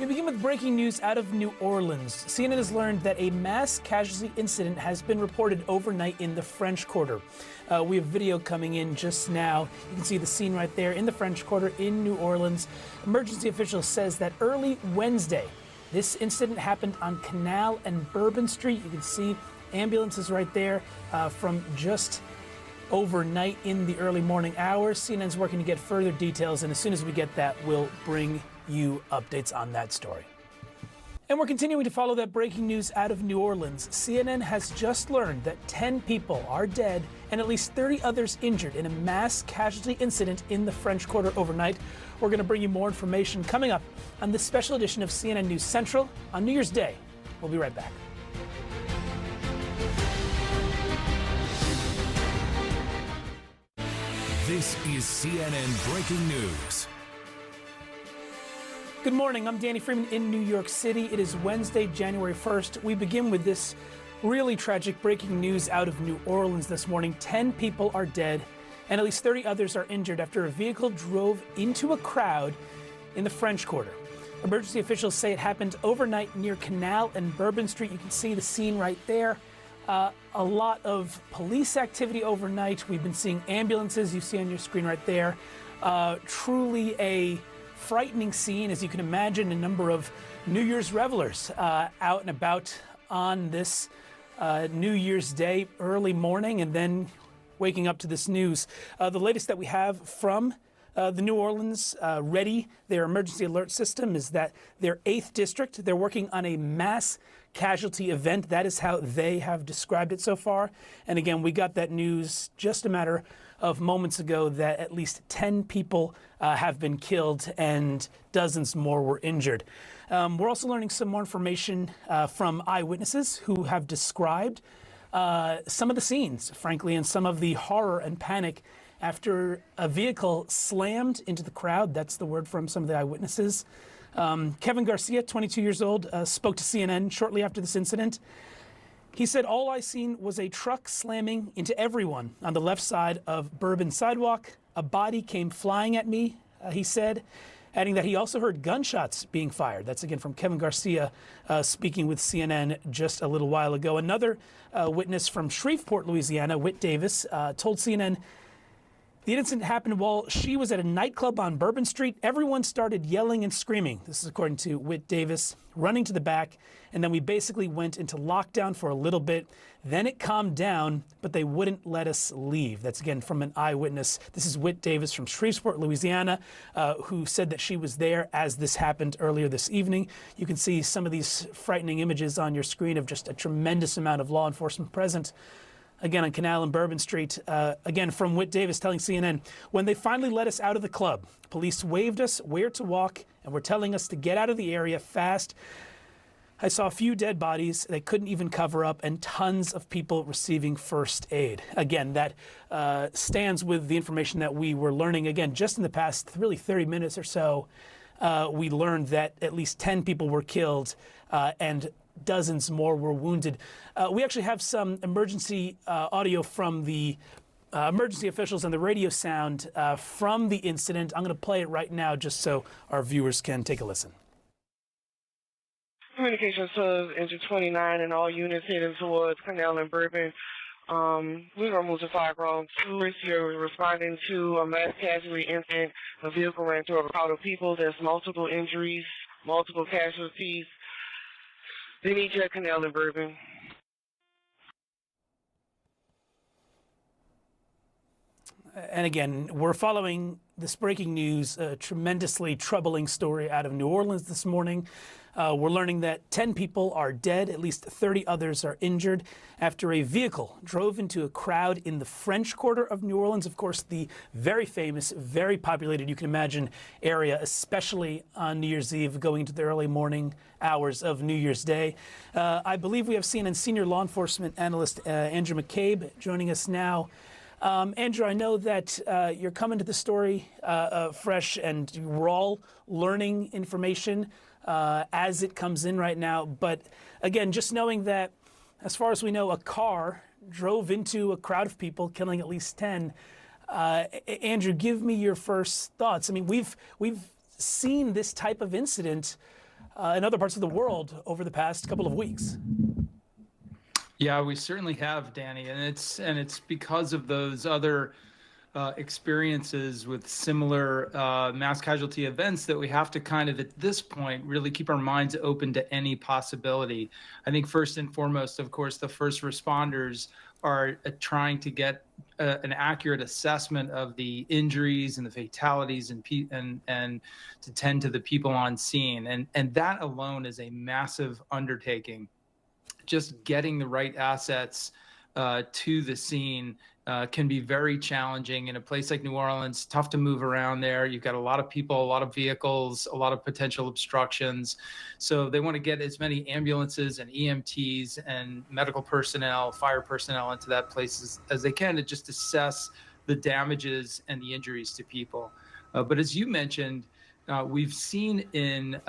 We begin with breaking news out of New Orleans. CNN has learned that a mass casualty incident has been reported overnight in the French Quarter. We have video coming in just now. You can see the scene right there in the French Quarter in New Orleans. Emergency officials says that early Wednesday, this incident happened on Canal and Bourbon Street. You can see ambulances right there from just overnight in the early morning hours. CNN's working to get further details, and as soon as we get that, we'll bring you updates on that story. And we're continuing to follow that breaking news out of New Orleans. CNN has just learned that 10 people are dead and at least 30 others injured in a mass casualty incident in the French Quarter overnight. We're going to bring you more information coming up on this special edition of CNN News Central on New Year's Day. We'll be right back. This is CNN Breaking News. Good morning, I'm Danny Freeman in New York City. It is Wednesday, January 1st. We begin with this really tragic breaking news out of New Orleans this morning. 10 people are dead and at least 30 others are injured after a vehicle drove into a crowd in the French Quarter. Emergency officials say it happened overnight near Canal and Bourbon Street. You can see the scene right there. A lot of police activity overnight. We've been seeing ambulances you see on your screen right there. Truly a frightening scene, as you can imagine. A number of New Year's revelers out and about on this New Year's Day early morning and then waking up to this news. The latest that we have from the New Orleans Ready, their emergency alert system, is that their 8th district, they're working on a mass casualty event. That is how they have described it so far. And again, we got that news just a matter of moments ago that at least 10 people have been killed and dozens more were injured. We're also learning some more information from eyewitnesses who have described some of the scenes, frankly, and some of the horror and panic after a vehicle slammed into the crowd. That's the word from some of the eyewitnesses. Kevin Garcia, 22 years old, spoke to CNN shortly after this incident. He said, "All I seen was a truck slamming into everyone on the left side of Bourbon Sidewalk. A body came flying at me," he said, adding that he also heard gunshots being fired. That's again from Kevin Garcia speaking with CNN just a little while ago. Another witness from Shreveport, Louisiana, Whit Davis, told CNN, "The incident happened while she was at a nightclub on Bourbon Street. Everyone started yelling and screaming." This is according to Whit Davis, "running to the back, and then we basically went into lockdown for a little bit. Then it calmed down, but they wouldn't let us leave." That's again from an eyewitness. This is Whit Davis from Shreveport, Louisiana, who said that she was there as this happened earlier this evening. You can see some of these frightening images on your screen of just a tremendous amount of law enforcement present. Again, on Canal and Bourbon Street, again from Whit Davis telling CNN, "When they finally let us out of the club, police waved us where to walk and were telling us to get out of the area fast. I saw a few dead bodies they couldn't even cover up and tons of people receiving first aid." Again, that stands with the information that we were learning, again, just in the past really 30 minutes or so. We learned that at least 10 people were killed and dozens more were wounded. We actually have some emergency audio from the emergency officials and the radio sound from the incident. I'm going to play it right now just so our viewers can take a listen. Communications to Engine 29 and all units heading towards Canal and Bourbon. We're going to move to Fireground 2. You're responding to a mass casualty incident. A vehicle ran through a crowd of people. There's multiple injuries, multiple casualties. They need you at Canal and Bourbon. And again, we're following this breaking news, a tremendously troubling story out of New Orleans this morning. We're learning that 10 people are dead, at least 30 others are injured after a vehicle drove into a crowd in the French Quarter of New Orleans. Of course, the very famous, very populated, you can imagine, area, especially on New Year's Eve, going into the early morning hours of New Year's Day. I believe we have CNN senior law enforcement analyst Andrew McCabe joining us now. Andrew, I know that you're coming to the story fresh, and we're all learning information as it comes in right now. But again, just knowing that, as far as we know, a car drove into a crowd of people, killing at least 10. Andrew, give me your first thoughts. I mean, we've seen this type of incident in other parts of the world over the past couple of weeks. Yeah, we certainly have, Danny, and it's because of those other experiences with similar mass casualty events that we have to kind of, at this point, really keep our minds open to any possibility. I think first and foremost, of course, the first responders are trying to get an accurate assessment of the injuries and the fatalities and to tend to the people on scene, and that alone is a massive undertaking. Just getting the right assets to the scene can be very challenging in a place like New Orleans. Tough to move around there. You've got a lot of people, a lot of vehicles, a lot of potential obstructions. So they want to get as many ambulances and EMTs and medical personnel, fire personnel into that place as they can to just assess the damages and the injuries to people. But as you mentioned, we've seen in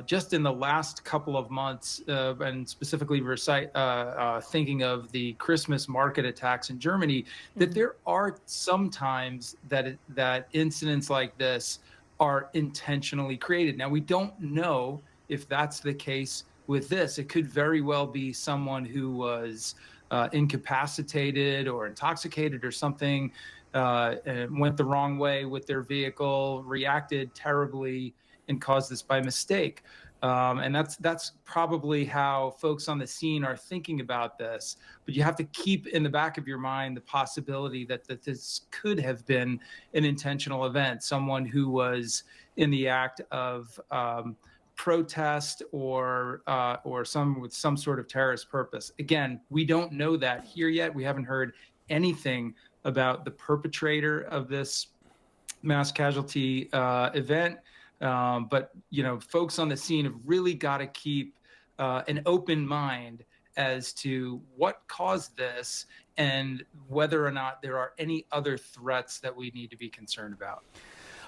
just in the last couple of months, and specifically thinking of the Christmas market attacks in Germany, that there are sometimes that incidents like this are intentionally created. Now, we don't know if that's the case with this. It could very well be someone who was incapacitated or intoxicated or something, went the wrong way with their vehicle, reacted terribly, and caused this by mistake. And that's probably how folks on the scene are thinking about this. But you have to keep in the back of your mind the possibility that this could have been an intentional event, someone who was in the act of protest or with some sort of terrorist purpose. Again, we don't know that here yet. We haven't heard anything about the perpetrator of this mass casualty event. But, folks on the scene have really got to keep an open mind as to what caused this and whether or not there are any other threats that we need to be concerned about.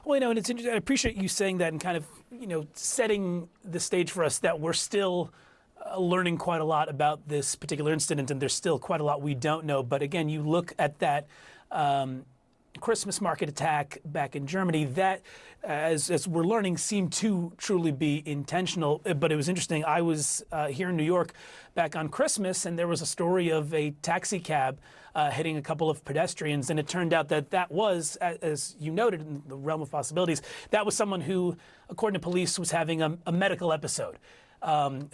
Well, and it's interesting. I appreciate you saying that and kind of, setting the stage for us that we're still learning quite a lot about this particular incident, and there's still quite a lot we don't know. But again, you look at that Christmas market attack back in Germany, that, as we're learning, seemed to truly be intentional. But it was interesting. I was here in New York back on Christmas, and there was a story of a taxi cab hitting a couple of pedestrians, and it turned out that was, as you noted, in the realm of possibilities, that was someone who, according to police, was having a medical episode. I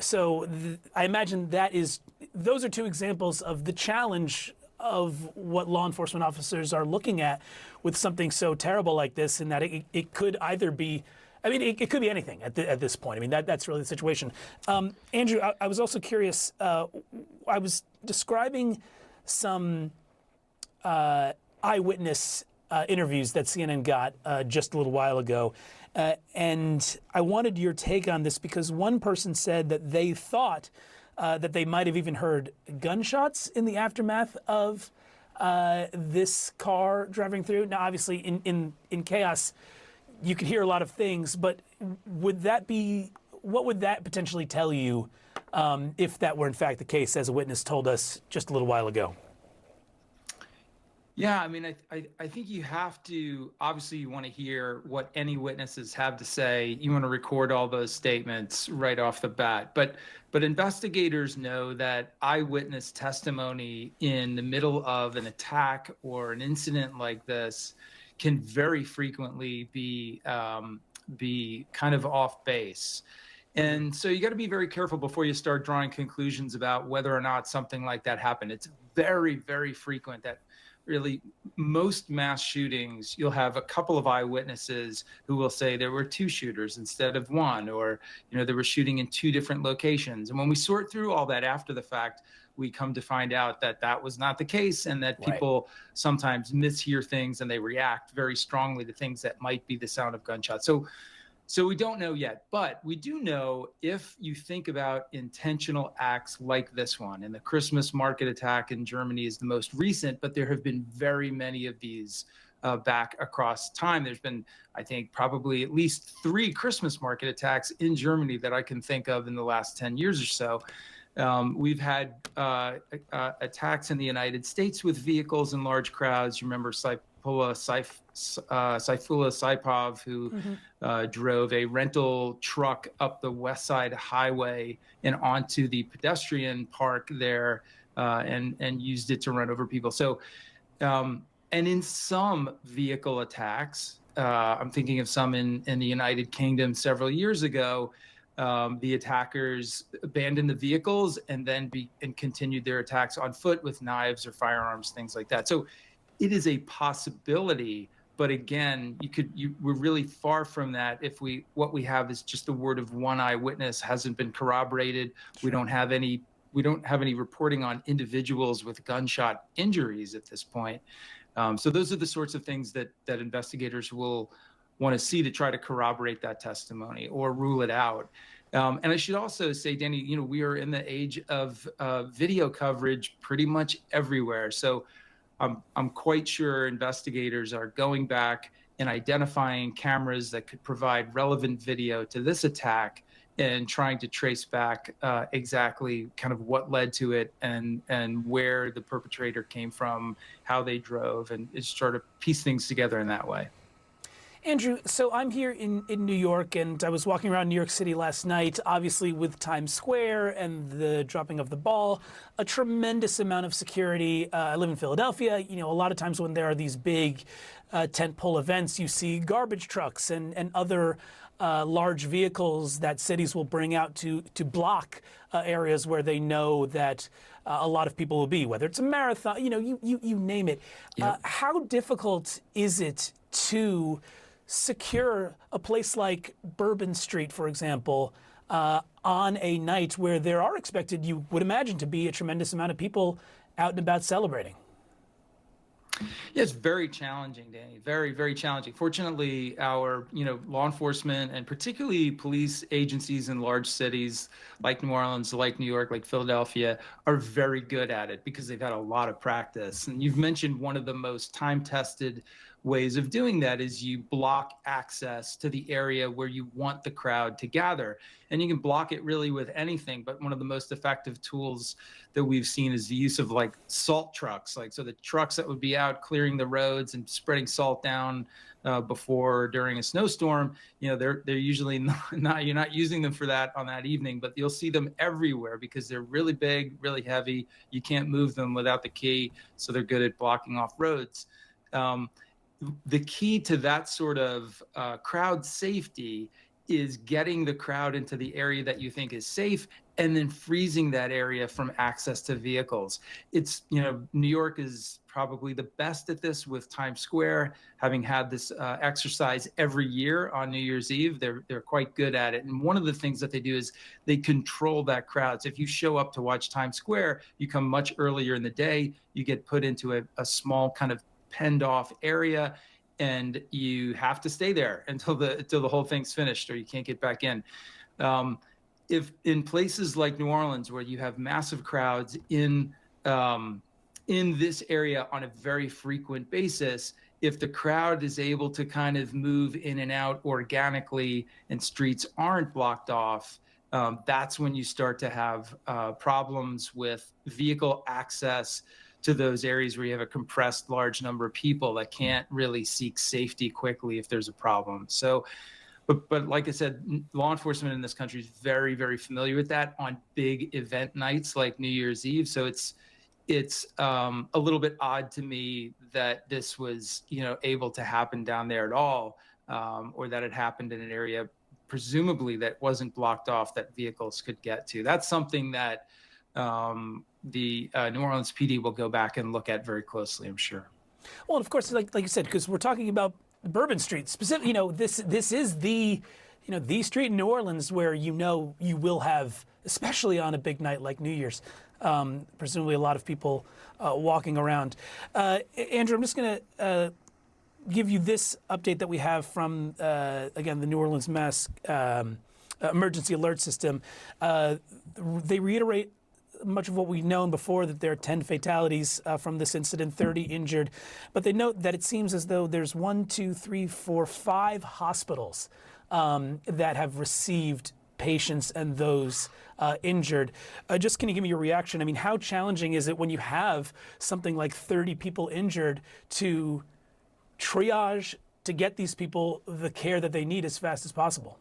imagine those are two examples of the challenge of what law enforcement officers are looking at with something so terrible like this, in that it could either be, it could be anything at this point. That's really the situation. Andrew, I was also curious. I was describing some eyewitness interviews that CNN got just a little while ago. And I wanted your take on this because one person said that they thought that they might have even heard gunshots in the aftermath of this car driving through. Now, obviously, in chaos, you could hear a lot of things, but what would that potentially tell you if that were in fact the case, as a witness told us just a little while ago? Yeah, I think you have to, obviously you want to hear what any witnesses have to say. You want to record all those statements right off the bat. But investigators know that eyewitness testimony in the middle of an attack or an incident like this can very frequently be kind of off base. And so you got to be very careful before you start drawing conclusions about whether or not something like that happened. It's very, very frequent that really most mass shootings, you'll have a couple of eyewitnesses who will say there were two shooters instead of one, or, they were shooting in two different locations. And when we sort through all that after the fact, we come to find out that that was not the case, and that people sometimes mishear things and they react very strongly to things that might be the sound of gunshots. So we don't know yet, but we do know, if you think about intentional acts like this one, and the Christmas market attack in Germany is the most recent, but there have been very many of these back across time. There's been, I think, probably at least 3 Christmas market attacks in Germany that I can think of in the last 10 years or so. We've had attacks in the United States with vehicles and large crowds. You remember Saifullah Saipov, who drove a rental truck up the West Side Highway and onto the pedestrian park there, and used it to run over people. So, and in some vehicle attacks, I'm thinking of some in the United Kingdom several years ago. The attackers abandoned the vehicles and then continued their attacks on foot with knives or firearms, things like that. So it is a possibility, but again, we're really far from that. What we have is just the word of one eyewitness, hasn't been corroborated. Sure. We don't have any reporting on individuals with gunshot injuries at this point. So those are the sorts of things that investigators will want to see to try to corroborate that testimony or rule it out. And I should also say, Danny, we are in the age of video coverage pretty much everywhere. So I'm quite sure investigators are going back and identifying cameras that could provide relevant video to this attack and trying to trace back exactly kind of what led to it and where the perpetrator came from, how they drove, and just sort of piece things together in that way. Andrew, so I'm here in New York, and I was walking around New York City last night, obviously with Times Square and the dropping of the ball, a tremendous amount of security. I live in Philadelphia. A lot of times when there are these big tentpole events, you see garbage trucks and other large vehicles that cities will bring out to block areas where they know that a lot of people will be, whether it's a marathon, you name it. Yep. How difficult is it to secure a place like Bourbon Street, for example, on a night where there are expected, you would imagine, to be a tremendous amount of people out and about celebrating? Yeah, it's very challenging, Danny. Very, very challenging. Fortunately, our law enforcement and particularly police agencies in large cities like New Orleans, like New York, like Philadelphia are very good at it because they've had a lot of practice. And you've mentioned one of the most time-tested ways of doing that is you block access to the area where you want the crowd to gather. And you can block it really with anything, but one of the most effective tools that we've seen is the use of salt trucks. So the trucks that would be out clearing the roads and spreading salt down before or during a snowstorm, they're usually not, you're not using them for that on that evening, but you'll see them everywhere because they're really big, really heavy. You can't move them without the key, so they're good at blocking off roads. The key to that sort of crowd safety is getting the crowd into the area that you think is safe and then freezing that area from access to vehicles. It's, New York is probably the best at this with Times Square, having had this exercise every year on New Year's Eve. They're quite good at it. And one of the things that they do is they control that crowd. So if you show up to watch Times Square, you come much earlier in the day, you get put into a small kind of penned off area, and you have to stay there until the whole thing's finished, or you can't get back in. If in places like New Orleans, where you have massive crowds in this area on a very frequent basis, if the crowd is able to kind of move in and out organically and streets aren't blocked off, that's when you start to have problems with vehicle access to those areas where you have a compressed large number of people that can't really seek safety quickly if there's a problem. So, but like I said, law enforcement in this country is very, very familiar with that on big event nights like New Year's Eve. So it's a little bit odd to me that this was, able to happen down there at all, or that it happened in an area presumably that wasn't blocked off that vehicles could get to. That's something that the New Orleans PD will go back and look at very closely, I'm sure. Well, of course, like you said, because we're talking about Bourbon Street specifically. This is the the street in New Orleans where you will have, especially on a big night like New Year's, presumably a lot of people walking around. Andrew, I'm just going to give you this update that we have from again the New Orleans Mass Emergency Alert System. They reiterate much of what we've known before, that there are 10 fatalities from this incident, 30 injured. But they note that it seems as though there's 5 hospitals that have received patients and those injured. Just can you give me your reaction? I mean, how challenging is it when you have something like 30 people injured to triage to get these people the care that they need as fast as possible?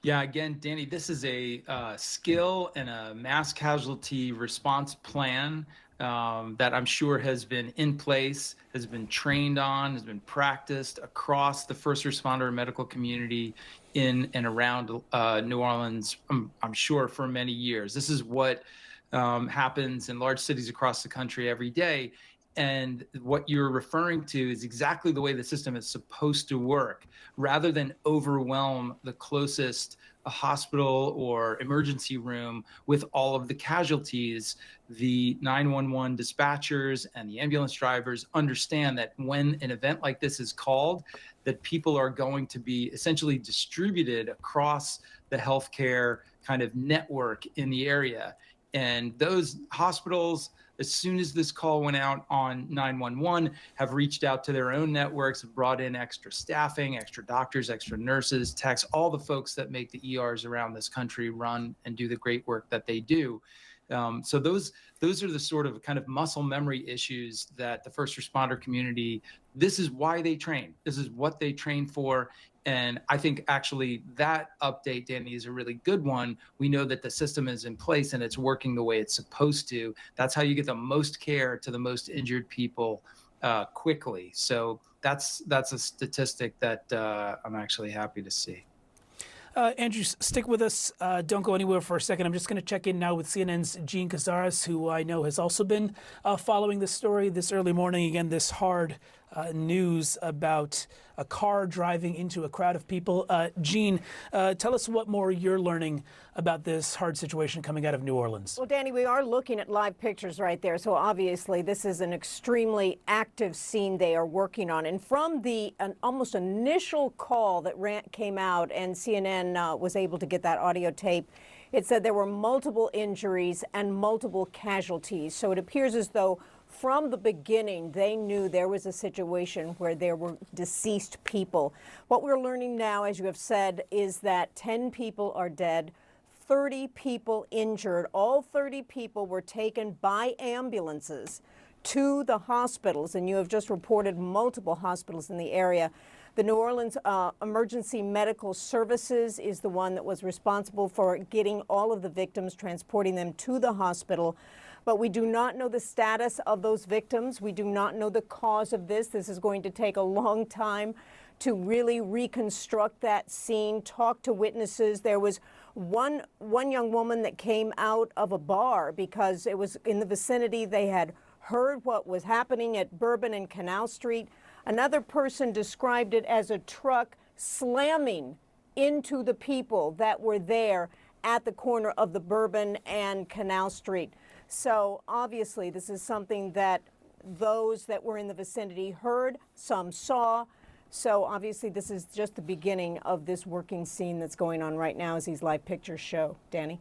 Yeah, again, Danny, this is a skill and a mass casualty response plan that I'm sure has been in place, has been trained on, has been practiced across the first responder and medical community in and around New Orleans, I'm sure, for many years. This is what happens in large cities across the country every day. And what you're referring to is exactly the way the system is supposed to work. Rather than overwhelm the closest hospital or emergency room with all of the casualties, the 911 dispatchers and the ambulance drivers understand that when an event like this is called, that people are going to be essentially distributed across the healthcare kind of network in the area. And those hospitals, as soon as this call went out on 911, have reached out to their own networks, have brought in extra staffing, extra doctors, extra nurses, techs, all the folks that make the ERs around this country run and do the great work that they do. So those are the sort of kind of muscle memory issues that the first responder community, this is why they train. This is what they train for. And I think actually that update, Danny, is a really good one. We know that the system is in place and it's working the way it's supposed to. That's how you get the most care to the most injured people quickly. So that's a statistic that I'm actually happy to see. Andrew, stick with us. Don't go anywhere for a second. I'm just going to check in now with CNN's Jean Casarez, who I know has also been following this story this early morning. Again, this hard news about a car driving into a crowd of people. Jean, tell us what more you're learning about this hard situation coming out of New Orleans. Well, Danny, we are looking at live pictures right there. So obviously this is an extremely active scene they are working on. And from the almost initial call that came out, and CNN was able to get that audio tape, it said there were multiple injuries and multiple casualties. So it appears as though from the beginning, they knew there was a situation where there were deceased people. What we're learning now, as you have said, is that 10 people are dead, 30 people injured. All 30 people were taken by ambulances to the hospitals, and you have just reported multiple hospitals in the area. The New Orleans Emergency Medical Services is the one that was responsible for getting all of the victims, transporting them to the hospital. But we do not know the status of those victims. We do not know the cause of this. This is going to take a long time to really reconstruct that scene, talk to witnesses. There was one young woman that came out of a bar because it was in the vicinity. They had heard what was happening at Bourbon and Canal Street. Another person described it as a truck slamming into the people that were there at the corner of the Bourbon and Canal Street. So obviously this is something that those that were in the vicinity heard, some saw. So obviously this is just the beginning of this working scene that's going on right now as these live pictures show. Danny?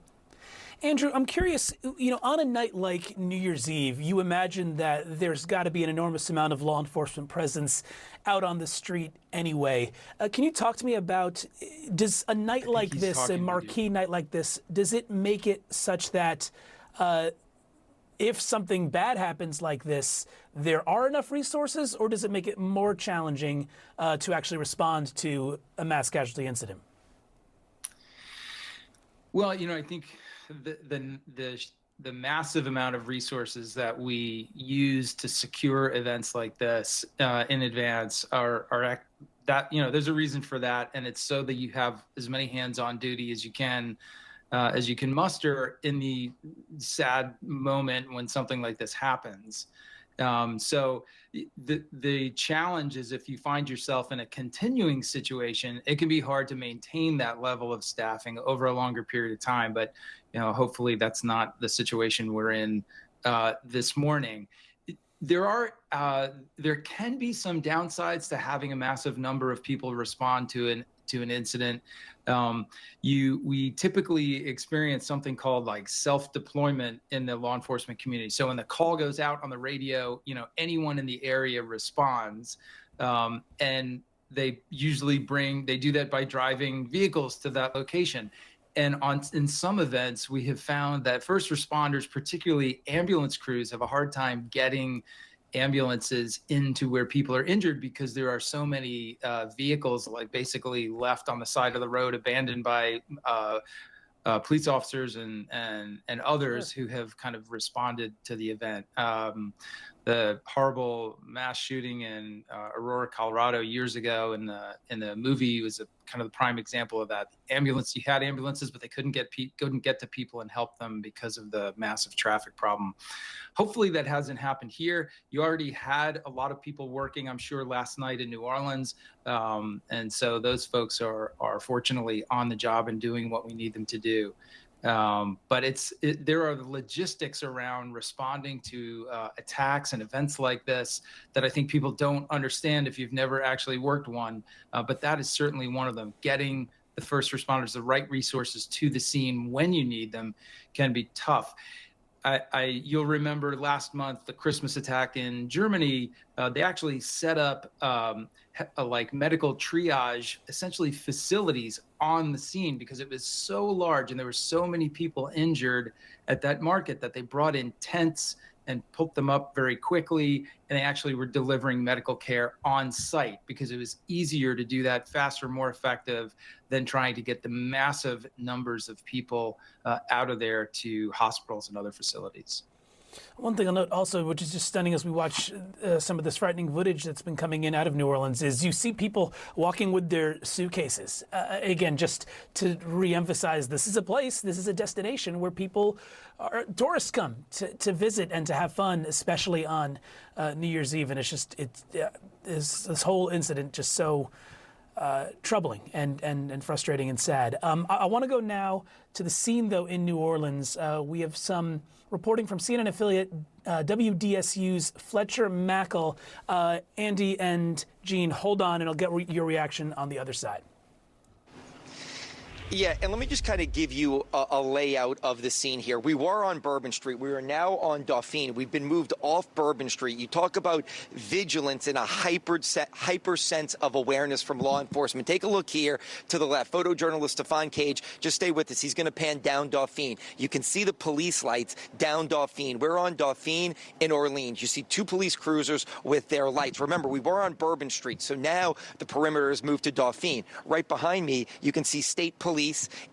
Andrew, I'm curious, on a night like New Year's Eve, you imagine that there's got to be an enormous amount of law enforcement presence out on the street anyway. Can you talk to me about, does a night like this, a marquee night like this, does it make it such that if something bad happens like this, there are enough resources, or does it make it more challenging to actually respond to a mass casualty incident? Well, I think the massive amount of resources that we use to secure events like this in advance are that, there's a reason for that, and it's so that you have as many hands on duty as you can muster in the sad moment when something like this happens. So the challenge is, if you find yourself in a continuing situation, it can be hard to maintain that level of staffing over a longer period of time. But hopefully that's not the situation we're in this morning. There can be some downsides to having a massive number of people respond to an incident. We typically experience something called like self-deployment in the law enforcement community. So when the call goes out on the radio, anyone in the area responds, and they usually do that by driving vehicles to that location. And in some events, we have found that first responders, particularly ambulance crews, have a hard time getting ambulances into where people are injured, because there are so many vehicles like basically left on the side of the road, abandoned by police officers and others who have kind of responded to the event. The horrible mass shooting in Aurora, Colorado years ago in the movie was kind of the prime example of that. You had ambulances, but they couldn't get to people and help them because of the massive traffic problem. Hopefully that hasn't happened here. You already had a lot of people working, I'm sure, last night in New Orleans. And so those folks are fortunately on the job and doing what we need them to do. But there are the logistics around responding to attacks and events like this that I think people don't understand if you've never actually worked one. But that is certainly one of them. Getting the first responders the right resources to the scene when you need them can be tough. You'll remember last month, the Christmas attack in Germany, they actually set up like medical triage, essentially facilities on the scene, because it was so large and there were so many people injured at that market that they brought in tents and put them up very quickly. And they actually were delivering medical care on site because it was easier to do that, faster, more effective than trying to get the massive numbers of people out of there to hospitals and other facilities. One thing I'll note also, which is just stunning as we watch some of this frightening footage that's been coming in out of New Orleans, is you see people walking with their suitcases. Again, just to reemphasize, this is a place, this is a destination where tourists come to visit and to have fun, especially on New Year's Eve. And this whole incident just so troubling and frustrating and sad. I want to go now to the scene, though, in New Orleans. We have some reporting from CNN affiliate WDSU's Fletcher Mackel. Andy and Jean, hold on, and I'll get your reaction on the other side. Yeah, and let me just kind of give you a layout of the scene here. We were on Bourbon Street. We are now on Dauphine. We've been moved off Bourbon Street. You talk about vigilance and a hyper sense of awareness from law enforcement. Take a look here to the left. Photojournalist Stefan Cage, just stay with us. He's going to pan down Dauphine. You can see the police lights down Dauphine. We're on Dauphine in Orleans. You see two police cruisers with their lights. Remember, we were on Bourbon Street, so now the perimeter has moved to Dauphine. Right behind me, you can see state police,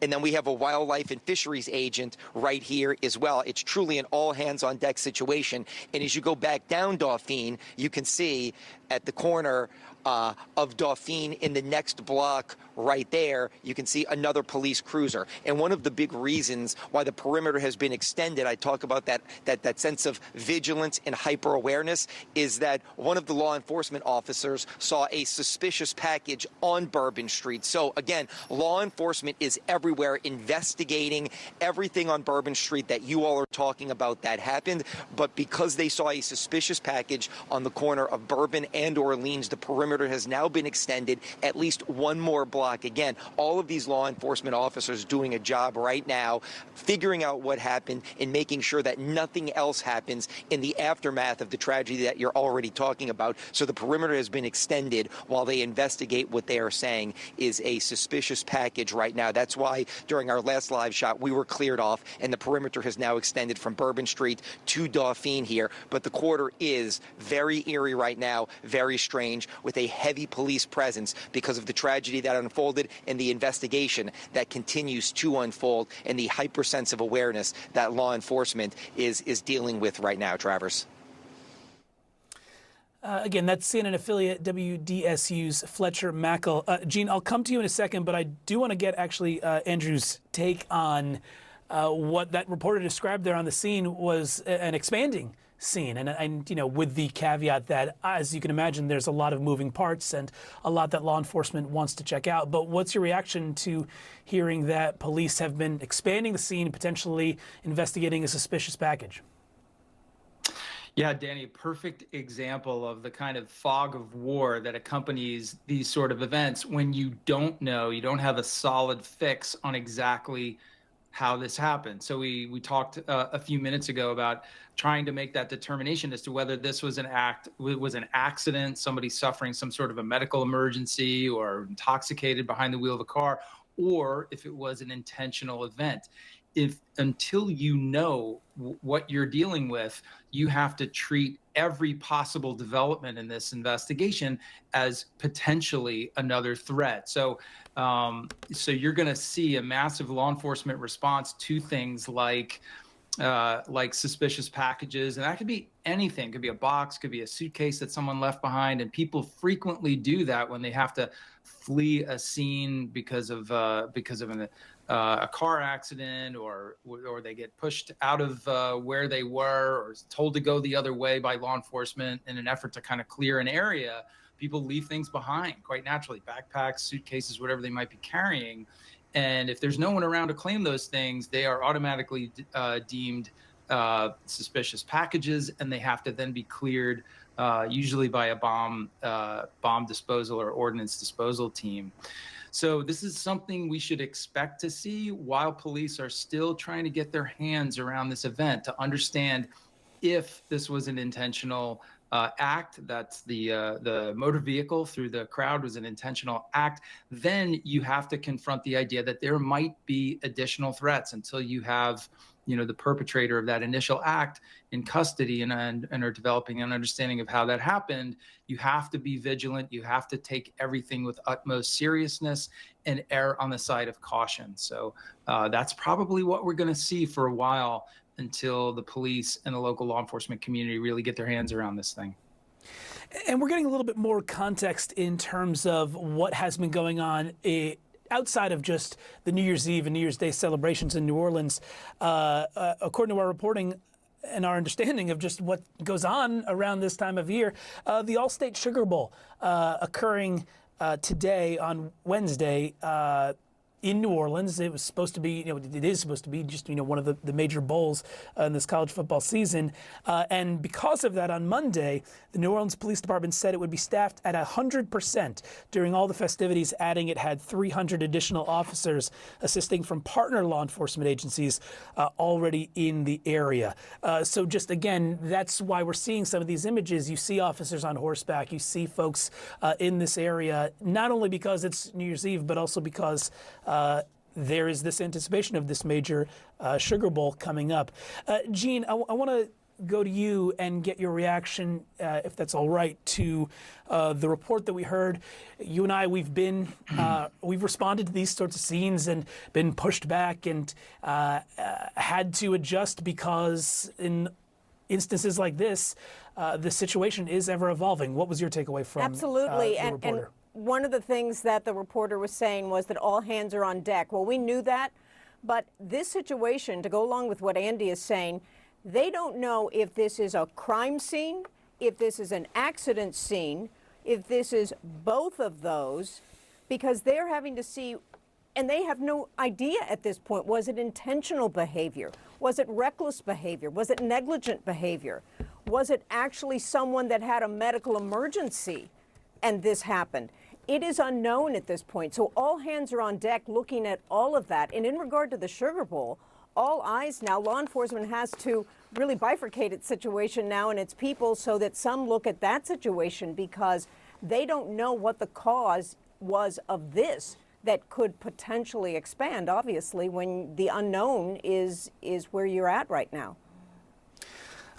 and then we have a wildlife and fisheries agent right here as well. It's truly an all-hands-on-deck situation. And as you go back down Dauphine, you can see at the corner of Dauphine in the next block right there, you can see another police cruiser. And one of the big reasons why the perimeter has been extended, I talk about that sense of vigilance and hyper awareness, is that one of the law enforcement officers saw a suspicious package on Bourbon Street. So again, law enforcement is everywhere investigating everything on Bourbon Street that you all are talking about that happened. But because they saw a suspicious package on the corner of Bourbon and Orleans, the perimeter has now been extended at least one more block. Again, all of these law enforcement officers doing a job right now, figuring out what happened and making sure that nothing else happens in the aftermath of the tragedy that you're already talking about. So the perimeter has been extended while they investigate what they are saying is a suspicious package right now. That's why during our last live shot, we were cleared off, and the perimeter has now extended from Bourbon Street to Dauphine here. But the quarter is very eerie right now, very strange, with a heavy police presence because of the tragedy that unfolded and the investigation that continues to unfold and the hypersensitive awareness that law enforcement is dealing with right now, Travers. Again, that's CNN affiliate WDSU's Fletcher Mackel. Jean, I'll come to you in a second, but I do want to get actually Andrew's take on what that reporter described there on the scene was an expanding scene, and with the caveat that, as you can imagine, there's a lot of moving parts and a lot that law enforcement wants to check out. But what's your reaction to hearing that police have been expanding the scene, potentially investigating a suspicious package? Yeah, Danny, perfect example of the kind of fog of war that accompanies these sort of events when you don't know, you don't have a solid fix on exactly how this happened. So we talked a few minutes ago about trying to make that determination as to whether this was an accident, somebody suffering some sort of a medical emergency or intoxicated behind the wheel of a car, or if it was an intentional event. until you know what you're dealing with, you have to treat every possible development in this investigation as potentially another threat. So you're going to see a massive law enforcement response to things like suspicious packages, and that could be anything. Could be a box, could be a suitcase that someone left behind, and people frequently do that when they have to flee a scene because of a car accident, or they get pushed out of where they were, or told to go the other way by law enforcement in an effort to kind of clear an area. People leave things behind quite naturally, backpacks, suitcases, whatever they might be carrying. And if there's no one around to claim those things, they are automatically deemed suspicious packages, and they have to then be cleared, usually by a bomb disposal or ordnance disposal team. So this is something we should expect to see while police are still trying to get their hands around this event, to understand if this was an intentional act, that's the motor vehicle through the crowd was an intentional act. Then you have to confront the idea that there might be additional threats until you have, the perpetrator of that initial act in custody and are developing an understanding of how that happened. You have to be vigilant. You have to take everything with utmost seriousness and err on the side of caution. So that's probably what we're going to see for a while, until the police and the local law enforcement community really get their hands around this thing. And we're getting a little bit more context in terms of what has been going on outside of just the New Year's Eve and New Year's Day celebrations in New Orleans. According to our reporting and our understanding of just what goes on around this time of year, the All-State Sugar Bowl occurring today on Wednesday in New Orleans. It was supposed to be, it is supposed to be just, one of the major bowls in this college football season. And because of that, on Monday, the New Orleans Police Department said it would be staffed at 100% during all the festivities, adding it had 300 additional officers assisting from partner law enforcement agencies already in the area. So just again, that's why we're seeing some of these images. You see officers on horseback, you see folks in this area, not only because it's New Year's Eve, but also because there is this anticipation of this major Sugar Bowl coming up. Jean, I want to go to you and get your reaction, if that's all right, to the report that we heard. You and I, we've responded to these sorts of scenes and been pushed back and had to adjust, because in instances like this, the situation is ever evolving. What was your takeaway from Absolutely. the reporter? And one of the things that the reporter was saying was that all hands are on deck. Well, we knew that, but this situation, to go along with what Andy is saying, they don't know if this is a crime scene, if this is an accident scene, if this is both of those, because they're having to see, and they have no idea at this point, was it intentional behavior? Was it reckless behavior? Was it negligent behavior? Was it actually someone that had a medical emergency and this happened? It is unknown at this point. So all hands are on deck looking at all of that. And in regard to the Sugar Bowl, all eyes now, law enforcement has to really bifurcate its situation now and its people, so that some look at that situation, because they don't know what the cause was of this that could potentially expand, obviously, when the unknown is where you're at right now.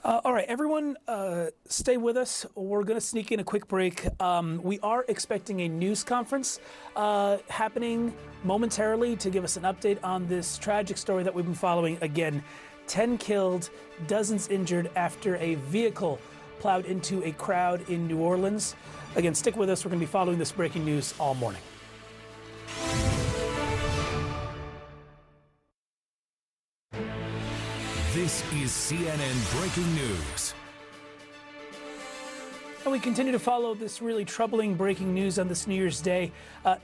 All right, everyone, stay with us. We're going to sneak in a quick break. We are expecting a news conference happening momentarily to give us an update on this tragic story that we've been following. Again, 10 killed, dozens injured after a vehicle plowed into a crowd in New Orleans. Again, stick with us. We're going to be following this breaking news all morning. This is CNN Breaking News. And we continue to follow this really troubling breaking news on this New Year's Day.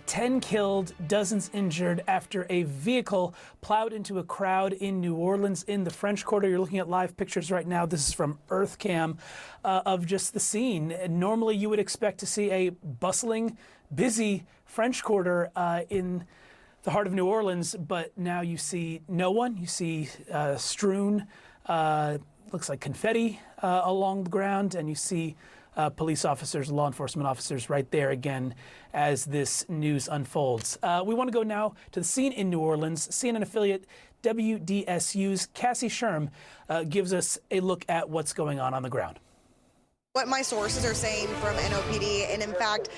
10 killed, dozens injured after a vehicle plowed into a crowd in New Orleans in the French Quarter. You're looking at live pictures right now. This is from EarthCam of just the scene. Normally you would expect to see a bustling, busy French Quarter in the heart of New Orleans, but now you see no one. You see strewn, looks like confetti along the ground, and you see police officers, law enforcement officers right there again as this news unfolds. We want to go now to the scene in New Orleans. CNN affiliate WDSU's Cassie Sherm gives us a look at what's going on the ground. What my sources are saying from NOPD, and in fact,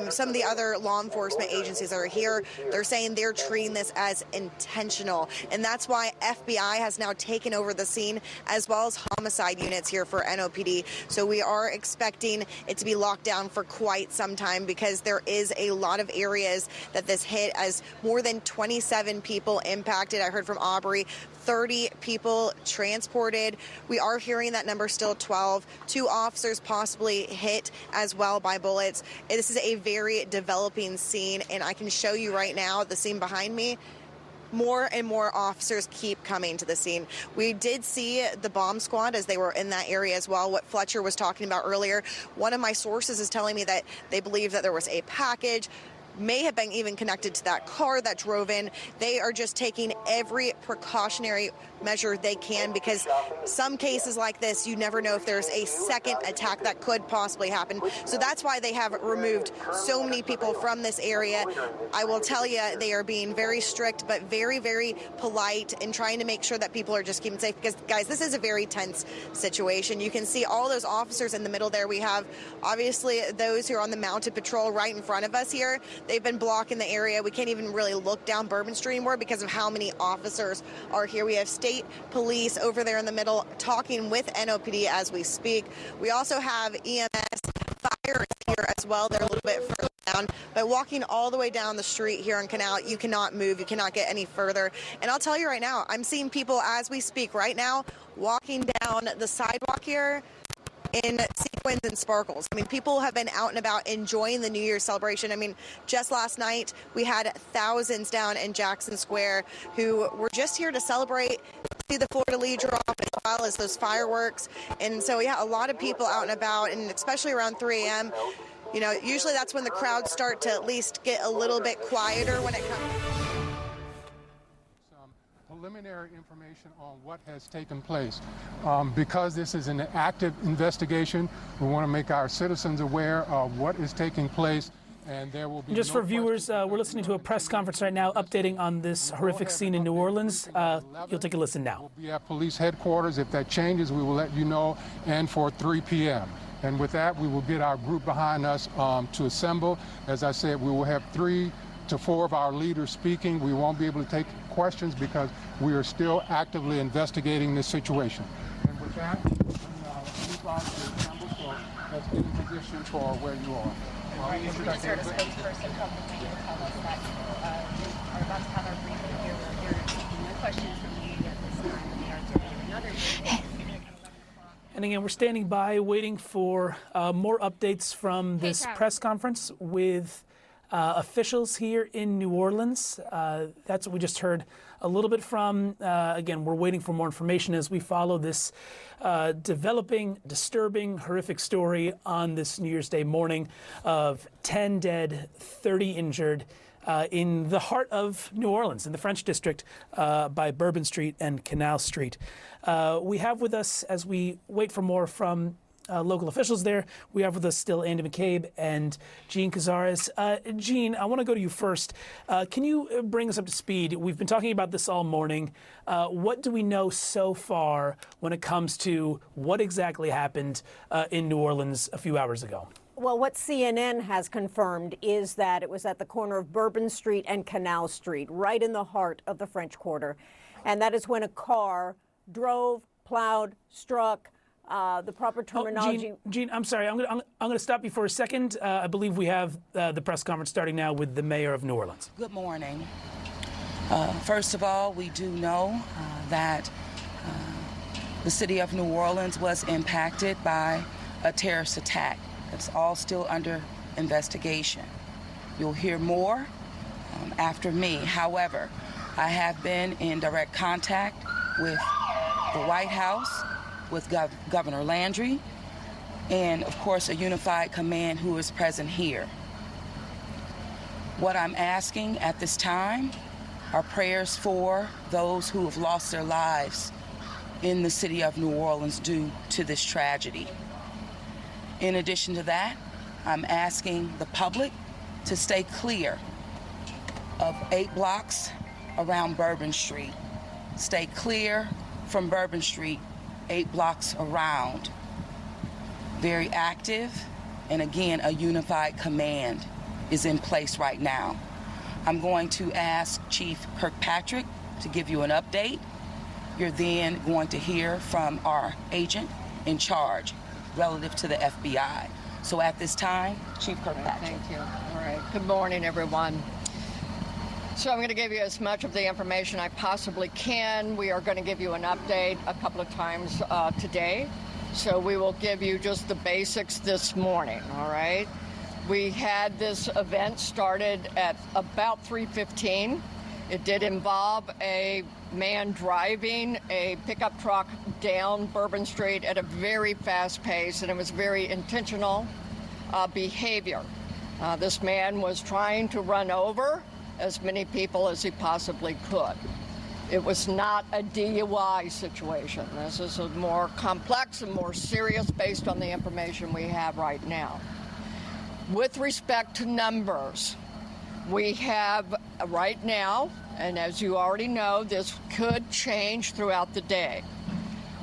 some of the other law enforcement agencies that are here, they're saying they're treating this as intentional. And that's why FBI has now taken over the scene, as well as homicide units here for NOPD. So we are expecting it to be locked down for quite some time, because there is a lot of areas that this hit, as more than 27 people impacted. I heard from Aubrey, 30 people transported. We are hearing that number still 12. 2 officers possibly hit as well by bullets. This is a very developing scene, and I can show you right now the scene behind me. More and more officers keep coming to the scene. We did see the bomb squad as they were in that area as well, what Fletcher was talking about earlier. One of my sources is telling me that they believe that there was a package, may have been even connected to that car that drove in. They are just taking every precautionary measure they can, because some cases like this, you never know if there's a second attack that could possibly happen. So that's why they have removed so many people from this area. I will tell you, they are being very strict, but very, very polite, and trying to make sure that people are just keeping safe, because, guys, this is a very tense situation. You can see all those officers in the middle there. We have, obviously, those who are on the mounted patrol right in front of us here. They've been blocking the area. We can't even really look down Bourbon Street anymore because of how many officers are here. We have state police over there in the middle talking with NOPD as we speak. We also have EMS, fire here as well. They're a little bit further down, but walking all the way down the street here in Canal, you cannot move. You cannot get any further. And I'll tell you right now, I'm seeing people as we speak right now walking down the sidewalk here in sequins and sparkles. I mean, people have been out and about enjoying the New Year's celebration. I mean, just last night, we had thousands down in Jackson Square who were just here to celebrate, see the fleur-de-lis drop, as well as those fireworks. And so, yeah, a lot of people out and about, and especially around 3 a.m., you know, usually that's when the crowds start to at least get a little bit quieter when it comes. Preliminary information on what has taken place. Because this is an active investigation, we want to make our citizens aware of what is taking place, and there will be just for viewers, we're listening to a press conference right now updating on this horrific scene in New Orleans. You'll take a listen now. We'll be at police headquarters. If that changes, we will let you know, and for 3 p.m. And with that, we will get our group behind us to assemble. As I said, we will have 3 to 4 of our leaders speaking. We won't be able to take questions because we are still actively investigating this situation. And with that, please rise to assemble, so let's get in position for where you are. We just heard a spokesperson come to me and tell us that you are about to have our briefing here. We're taking no questions from the media at this time, and they are doing another briefing. And again, we're standing by waiting for more updates from this press conference with officials here in New Orleans. That's what we just heard a little bit from. Again, we're waiting for more information as we follow this developing, disturbing, horrific story on this New Year's Day morning of 10 dead, 30 injured in the heart of New Orleans, in the French District by Bourbon Street and Canal Street. We have with us, as we wait for more from local officials there, we have with us still Andy McCabe and Jean Casarez. Jean, I want to go to you first. Can you bring us up to speed? We've been talking about this all morning. What do we know so far when it comes to what exactly happened in New Orleans a few hours ago? Well, what CNN has confirmed is that it was at the corner of Bourbon Street and Canal Street, right in the heart of the French Quarter. And that is when a car drove, plowed, struck, the proper terminology. Jean, I'm sorry. I'm going to stop you for a second. I believe we have the press conference starting now with the mayor of New Orleans. Good morning. First of all, we do know that the city of New Orleans was impacted by a terrorist attack. It's all still under investigation. You'll hear more after me. However, I have been in direct contact with the White House, with Governor Landry, and of course a unified command who is present here. What I'm asking at this time are prayers for those who have lost their lives in the city of New Orleans due to this tragedy. In addition to that, I'm asking the public to stay clear of 8 blocks around Bourbon Street. Stay clear from Bourbon Street, 8 blocks around. Very active, and again, a unified command is in place right now. I'm going to ask Chief Kirkpatrick to give you an update. You're then going to hear from our agent in charge relative to the FBI. So at this time, Chief Kirkpatrick. Thank you. All right. Good morning, everyone. So I'm going to give you as much of the information I possibly can. We are going to give you an update a couple of times today. So we will give you just the basics this morning, all right? We had this event started at about 3:15. It did involve a man driving a pickup truck down Bourbon Street at a very fast pace, and it was very intentional behavior. This man was trying to run over as many people as he possibly could. It was not a DUI situation. This is a more complex and more serious based on the information we have right now. With respect to numbers, we have right now, and as you already know, this could change throughout the day.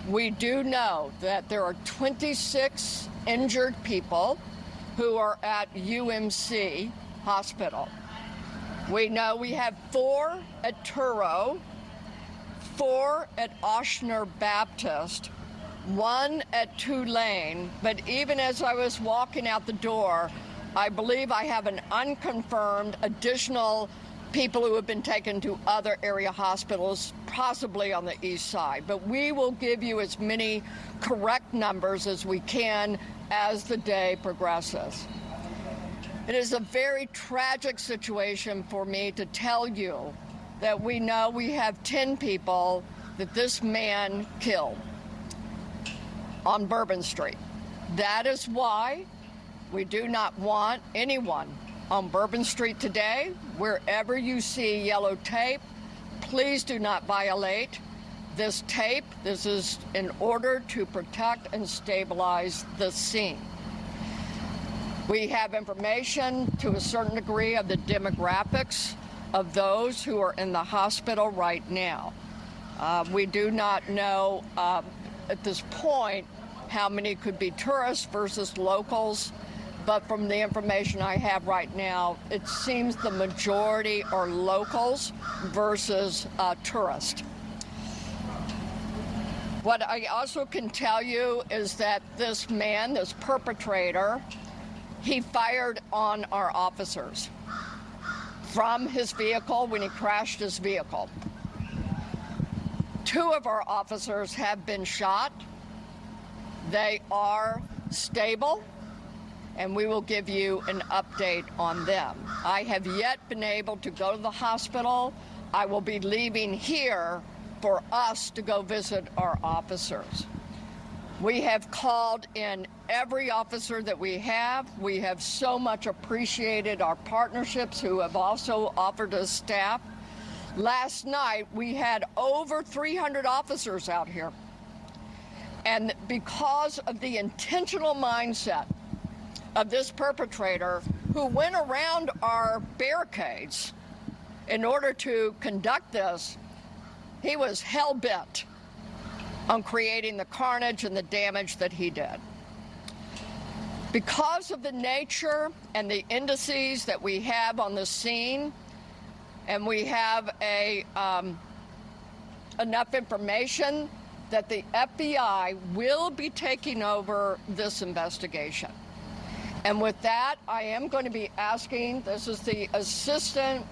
We do know that there are 26 injured people who are at UMC Hospital. We know we have 4 at Truro, 4 at Ochsner Baptist, 1 at Tulane, but even as I was walking out the door, I believe I have an unconfirmed additional people who have been taken to other area hospitals, possibly on the east side. But we will give you as many correct numbers as we can as the day progresses. It is a very tragic situation for me to tell you that we know we have 10 people that this man killed on Bourbon Street. That is why we do not want anyone on Bourbon Street today. Wherever you see yellow tape, please do not violate this tape. This is in order to protect and stabilize the scene. We have information to a certain degree of the demographics of those who are in the hospital right now. We do not know at this point how many could be tourists versus locals. But from the information I have right now, it seems the majority are locals versus tourists. What I also can tell you is that this man, this perpetrator, he fired on our officers from his vehicle when he crashed his vehicle. 2 of our officers have been shot. They are stable, and we will give you an update on them. I have yet been able to go to the hospital. I will be leaving here for us to go visit our officers. We have called in every officer that we have. We have so much appreciated our partnerships who have also offered us staff. Last night, we had over 300 officers out here. And because of the intentional mindset of this perpetrator who went around our barricades in order to conduct this, he was hell-bent on creating the carnage and the damage that he did. Because of the nature and the indices that we have on the scene, and we have enough information that the FBI will be taking over this investigation. And with that, I am going to be asking, this is the assistant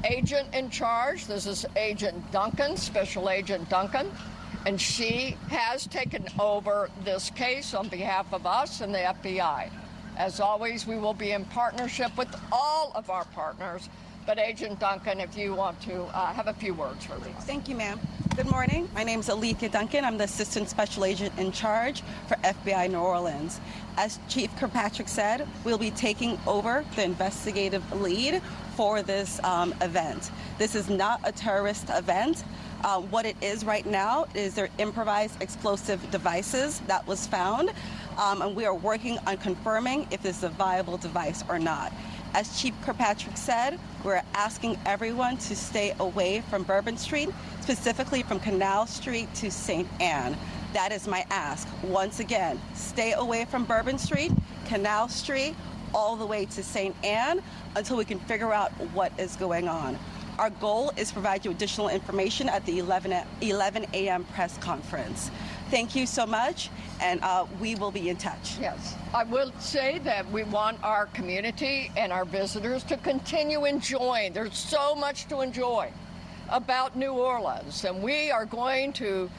agent in charge. This is Agent Duncan, Special Agent Duncan, and she has taken over this case on behalf of us and the FBI. As always, we will be in partnership with all of our partners. But Agent Duncan, if you want to have a few words for me. Thank you, ma'am. Good morning. My name is Alethea Duncan. I'm the Assistant Special Agent in charge for FBI New Orleans. As Chief Kirkpatrick said, we'll be taking over the investigative lead for this event. This is not a terrorist event. What it is right now is their improvised explosive devices that was found. and we are working on confirming if this is a viable device or not. As Chief Kirkpatrick said, we're asking everyone to stay away from Bourbon Street, specifically from Canal Street to St. Anne. That is my ask. Once again, stay away from Bourbon Street, Canal Street, all the way to St. Anne until we can figure out what is going on. Our goal is to provide you additional information at the 11 a.m. press conference. Thank you so much, and we will be in touch. Yes, I will say that we want our community and our visitors to continue enjoying. There's so much to enjoy about New Orleans, and we are going to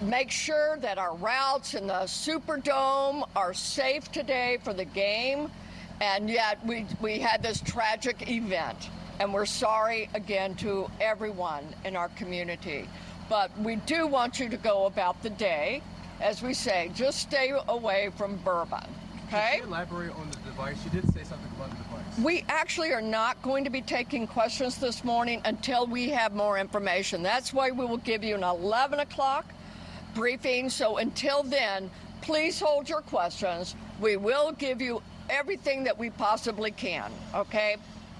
make sure that our routes in the Superdome are safe today for the game, and yet we had this tragic event, and we're sorry again to everyone in our community. But we do want you to go about the day, as we say, just stay away from Bourbon, okay? Could you elaborate on the device? You did say something about the device. We actually are not going to be taking questions this morning until we have more information. That's why we will give you an 11 o'clock briefing. So until then, please hold your questions. We will give you everything that we possibly can, okay?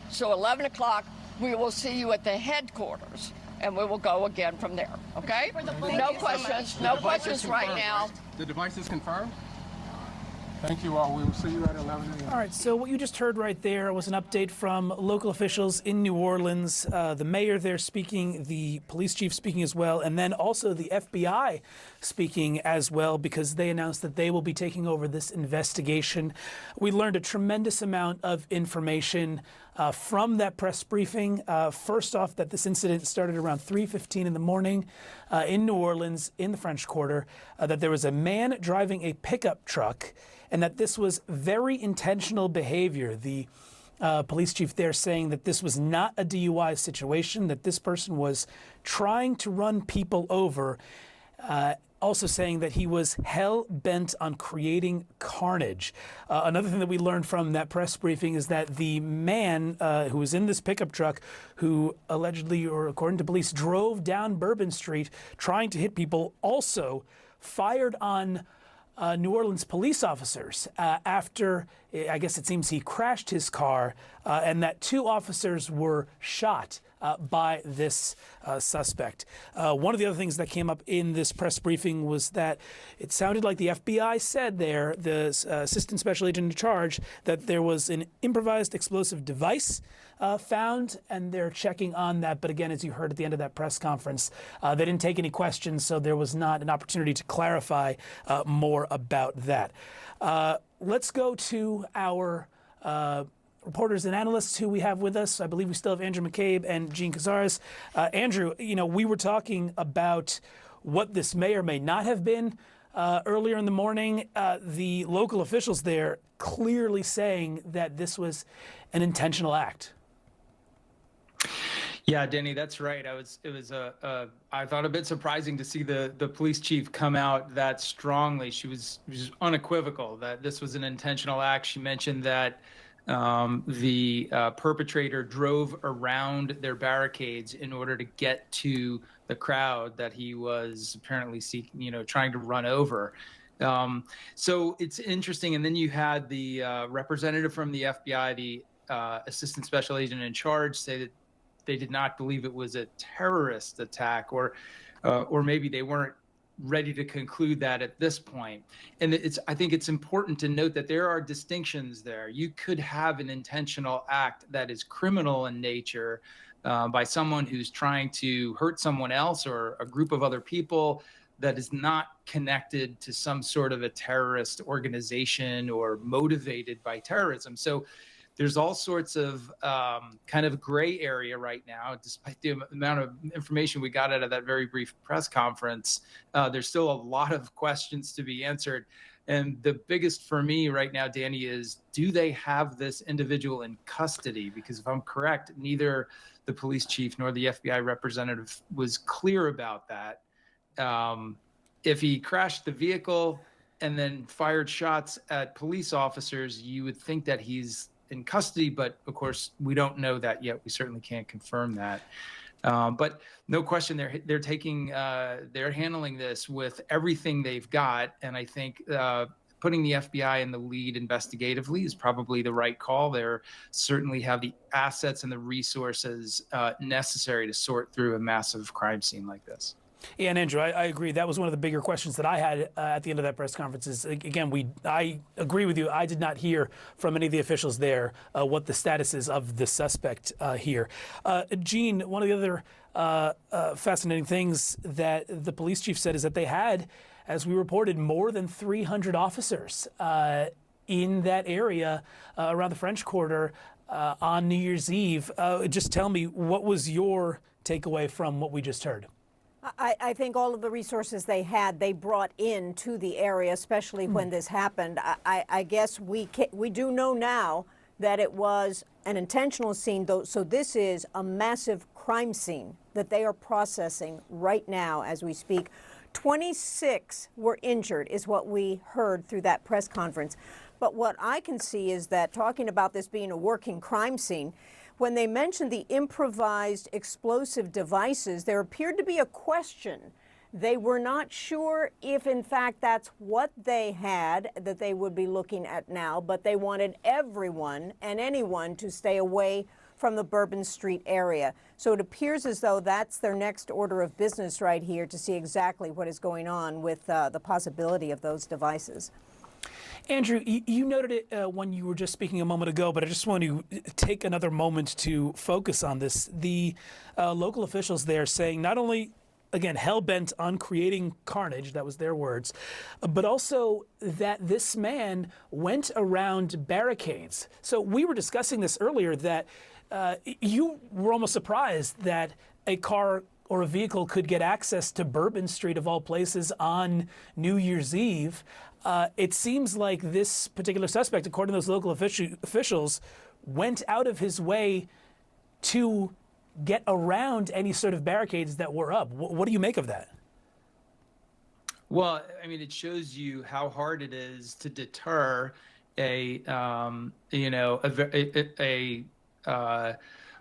So 11 o'clock, we will see you at the headquarters, and we will go again from there, okay? No questions, no questions right now. The device is confirmed? Thank you all. We will see you at 11 a.m. All right, so what you just heard right there was an update from local officials in New Orleans, the mayor there speaking, the police chief speaking as well, and then also the FBI speaking as well, because they announced that they will be taking over this investigation. We learned a tremendous amount of information from that press briefing. First off, that this incident started around 3:15 in the morning in New Orleans in the French Quarter, that there was a man driving a pickup truck, and that this was very intentional behavior. The police chief there saying that this was not a DUI situation, that this person was trying to run people over, also saying that he was hell-bent on creating carnage. Another thing that we learned from that press briefing is that the man who was in this pickup truck, who allegedly, or according to police, drove down Bourbon Street trying to hit people, also fired on New Orleans police officers after, I guess it seems he crashed his car, and that 2 officers were shot by this suspect. One of the other things that came up in this press briefing was that it sounded like the FBI said there, the assistant special agent in charge, that there was an improvised explosive device found, and they're checking on that. But again, as you heard at the end of that press conference, they didn't take any questions, so there was not an opportunity to clarify more about that. Let's go to our reporters and analysts who we have with us. I believe we still have Andrew McCabe and Jean Casarez. Andrew, we were talking about what this may or may not have been earlier in the morning. The local officials there clearly saying that this was an intentional act. Yeah, Danny, that's right. I thought a bit surprising to see the police chief come out that strongly. She was unequivocal that this was an intentional act. She mentioned that the perpetrator drove around their barricades in order to get to the crowd that he was apparently seeking, trying to run over. So it's interesting. And then you had the representative from the FBI, the assistant special agent in charge, say that they did not believe it was a terrorist attack, or maybe they weren't ready to conclude that at this point. And I think it's important to note that there are distinctions there. You could have an intentional act that is criminal in nature by someone who's trying to hurt someone else or a group of other people that is not connected to some sort of a terrorist organization or motivated by terrorism. So there's all sorts of kind of gray area right now, despite the amount of information we got out of that very brief press conference. There's still a lot of questions to be answered. And the biggest for me right now, Danny, is do they have this individual in custody? Because if I'm correct, neither the police chief nor the FBI representative was clear about that. If he crashed the vehicle and then fired shots at police officers, you would think that he's in custody, but of course we don't know that yet. We certainly can't confirm that. But no question, they're handling this with everything they've got, and I think putting the FBI in the lead investigatively is probably the right call. They certainly have the assets and the resources necessary to sort through a massive crime scene like this. Yeah, and Andrew, I agree. That was one of the bigger questions that I had at the end of that press conference. Is again, I agree with you. I did not hear from any of the officials there what the status is of the suspect here. Jean, one of the other fascinating things that the police chief said is that they had, as we reported, more than 300 officers in that area around the French Quarter on New Year's Eve. Just tell me, what was your takeaway from what we just heard? I think all of the resources they had, they brought in to the area, especially when this happened. I guess we do know now that it was an intentional scene, though. So this is a massive crime scene that they are processing right now as we speak. 26 were injured is what we heard through that press conference. But what I can see is that talking about this being a working crime scene, when they mentioned the improvised explosive devices, there appeared to be a question. They were not sure if, in fact, that's what they had that they would be looking at now, but they wanted everyone and anyone to stay away from the Bourbon Street area. So it appears as though that's their next order of business right here, to see exactly what is going on with the possibility of those devices. Andrew, you noted it when you were just speaking a moment ago, but I just want to take another moment to focus on this. The local officials there saying not only, again, hell-bent on creating carnage, that was their words, but also that this man went around barricades. So we were discussing this earlier, that you were almost surprised that a car or a vehicle could get access to Bourbon Street, of all places, on New Year's Eve. It seems like this particular suspect, according to those local officials, went out of his way to get around any sort of barricades that were up. What do you make of that? Well, I mean, it shows you how hard it is to deter a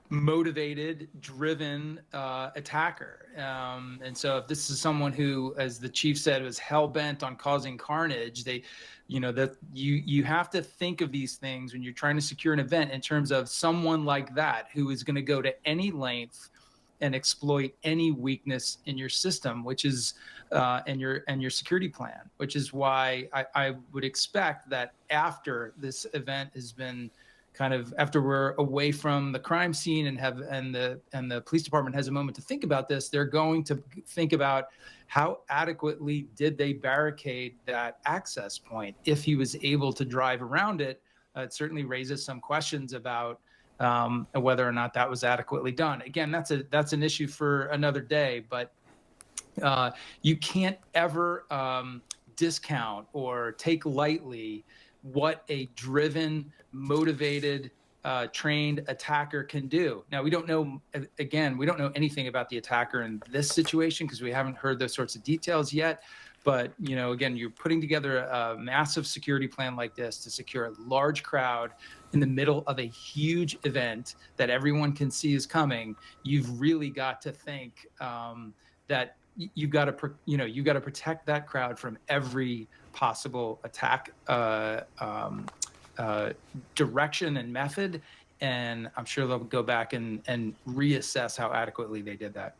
motivated, driven attacker. And so if this is someone who, as the chief said, was hell-bent on causing carnage, you have to think of these things when you're trying to secure an event in terms of someone like that who is going to go to any length and exploit any weakness in your system, which is and your security plan, which is why I would expect that after this event has been after we're away from the crime scene and the police department has a moment to think about this, they're going to think about how adequately did they barricade that access point. If he was able to drive around it, it certainly raises some questions about whether or not that was adequately done. Again, that's an issue for another day, but you can't ever discount or take lightly what a driven, motivated, trained attacker can do. Now, we don't know anything about the attacker in this situation because we haven't heard those sorts of details yet. But, again, you're putting together a massive security plan like this to secure a large crowd in the middle of a huge event that everyone can see is coming. You've really got to think that you've got to protect that crowd from every possible attack direction and method, and I'm sure they'll go back and reassess how adequately they did that.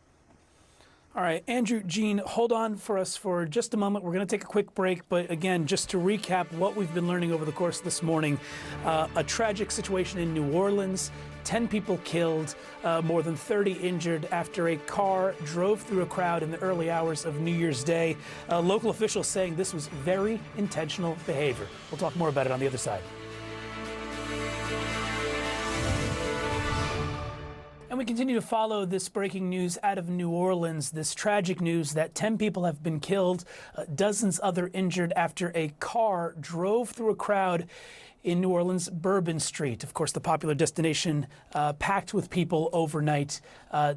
All right, Andrew, Jean, hold on for us for just a moment. We're going to take a quick break, but again, just to recap what we've been learning over the course of this morning, a tragic situation in New Orleans, 10 people killed, more than 30 injured after a car drove through a crowd in the early hours of New Year's Day. Local officials saying this was very intentional behavior. We'll talk more about it on the other side. And we continue to follow this breaking news out of New Orleans, this tragic news that 10 people have been killed, dozens other injured after a car drove through a crowd in New Orleans, Bourbon Street. Of course, the popular destination packed with people overnight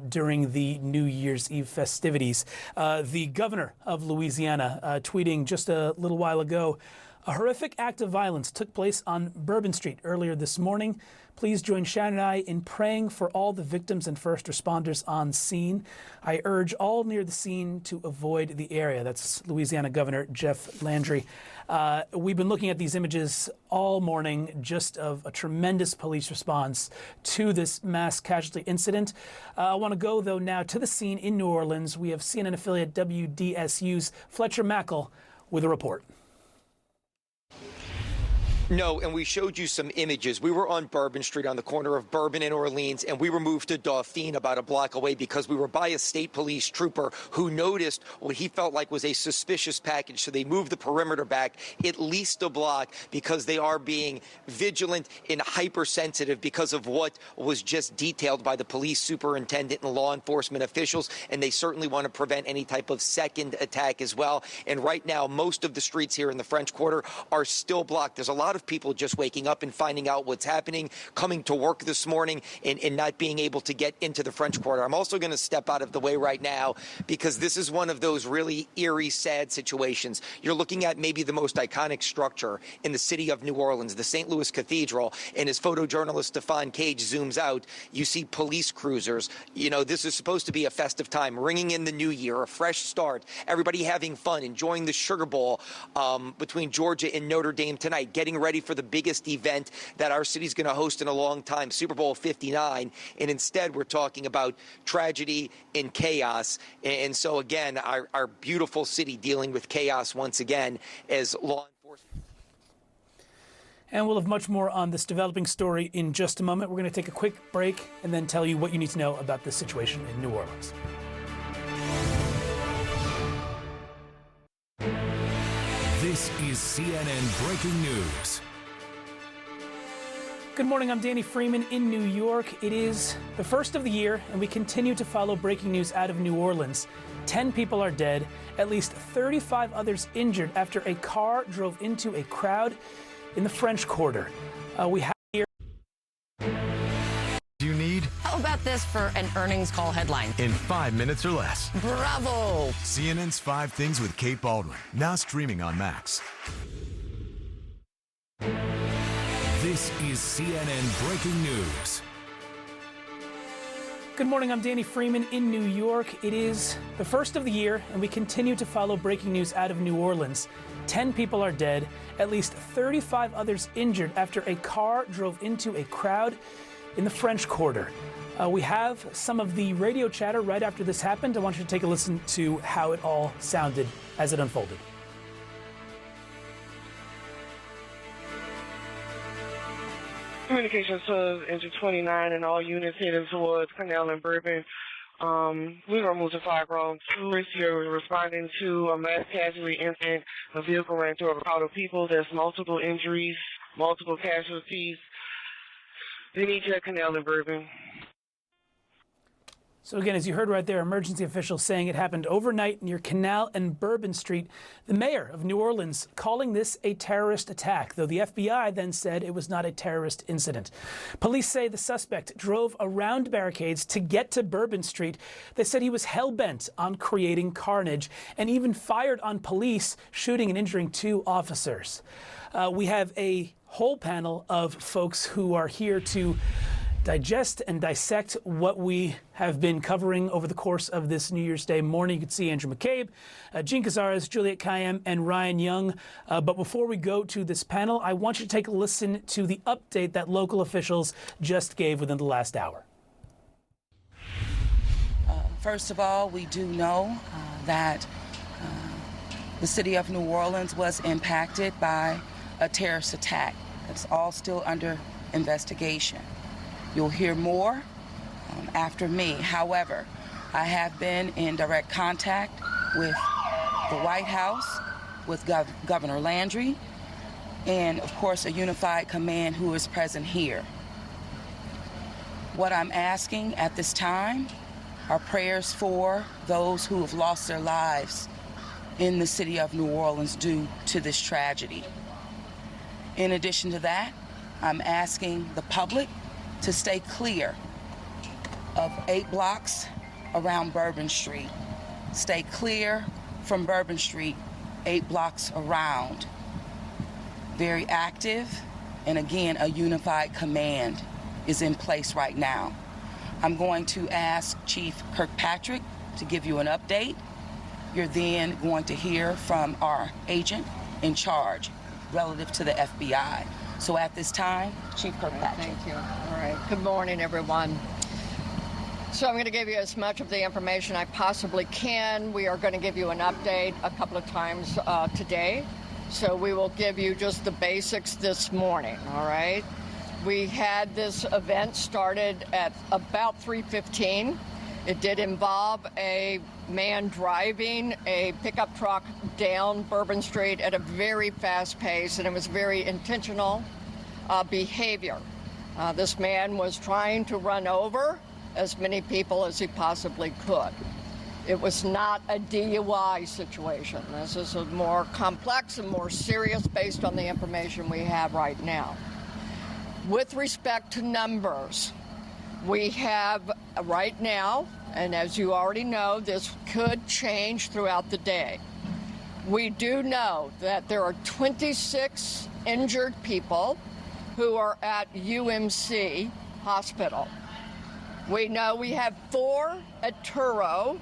during the New Year's Eve festivities. The governor of Louisiana tweeting just a little while ago A horrific act of violence took place on Bourbon Street earlier this morning. Please join Shannon and I in praying for all the victims and first responders on scene. I urge all near the scene to avoid the area. That's Louisiana Governor Jeff Landry. We've been looking at these images all morning just of a tremendous police response to this mass casualty incident. I want to go, though, now to the scene in New Orleans. We have CNN affiliate WDSU's Fletcher Mackel with a report. No, and we showed you some images. We were on Bourbon Street on the corner of Bourbon and Orleans, and we were moved to Dauphine about a block away because we were by a state police trooper who noticed what he felt like was a suspicious package. So they moved the perimeter back at least a block because they are being vigilant and hypersensitive because of what was just detailed by the police superintendent and law enforcement officials. And they certainly want to prevent any type of second attack as well. And right now, most of the streets here in the French Quarter are still blocked. There's a lot of people just waking up and finding out what's happening, coming to work this morning and not being able to get into the French Quarter. I'm also going to step out of the way right now because this is one of those really eerie, sad situations. You're looking at maybe the most iconic structure in the city of New Orleans, the St. Louis Cathedral, and as photojournalist Stefan Cage zooms out, you see police cruisers. You know, this is supposed to be a festive time, ringing in the new year, a fresh start, everybody having fun, enjoying the Sugar Bowl between Georgia and Notre Dame tonight, getting ready for the biggest event that our city's going to host in a long time, Super Bowl 59. And instead, we're talking about tragedy and chaos. And so, again, our beautiful city dealing with chaos once again as law enforcement. And we'll have much more on this developing story in just a moment. We're going to take a quick break and then tell you what you need to know about this situation in New Orleans. This is CNN Breaking News. Good morning, I'm Danny Freeman in New York. It is the first of the year, and we continue to follow breaking news out of New Orleans. 10 people are dead, at least 35 others injured after a car drove into a crowd in the French Quarter. We have here. You need? How about this for an earnings call headline? In 5 minutes or less. Bravo! CNN's 5 Things with Kate Baldwin, now streaming on Max. This is CNN Breaking News. Good morning, I'm Danny Freeman in New York. It is the first of the year, and we continue to follow breaking news out of New Orleans. 10 people are dead, at least 35 others injured after a car drove into a crowd in the French Quarter. We have some of the radio chatter right after this happened. I want you to take a listen to how it all sounded as it unfolded. Communications to Engine 29 and all units heading towards Canal and Bourbon. We were moved to 5 Road 2 this year. We're responding to a mass casualty incident. A vehicle ran through a crowd of people. There's multiple injuries, multiple casualties. They need you at Canal and Bourbon. So again, as you heard right there, emergency officials saying it happened overnight near Canal and Bourbon Street. The mayor of New Orleans calling this a terrorist attack, though the FBI then said it was not a terrorist incident. Police say the suspect drove around barricades to get to Bourbon Street. They said he was hell-bent on creating carnage and even fired on police, shooting and injuring 2 officers. We have a whole panel of folks who are here to digest and dissect what we have been covering over the course of this New Year's Day morning. You can see Andrew McCabe, Jean Casarez, Juliet Kayyem, and Ryan Young. But before we go to this panel, I want you to take a listen to the update that local officials just gave within the last hour. First of all, we do know that the city of New Orleans was impacted by a terrorist attack. It's all still under investigation. You'll hear more after me. However, I have been in direct contact with the White House, with Governor Landry, and of course a unified command who is present here. What I'm asking at this time are prayers for those who have lost their lives in the city of New Orleans due to this tragedy. In addition to that, I'm asking the public to stay clear of 8 blocks around Bourbon Street. Stay clear from Bourbon Street, 8 blocks around. very active, and again, a unified command is in place right now. I'm going to ask Chief Kirkpatrick to give you an update. You're then going to hear from our agent in charge relative to the FBI. So at this time, Chief Kirkpatrick. Thank you. All right. Good morning, everyone. So I'm going to give you as much of the information I possibly can. We are going to give you an update a couple of times today. So we will give you just the basics this morning, all right? We had this event started at about 3:15. It did involve a man driving a pickup truck down Bourbon Street at a very fast pace, and it was very intentional behavior. This man was trying to run over as many people as he possibly could. It was not a DUI situation. This is a more complex and more serious based on the information we have right now. With respect to numbers, we have right now, and as you already know, this could change throughout the day. We do know that there are 26 injured people who are at UMC Hospital. We know we have 4 at Truro,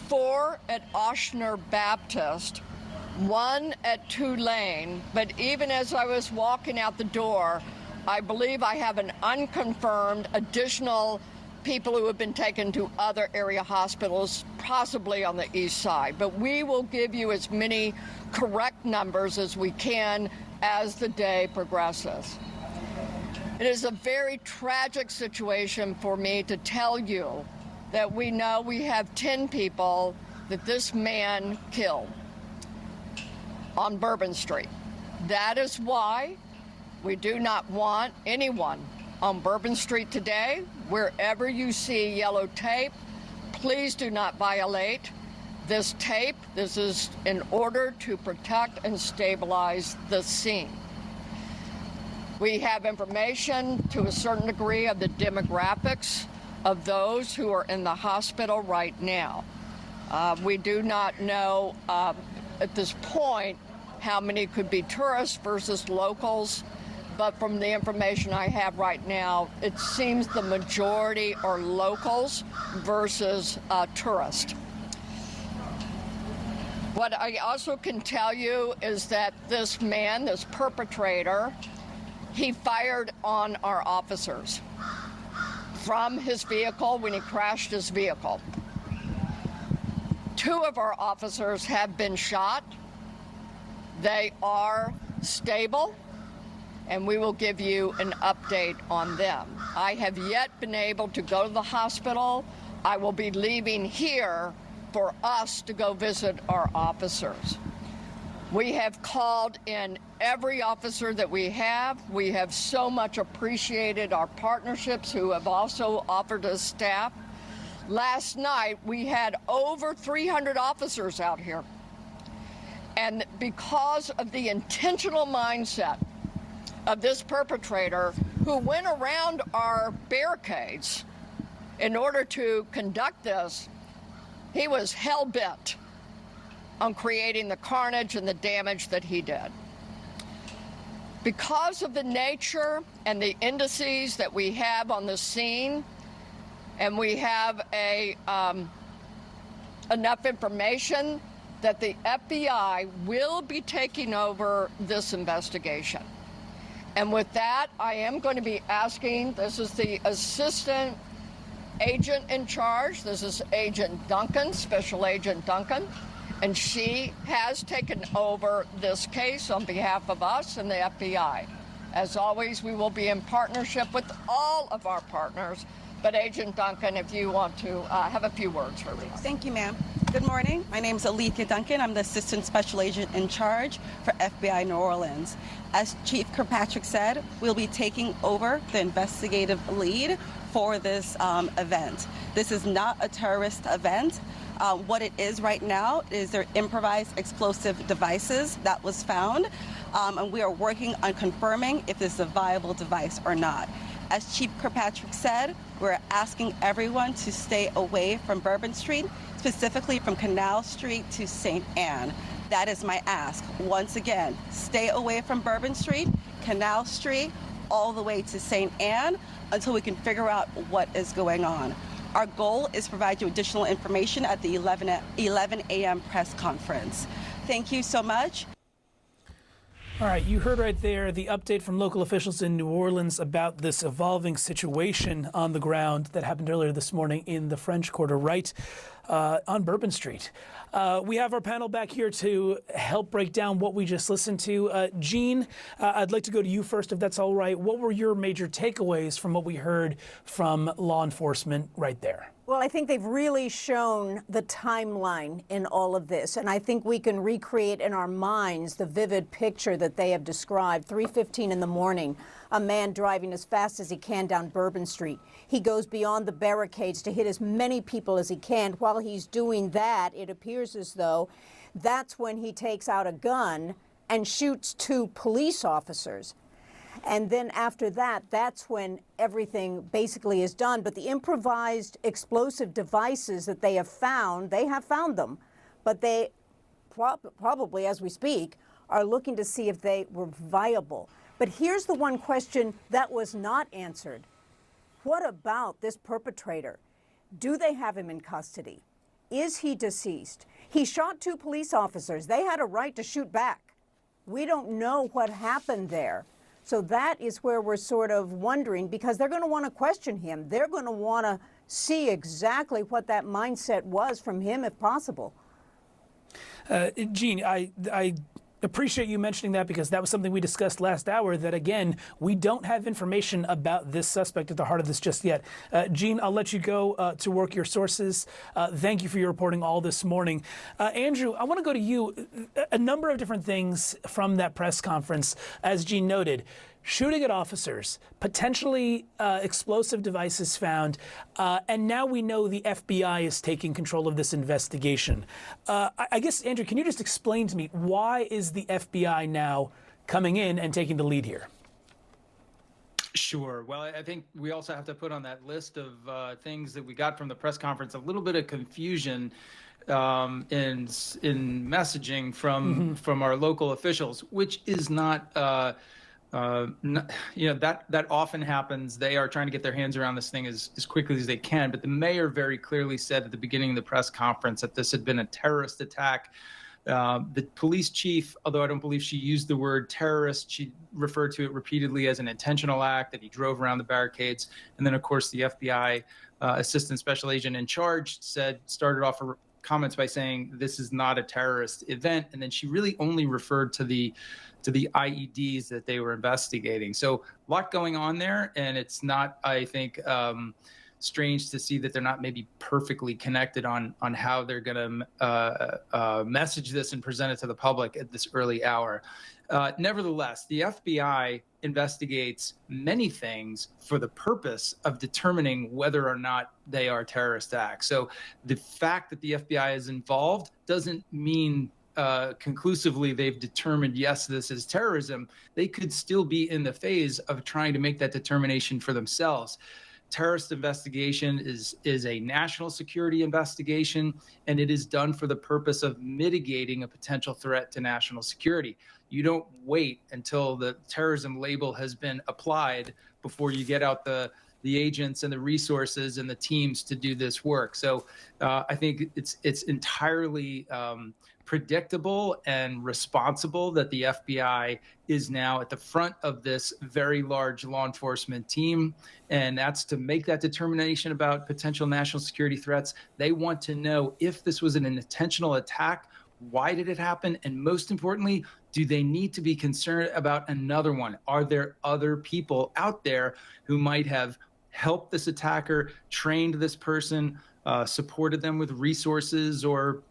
4 at Ochsner Baptist, 1 at Tulane, but even as I was walking out the door, I believe I have an unconfirmed additional people who have been taken to other area hospitals, possibly on the east side. But we will give you as many correct numbers as we can as the day progresses. It is a very tragic situation for me to tell you that we know we have 10 people that this man killed on Bourbon Street. That is why we do not want anyone on Bourbon Street today. Wherever you see yellow tape, please do not violate this tape. This is in order to protect and stabilize the scene. We have information to a certain degree of the demographics of those who are in the hospital right now. We do not know at this point how many could be tourists versus locals, but from the information I have right now, it seems the majority are locals versus tourists. What I also can tell you is that this man, this perpetrator, he fired on our officers from his vehicle when he crashed his vehicle. 2 of our officers have been shot. They are stable, and we will give you an update on them. I have yet been able to go to the hospital. I will be leaving here for us to go visit our officers. We have called in every officer that we have. We have so much appreciated our partnerships who have also offered us staff. Last night, we had over 300 officers out here. And because of the intentional mindset of this perpetrator who went around our barricades in order to conduct this, he was hell-bent on creating the carnage and the damage that he did. Because of the nature and the indices that we have on the scene, and we have enough information that the FBI will be taking over this investigation. And with that, I am going to be asking, this is the assistant agent in charge. This is Agent Duncan, Special Agent Duncan, and she has taken over this case on behalf of us and the FBI. As always, we will be in partnership with all of our partners. But Agent Duncan, if you want to have a few words for me. Thank you, ma'am. Good morning. My name is Alethea Duncan. I'm the Assistant Special Agent in charge for FBI New Orleans. As Chief Kirkpatrick said, we'll be taking over the investigative lead for this event. This is not a terrorist event. What it is right now is their improvised explosive devices that was found, and we are working on confirming if this is a viable device or not. As Chief Kirkpatrick said, we're asking everyone to stay away from Bourbon Street, specifically from Canal Street to St. Anne. That is my ask. Once again, stay away from Bourbon Street, Canal Street, all the way to St. Anne until we can figure out what is going on. Our goal is to provide you additional information at the 11 a.m. press conference. Thank you so much. All right, you heard right there the update from local officials in New Orleans about this evolving situation on the ground that happened earlier this morning in the French Quarter, right on Bourbon Street. We have our panel back here to help break down what we just listened to. Jean, I'd like to go to you first, if that's all right. What were your major takeaways from what we heard from law enforcement right there? Well, I think they've really shown the timeline in all of this, and I think we can recreate in our minds the vivid picture that they have described. 3:15 in the morning, a man driving as fast as he can down Bourbon Street. He goes beyond the barricades to hit as many people as he can. While he's doing that, it appears as though that's when he takes out a gun and shoots 2 police officers. And then after that, that's when everything basically is done. But the improvised explosive devices that they have found them. But they probably, as we speak, are looking to see if they were viable. But here's the one question that was not answered. What about this perpetrator? Do they have him in custody? Is he deceased? He shot 2 police officers. They had a right to shoot back. We don't know what happened there. So that is where we're sort of wondering, because they're going to want to question him. They're going to want to see exactly what that mindset was from him, if possible. Jean, I appreciate you mentioning that, because that was something we discussed last hour, that, again, we don't have information about this suspect at the heart of this just yet. Jean, I'll let you go to work your sources. Thank you for your reporting all this morning. Andrew, I want to go to you. A number of different things from that press conference, as Jean noted. Shooting at officers, potentially explosive devices found, and now we know the FBI is taking control of this investigation. I guess, Andrew, can you just explain to me, why is the FBI now coming in and taking the lead here? Sure. Well, I think we also have to put on that list of things that we got from the press conference a little bit of confusion in messaging from our local officials, which is not. That often happens. They are trying to get their hands around this thing as quickly as they can. But the mayor very clearly said at the beginning of the press conference that this had been a terrorist attack. The police chief, although I don't believe she used the word terrorist, she referred to it repeatedly as an intentional act, that he drove around the barricades. And then, of course, the FBI assistant special agent in charge started off her comments by saying this is not a terrorist event. And then she really only referred to the IEDs that they were investigating. So a lot going on there, and it's not, I think, strange to see that they're not maybe perfectly connected on how they're going to message this and present it to the public at this early hour. Nevertheless, the FBI investigates many things for the purpose of determining whether or not they are terrorist acts. So the fact that the FBI is involved doesn't mean conclusively they've determined, yes, this is terrorism. They could still be in the phase of trying to make that determination for themselves. Terrorist investigation is a national security investigation, and it is done for the purpose of mitigating a potential threat to national security. You don't wait until the terrorism label has been applied before you get out the agents and the resources and the teams to do this work. So I think it's entirely predictable and responsible that the FBI is now at the front of this very large law enforcement team, and that's to make that determination about potential national security threats. They want to know if this was an intentional attack, why did it happen, and most importantly, do they need to be concerned about another one? Are there other people out there who might have helped this attacker, trained this person, supported them with resources or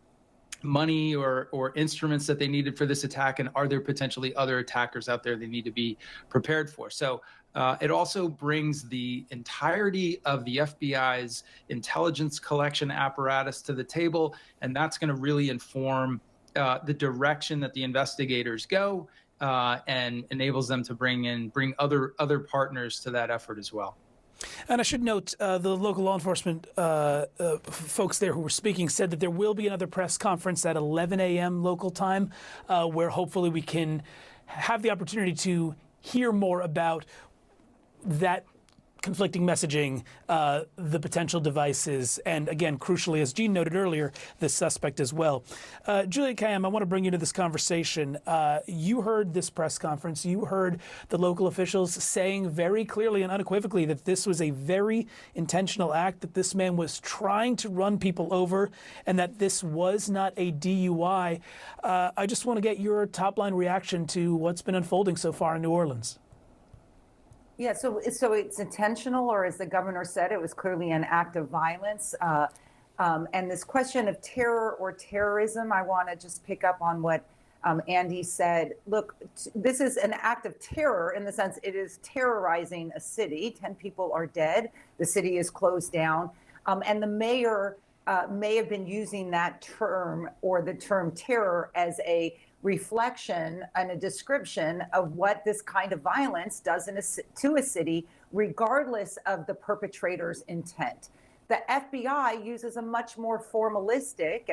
money or instruments that they needed for this attack, and are there potentially other attackers out there they need to be prepared for? So it also brings the entirety of the FBI's intelligence collection apparatus to the table, and that's going to really inform the direction that the investigators go, and enables them to bring other partners to that effort as well. And I should note, the local law enforcement folks there who were speaking said that there will be another press conference at 11 a.m. local time, where hopefully we can have the opportunity to hear more about that conflicting messaging, the potential devices, and again, crucially, as Jean noted earlier, the suspect as well. Julia Kayyem, I want to bring you into this conversation. You heard this press conference. You heard the local officials saying very clearly and unequivocally that this was a very intentional act, that this man was trying to run people over, and that this was not a DUI. I just want to get your top-line reaction to what's been unfolding so far in New Orleans. Yeah, so it's intentional, or as the governor said, it was clearly an act of violence. And this question of terror or terrorism, I want to just pick up on what Andy said. Look, this is an act of terror in the sense it is terrorizing a city. 10 people are dead. The city is closed down. And the mayor may have been using that term, or the term terror, as a reflection and a description of what this kind of violence does to a city, regardless of the perpetrator's intent. The FBI uses a much more formalistic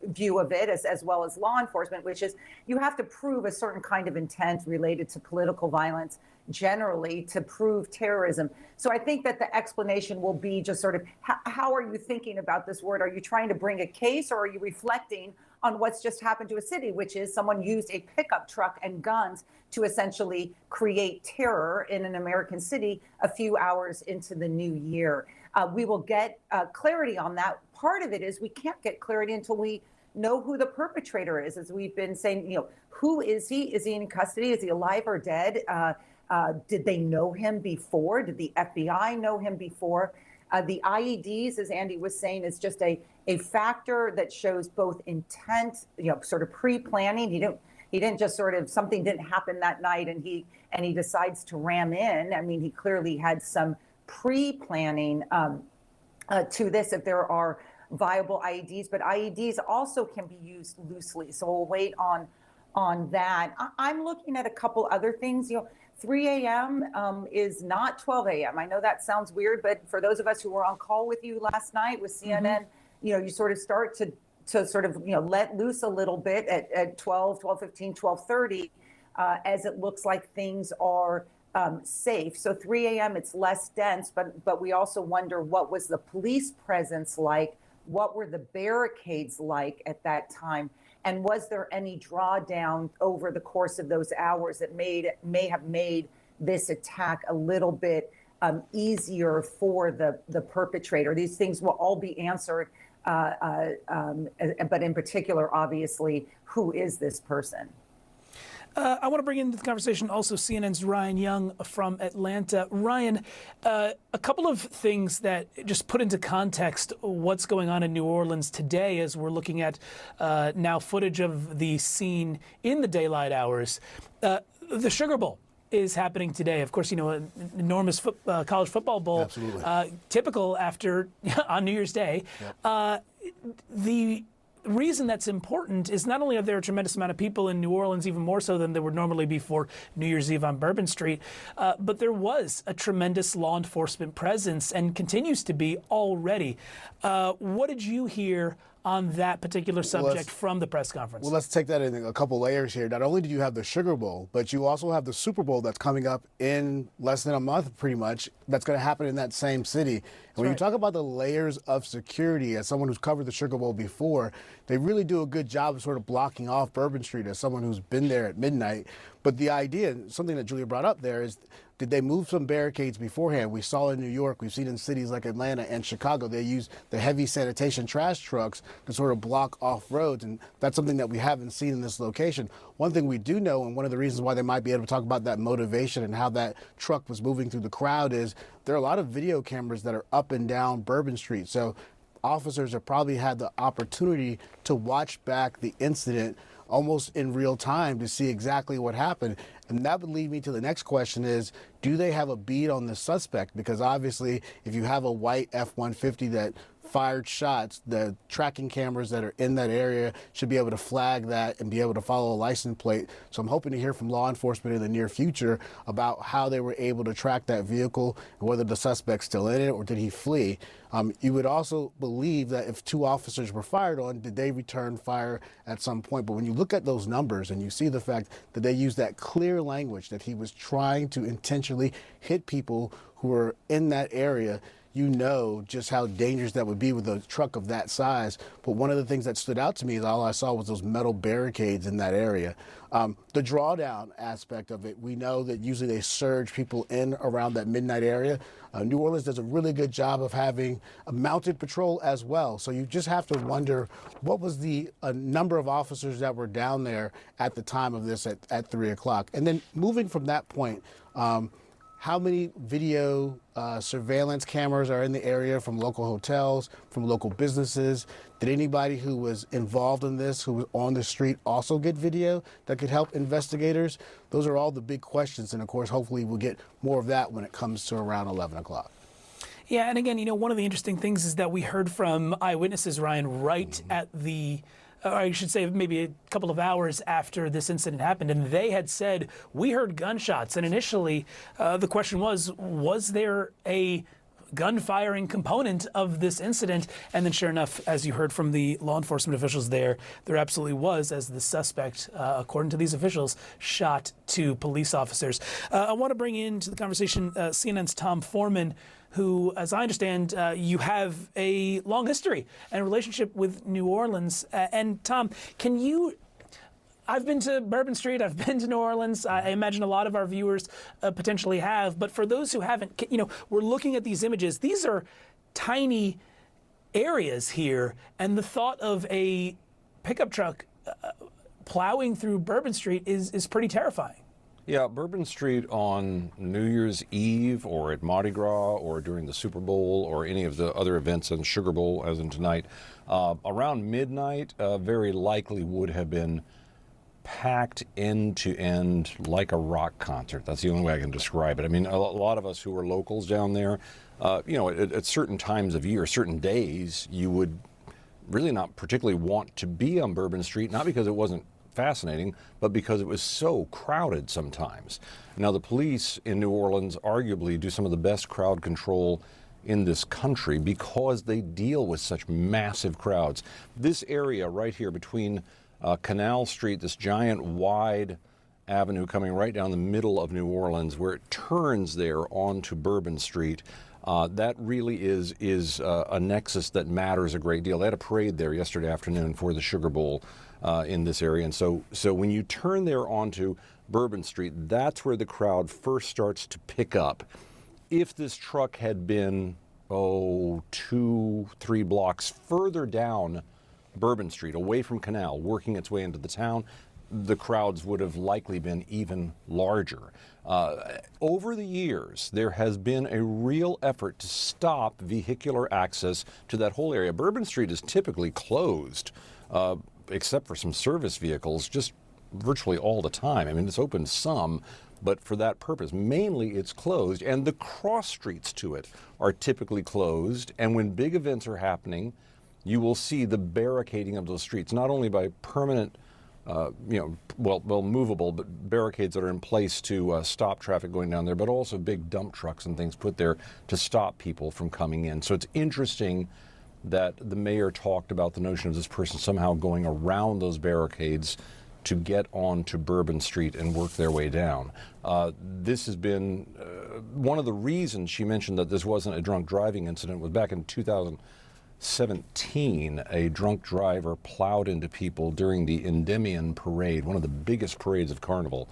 view of it, as well as law enforcement, which is you have to prove a certain kind of intent related to political violence generally to prove terrorism. So I think that the explanation will be just sort of, how are you thinking about this word? Are you trying to bring a case, or are you reflecting on what's just happened to a city, which is someone used a pickup truck and guns to essentially create terror in an American city a few hours into the new year? We will get clarity on that. Part of it is we can't get clarity until we know who the perpetrator is. As we've been saying, who is he? Is he in custody? Is he alive or dead? Did they know him before? Did the FBI know him before? The IEDs, as Andy was saying, is just a factor that shows both intent, sort of pre-planning. He didn't just sort of, something didn't happen that night and he decides to ram in. I mean, he clearly had some pre-planning to this if there are viable IEDs, but IEDs also can be used loosely. So we'll wait on that. I'm looking at a couple other things. 3 a.m. Is not 12 a.m. I know that sounds weird, but for those of us who were on call with you last night with CNN, you sort of start to sort of, let loose a little bit at 12, 12:15, 12:30, as it looks like things are safe. So 3 a.m. it's less dense, but we also wonder, what was the police presence like? What were the barricades like at that time? And was there any drawdown over the course of those hours that may have made this attack a little bit easier for the perpetrator? These things will all be answered, but in particular, obviously, who is this person? I want to bring into the conversation also CNN's Ryan Young from Atlanta. Ryan, a couple of things that just put into context what's going on in New Orleans today as we're looking at now footage of the scene in the daylight hours. The Sugar Bowl is happening today. Of course, an enormous college football bowl, typical after on New Year's Day. Yep. The reason that's important is not only are there a tremendous amount of people in New Orleans, even more so than there would normally be for New Year's Eve on Bourbon Street, but there was a tremendous law enforcement presence and continues to be already. What did you hear on that particular subject from the press conference? Well, let's take that in a couple layers here. Not only do you have the Sugar Bowl, but you also have the Super Bowl that's coming up in less than a month, pretty much. That's going to happen in that same city. And when you talk about the layers of security, as someone who's covered the Sugar Bowl before, they really do a good job of sort of blocking off Bourbon Street as someone who's been there at midnight. But the idea, something that Julia brought up there, is did they move some barricades beforehand? We saw in New York, we've seen in cities like Atlanta and Chicago, they use the heavy sanitation trash trucks to sort of block off roads, and that's something that we haven't seen in this location. One thing we do know, and one of the reasons why they might be able to talk about that motivation and how that truck was moving through the crowd, is there are a lot of video cameras that are up and down Bourbon Street. So officers have probably had the opportunity to watch back the incident almost in real time to see exactly what happened. And that would lead me to the next question is, do they have a bead on the suspect? Because obviously, if you have a white F-150 that fired shots, the tracking cameras that are in that area should be able to flag that and be able to follow a license plate. So I'm hoping to hear from law enforcement in the near future about how they were able to track that vehicle and whether the suspect's still in it or did he flee. You would also believe that if 2 officers were fired on, did they return fire at some point? But when you look at those numbers and you see the fact that they use that clear language that he was trying to intentionally hit people who were in that area, you know just how dangerous that would be with a truck of that size. But one of the things that stood out to me is all I saw was those metal barricades in that area. The drawdown aspect of it, we know that usually they surge people in around that midnight area. New Orleans does a really good job of having a mounted patrol as well. So you just have to wonder what was the number of officers that were down there at the time of this at 3 o'clock. And then moving from that point, how many video surveillance cameras are in the area from local hotels, from local businesses? Did anybody who was involved in this, who was on the street, also get video that could help investigators? Those are all the big questions. And of course, hopefully we'll get more of that when it comes to around 11 o'clock. Yeah, and again, one of the interesting things is that we heard from eyewitnesses, Ryan, right at the or I should say maybe a couple of hours after this incident happened, and they had said, we heard gunshots. And initially, the question was there a gun-firing component of this incident? And then sure enough, as you heard from the law enforcement officials there absolutely was, as the suspect, according to these officials, shot 2 police officers. I want to bring into the conversation CNN's Tom Foreman, who, as I understand, you have a long history and relationship with New Orleans. And Tom, I've been to Bourbon Street, I've been to New Orleans. I imagine a lot of our viewers potentially have. But for those who haven't, we're looking at these images. These are tiny areas here. And the thought of a pickup truck plowing through Bourbon Street is pretty terrifying. Yeah, Bourbon Street on New Year's Eve or at Mardi Gras or during the Super Bowl or any of the other events in Sugar Bowl, as in tonight, around midnight, very likely would have been packed end to end like a rock concert. That's the only way I can describe it. I mean, a lot of us who are locals down there, at certain times of year, certain days, you would really not particularly want to be on Bourbon Street, not because it wasn't fascinating, but because it was so crowded sometimes. Now, the police in New Orleans arguably do some of the best crowd control in this country because they deal with such massive crowds. This area right here between Canal Street, this giant wide avenue coming right down the middle of New Orleans, where it turns there onto Bourbon Street, that really is a nexus that matters a great deal. They had a parade there yesterday afternoon for the Sugar Bowl in this area. And so when you turn there onto Bourbon Street, that's where the crowd first starts to pick up. If this truck had been, 2-3 blocks further down Bourbon Street, away from Canal, working its way into the town, the crowds would have likely been even larger. Over the years, there has been a real effort to stop vehicular access to that whole area. Bourbon Street is typically closed, except for some service vehicles, just virtually all the time. I mean, it's open some, but for that purpose, mainly it's closed. And the cross streets to it are typically closed. And when big events are happening, you will see the barricading of those streets, not only by permanent, movable, but barricades that are in place to stop traffic going down there, but also big dump trucks and things put there to stop people from coming in. So it's interesting that the mayor talked about the notion of this person somehow going around those barricades to get onto Bourbon Street and work their way down. This has been one of the reasons she mentioned that this wasn't a drunk driving incident was back in 2017, a drunk driver plowed into people during the Endymion Parade, one of the biggest parades of Carnival,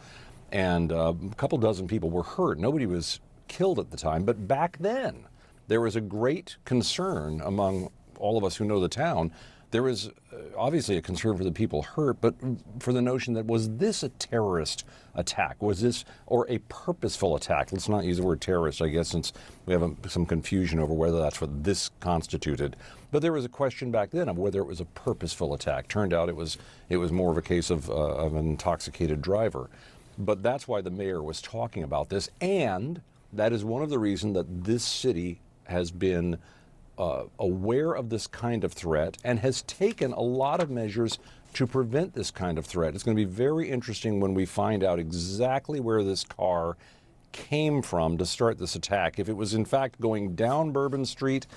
and a couple dozen people were hurt. Nobody was killed at the time, but back then there was a great concern among all of us who know the town. There was obviously a concern for the people hurt, but for the notion that was this a terrorist attack? Was this, or a purposeful attack? Let's not use the word terrorist, I guess, since we have some confusion over whether that's what this constituted. But there was a question back then of whether it was a purposeful attack. Turned out it was more of a case of an intoxicated driver. But that's why the mayor was talking about this, and that is one of the reasons that this city has been aware of this kind of threat and has taken a lot of measures to prevent this kind of threat. It's going to be very interesting when we find out exactly where this car came from to start this attack. If it was in fact going down Bourbon Street,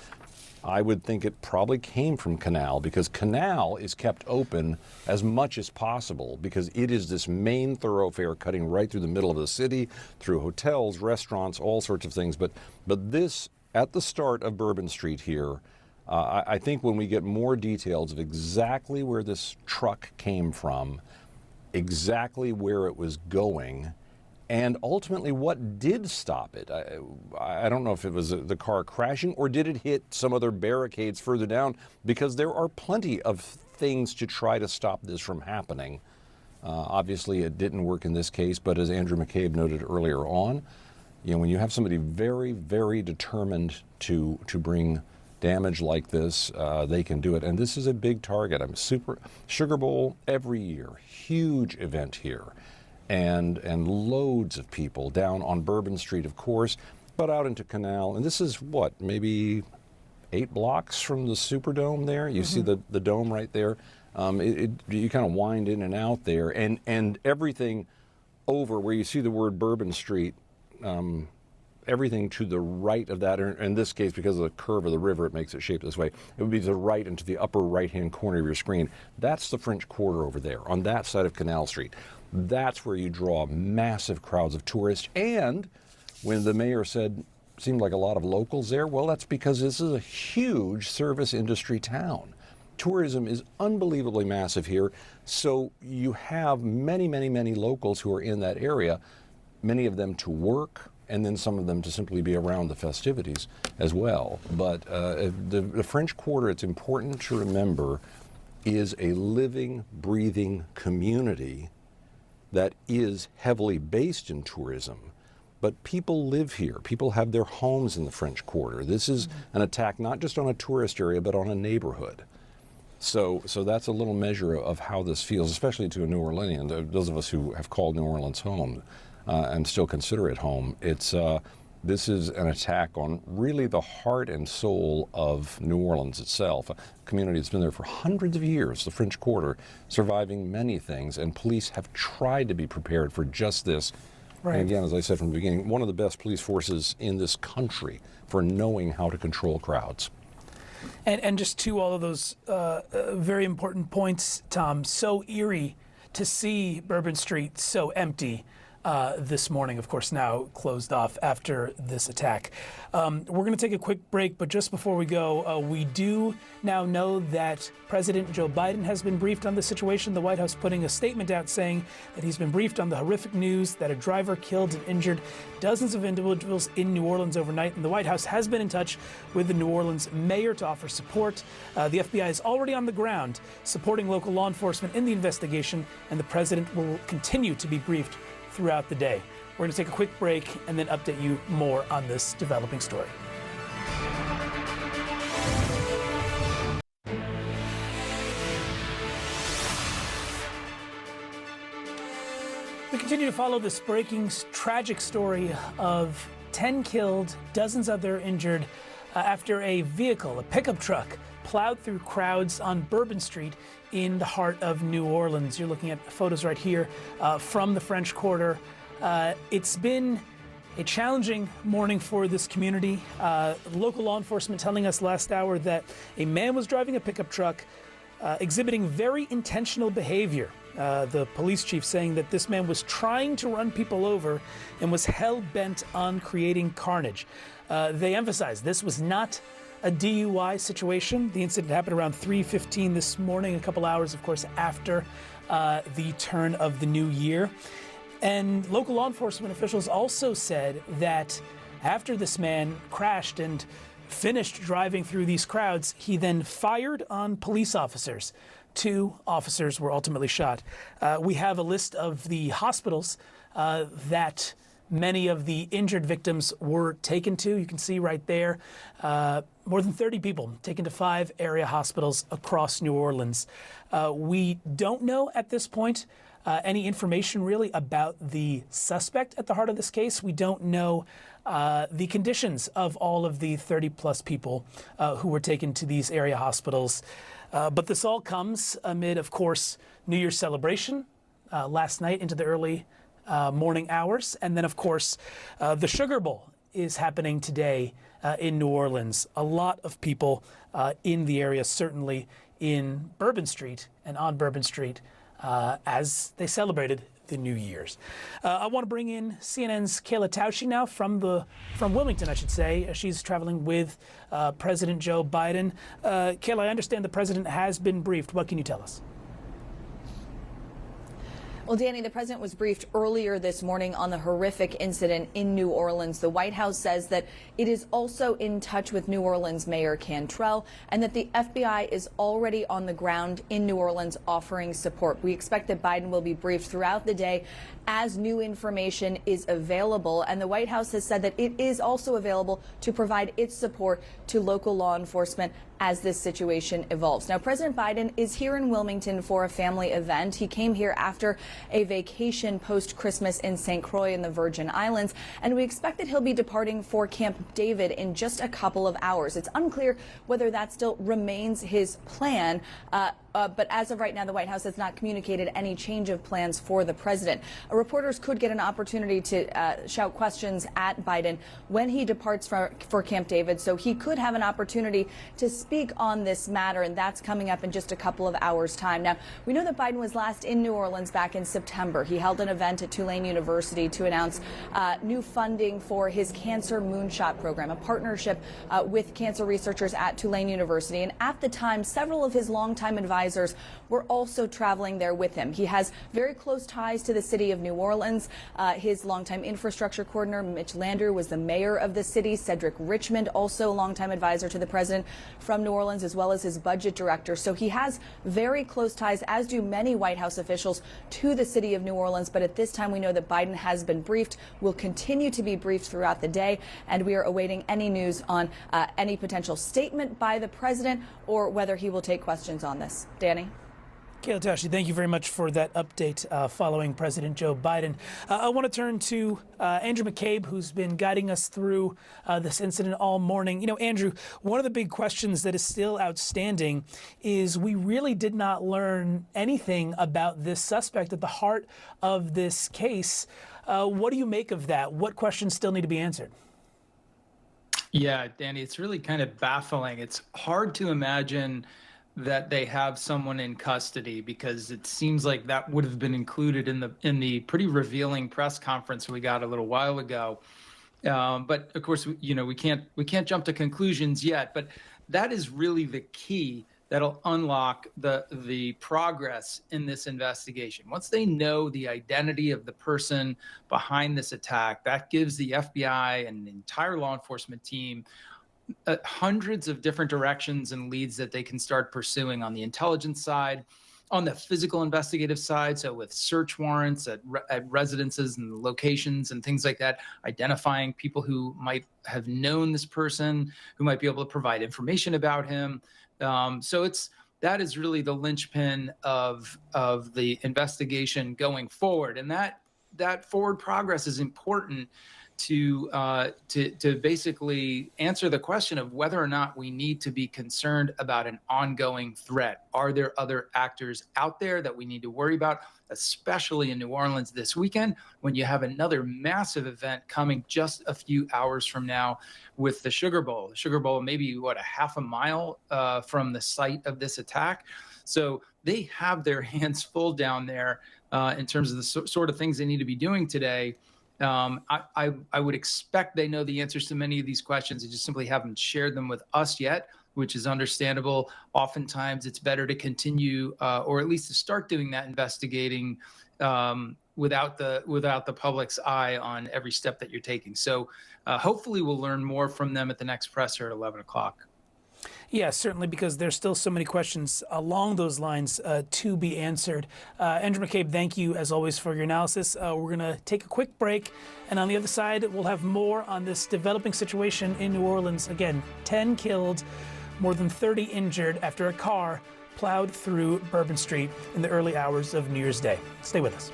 I would think it probably came from Canal, because Canal is kept open as much as possible because it is this main thoroughfare cutting right through the middle of the city, through hotels, restaurants, all sorts of things. But this, at the start of Bourbon Street here, I think when we get more details of exactly where this truck came from, exactly where it was going, and ultimately what did stop it. I don't know if it was the car crashing or did it hit some other barricades further down, because there are plenty of things to try to stop this from happening. Obviously it didn't work in this case, but as Andrew McCabe noted earlier on, when you have somebody very, very determined to bring damage like this, they can do it. And this is a big target. Sugar Bowl every year, huge event here. And loads of people down on Bourbon Street, of course, but out into Canal. And this is what, maybe 8 blocks from the Superdome there? You see the dome right there? You kind of wind in and out there. And everything over where you see the word Bourbon Street, everything to the right of that, or in this case, because of the curve of the river, it makes it shaped this way. It would be to the right and to the upper right-hand corner of your screen. That's the French Quarter over there, on that side of Canal Street. That's where you draw massive crowds of tourists. And when the mayor said, seemed like a lot of locals there, well, that's because this is a huge service industry town. Tourism is unbelievably massive here. So you have many, many, many locals who are in that area, many of them to work, and then some of them to simply be around the festivities as well. But the French Quarter, it's important to remember, is a living, breathing community that is heavily based in tourism. But people live here. People have their homes in the French Quarter. This is an attack not just on a tourist area, but on a neighborhood. So that's a little measure of how this feels, especially to a New Orleanian, those of us who have called New Orleans home and still consider it home. This is an attack on really the heart and soul of New Orleans itself, a community that's been there for hundreds of years, the French Quarter, surviving many things, and police have tried to be prepared for just this. Right. And again, as I said from the beginning, one of the best police forces in this country for knowing how to control crowds. And just to all of those very important points, Tom, so eerie to see Bourbon Street so empty this morning, of course, now closed off after this attack. We're going to take a quick break, but just before we go, we do now know that President Joe Biden has been briefed on the situation. The White House putting a statement out saying that he's been briefed on the horrific news that a driver killed and injured dozens of individuals in New Orleans overnight. And the White House has been in touch with the New Orleans mayor to offer support. The FBI is already on the ground supporting local law enforcement in the investigation, and the president will continue to be briefed throughout the day. We're going to take a quick break and then update you more on this developing story. We continue to follow this breaking, tragic story of 10 killed, dozens other injured after a vehicle, a pickup truck, plowed through crowds on Bourbon Street in the heart of New Orleans. You're looking at photos right here from the French Quarter. It's been a challenging morning for this community. Local law enforcement telling us last hour that a man was driving a pickup truck exhibiting very intentional behavior. The police chief saying that this man was trying to run people over and was hell-bent on creating carnage. They emphasize this was not a DUI situation. The incident happened around 3:15 this morning, a couple hours, of course, after the turn of the new year. And local law enforcement officials also said that after this man crashed and finished driving through these crowds, he then fired on police officers. 2 officers were ultimately shot. We have a list of the hospitals that many of the injured victims were taken to. You can see right there, more than 30 people taken to 5 area hospitals across New Orleans. We don't know at this point any information really about the suspect at the heart of this case. We don't know the conditions of all of the 30-plus people who were taken to these area hospitals. But this all comes amid, of course, New Year's celebration last night into the early morning hours. And then, of course, the Sugar Bowl is happening today in New Orleans. A lot of people in the area, certainly in Bourbon Street and on Bourbon Street, as they celebrated the New Year's. I want to bring in CNN's Kayla Tausche now from Wilmington, I should say. She's traveling with President Joe Biden. Kayla, I understand the president has been briefed. What can you tell us? Well, Danny, the president was briefed earlier this morning on the horrific incident in New Orleans. The White House says that it is also in touch with New Orleans Mayor Cantrell and that the FBI is already on the ground in New Orleans offering support. We expect that Biden will be briefed throughout the day as new information is available. And the White House has said that it is also available to provide its support to local law enforcement as this situation evolves. Now, President Biden is here in Wilmington for a family event. He came here after a vacation post-Christmas in St. Croix in the Virgin Islands, and we expect that he'll be departing for Camp David in just a couple of hours. It's unclear whether that still remains his plan, but as of right now, the White House has not communicated any change of plans for the president. Reporters could get an opportunity to shout questions at Biden when he departs for Camp David, so he could have an opportunity to speak on this matter, and that's coming up in just a couple of hours' time. Now, we know that Biden was last in New Orleans back in September. He held an event at Tulane University to announce new funding for his Cancer Moonshot program, a partnership with cancer researchers at Tulane University. And at the time, several of his longtime advisors were also traveling there with him. He has very close ties to the city of New Orleans. His longtime infrastructure coordinator, Mitch Landrieu, was the mayor of the city. Cedric Richmond, also a longtime advisor to the president from New Orleans, as well as his budget director. So he has very close ties, as do many White House officials, to the city of New Orleans. But at this time, we know that Biden has been briefed, will continue to be briefed throughout the day, and we are awaiting any news on any potential statement by the president or whether he will take questions on this. Danny? Kayla Tausche, thank you very much for that update following President Joe Biden. I want to turn to Andrew McCabe, who's been guiding us through this incident all morning. You know, Andrew, one of the big questions that is still outstanding is we really did not learn anything about this suspect at the heart of this case. What do you make of that? What questions still need to be answered? Yeah, Danny, it's really kind of baffling. It's hard to imagine that they have someone in custody, because it seems like that would have been included in the pretty revealing press conference we got a little while ago. But of course, we can't jump to conclusions yet. But that is really the key that'll unlock the progress in this investigation. Once they know the identity of the person behind this attack, that gives the FBI and the entire law enforcement team hundreds of different directions and leads that they can start pursuing on the intelligence side, on the physical investigative side, so with search warrants at residences and locations and things like that, identifying people who might have known this person, who might be able to provide information about him. So that is really the linchpin of the investigation going forward, and that forward progress is important to basically answer the question of whether or not we need to be concerned about an ongoing threat. Are there other actors out there that we need to worry about, especially in New Orleans this weekend, when you have another massive event coming just a few hours from now with the Sugar Bowl? The Sugar Bowl, maybe, a half a mile from the site of this attack. So they have their hands full down there in terms of the sort of things they need to be doing today. I would expect they know the answers to many of these questions. They just simply haven't shared them with us yet, which is understandable. Oftentimes, it's better to continue, or at least to start doing that investigating without the public's eye on every step that you're taking. So hopefully we'll learn more from them at the next presser at 11 o'clock. Yeah, certainly, because there's still so many questions along those lines to be answered. Andrew McCabe, thank you, as always, for your analysis. We're going to take a quick break, and on the other side, we'll have more on this developing situation in New Orleans. Again, 10 killed, more than 30 injured after a car plowed through Bourbon Street in the early hours of New Year's Day. Stay with us.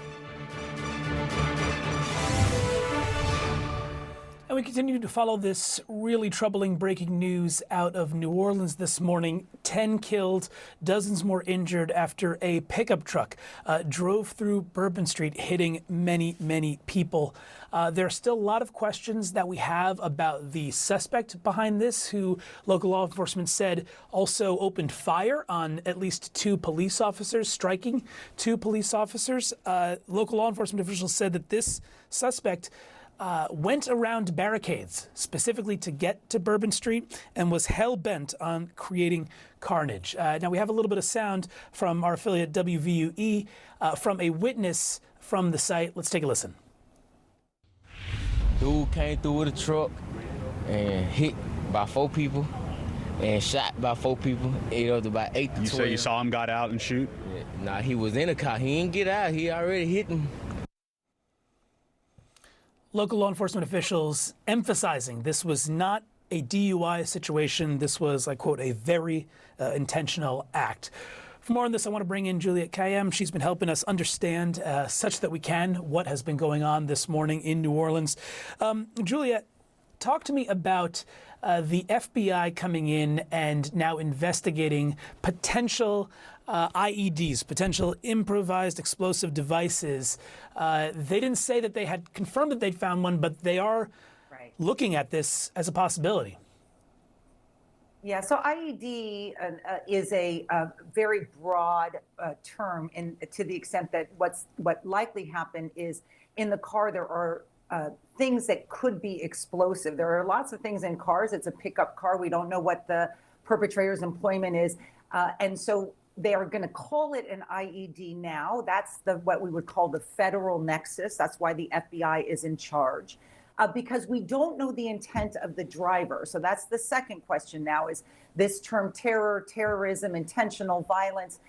And we continue to follow this really troubling breaking news out of New Orleans this morning. 10 killed, dozens more injured after a pickup truck drove through Bourbon Street, hitting many, many people. There are still a lot of questions that we have about the suspect behind this, who local law enforcement said also opened fire on at least 2 police officers, striking 2 police officers. Local law enforcement officials said that this suspect went around barricades specifically to get to Bourbon Street and was hell-bent on creating carnage. Now, we have a little bit of sound from our affiliate WVUE from a witness from the site. Let's take a listen. Dude came through with a truck and hit by 4 people and shot by 4 people. It was about 8 to 12. You say you saw him got out and shoot? Yeah. Nah, he was in a car. He didn't get out. He already hit him. Local law enforcement officials emphasizing this was not a DUI situation. This was, I quote, a very intentional act. For more on this, I want to bring in Juliet Kayem. She's been helping us understand such that we can what has been going on this morning in New Orleans. Juliet, talk to me about the FBI coming in and now investigating potential IEDs, potential improvised explosive devices. They didn't say that they had confirmed that they'd found one, but they are looking at this as a possibility. Yeah, so IED is a very broad term, to the extent that what likely happened is in the car there are things that could be explosive. There are lots of things in cars. It's a pickup car. We don't know what the perpetrator's employment is, and so they are going to call it an IED now. That's what we would call the federal nexus. That's why the FBI is in charge. Because we don't know the intent of the driver. So that's the second question now, is this term terror, terrorism, intentional violence.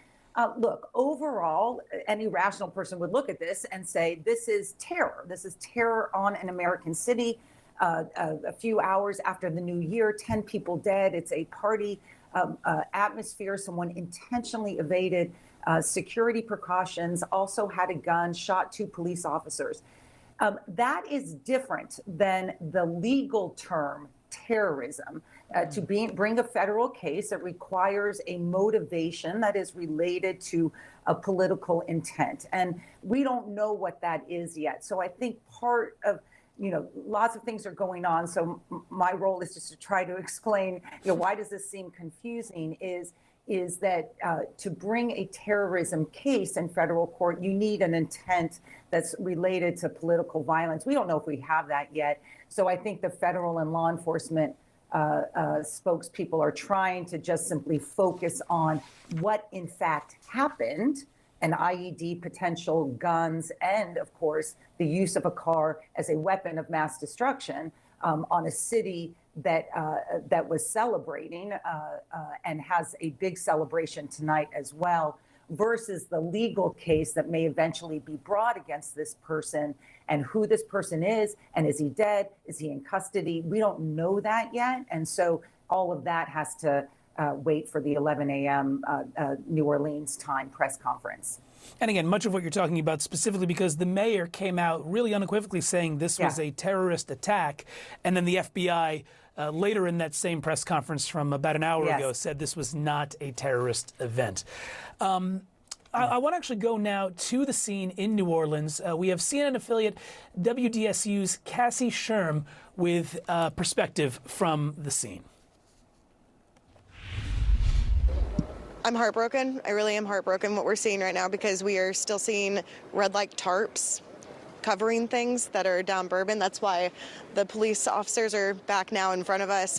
Look, overall, any rational person would look at this and say, this is terror. This is terror on an American city. A few hours after the new year, 10 people dead. It's a party atmosphere. Someone intentionally evaded security precautions, also had a gun, shot 2 police officers. That is different than the legal term terrorism. To bring a federal case, it requires a motivation that is related to a political intent. And we don't know what that is yet. So I think part of, lots of things are going on. So my role is just to try to explain, why does this seem confusing is that to bring a terrorism case in federal court, you need an intent that's related to political violence. We don't know if we have that yet. So I think the federal and law enforcement spokespeople are trying to just simply focus on what in fact happened, an IED, potential guns, and of course, the use of a car as a weapon of mass destruction on a city that was celebrating and has a big celebration tonight as well, versus the legal case that may eventually be brought against this person and who this person is, and is he dead? Is he in custody? We don't know that yet. And so all of that has to wait for the 11 a.m. New Orleans time press conference. And again, much of what you're talking about specifically because the mayor came out really unequivocally saying this was a terrorist attack. And then the FBI later in that same press conference from about an hour ago said this was not a terrorist event. I want to actually go now to the scene in New Orleans. We have CNN affiliate WDSU's Cassie Sherm with perspective from the scene. I'm heartbroken. I really am heartbroken what we're seeing right now, because we are still seeing red-like tarps covering things that are down Bourbon. That's why the police officers are back now in front of us.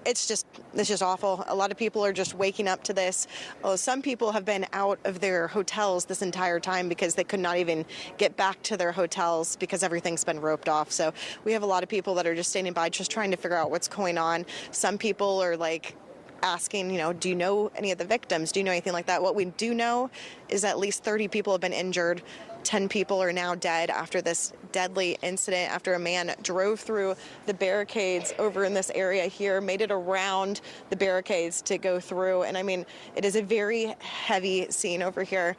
It's just awful. A lot of people are just waking up to this. Some people have been out of their hotels this entire time because they could not even get back to their hotels because everything's been roped off. So we have a lot of people that are just standing by, just trying to figure out what's going on. Some people are like asking, do you know any of the victims? Do you know anything like that? What we do know is at least 30 people have been injured. 10 people are now dead after this deadly incident, after a man drove through the barricades over in this area here, made it around the barricades to go through. And I mean, it is a very heavy scene over here.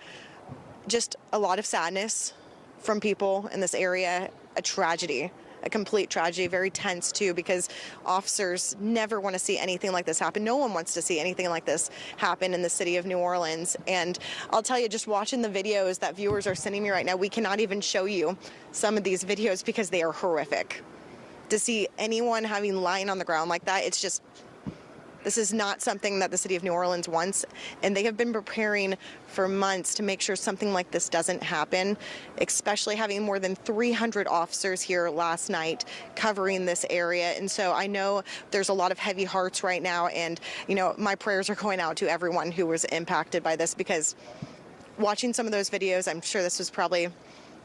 Just a lot of sadness from people in this area, a tragedy a complete tragedy, very tense too, because officers never want to see anything like this happen. No one wants to see anything like this happen in the city of New Orleans. And I'll tell you, just watching the videos that viewers are sending me right now, we cannot even show you some of these videos because they are horrific. To see anyone lying on the ground like that, it's just, this is not something that the city of New Orleans wants, and they have been preparing for months to make sure something like this doesn't happen, especially having more than 300 officers here last night covering this area. And so I know there's a lot of heavy hearts right now, and my prayers are going out to everyone who was impacted by this, because watching some of those videos, I'm sure this was probably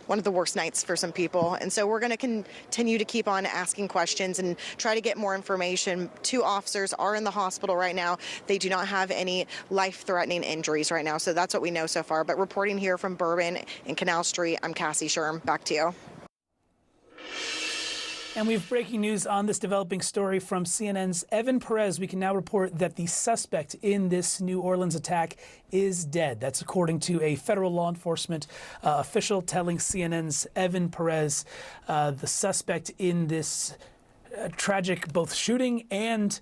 one of the worst nights for some people. And so we're going to continue to keep on asking questions and try to get more information. 2 officers are in the hospital right now. They do not have any life-threatening injuries right now. So that's what we know so far. But reporting here from Bourbon and Canal Street, I'm Cassie Sherm. Back to you. And we have breaking news on this developing story from CNN's Evan Perez. We can now report that the suspect in this New Orleans attack is dead. That's according to a federal law enforcement official telling CNN's Evan Perez the suspect in this tragic both shooting and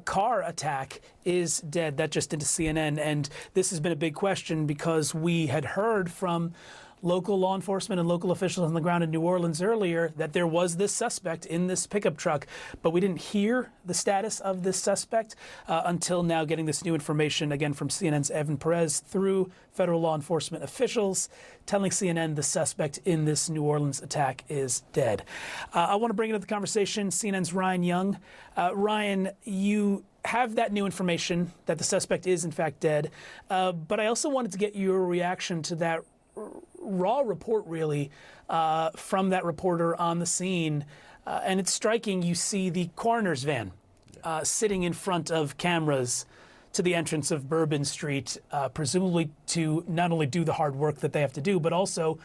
car attack is dead. That just into CNN. And this has been a big question because we had heard from local law enforcement and local officials on the ground in New Orleans earlier that there was this suspect in this pickup truck, but we didn't hear the status of this suspect until now, getting this new information again from CNN's Evan Perez through federal law enforcement officials telling CNN the suspect in this New Orleans attack is dead. I want to bring into the conversation CNN's Ryan Young. Ryan, you have that new information that the suspect is in fact dead, but I also wanted to get your reaction to that raw report, really, from that reporter on the scene. And it's striking. You see the coroner's van sitting in front of cameras to the entrance of Bourbon Street, presumably to not only do the hard work that they have to do, but also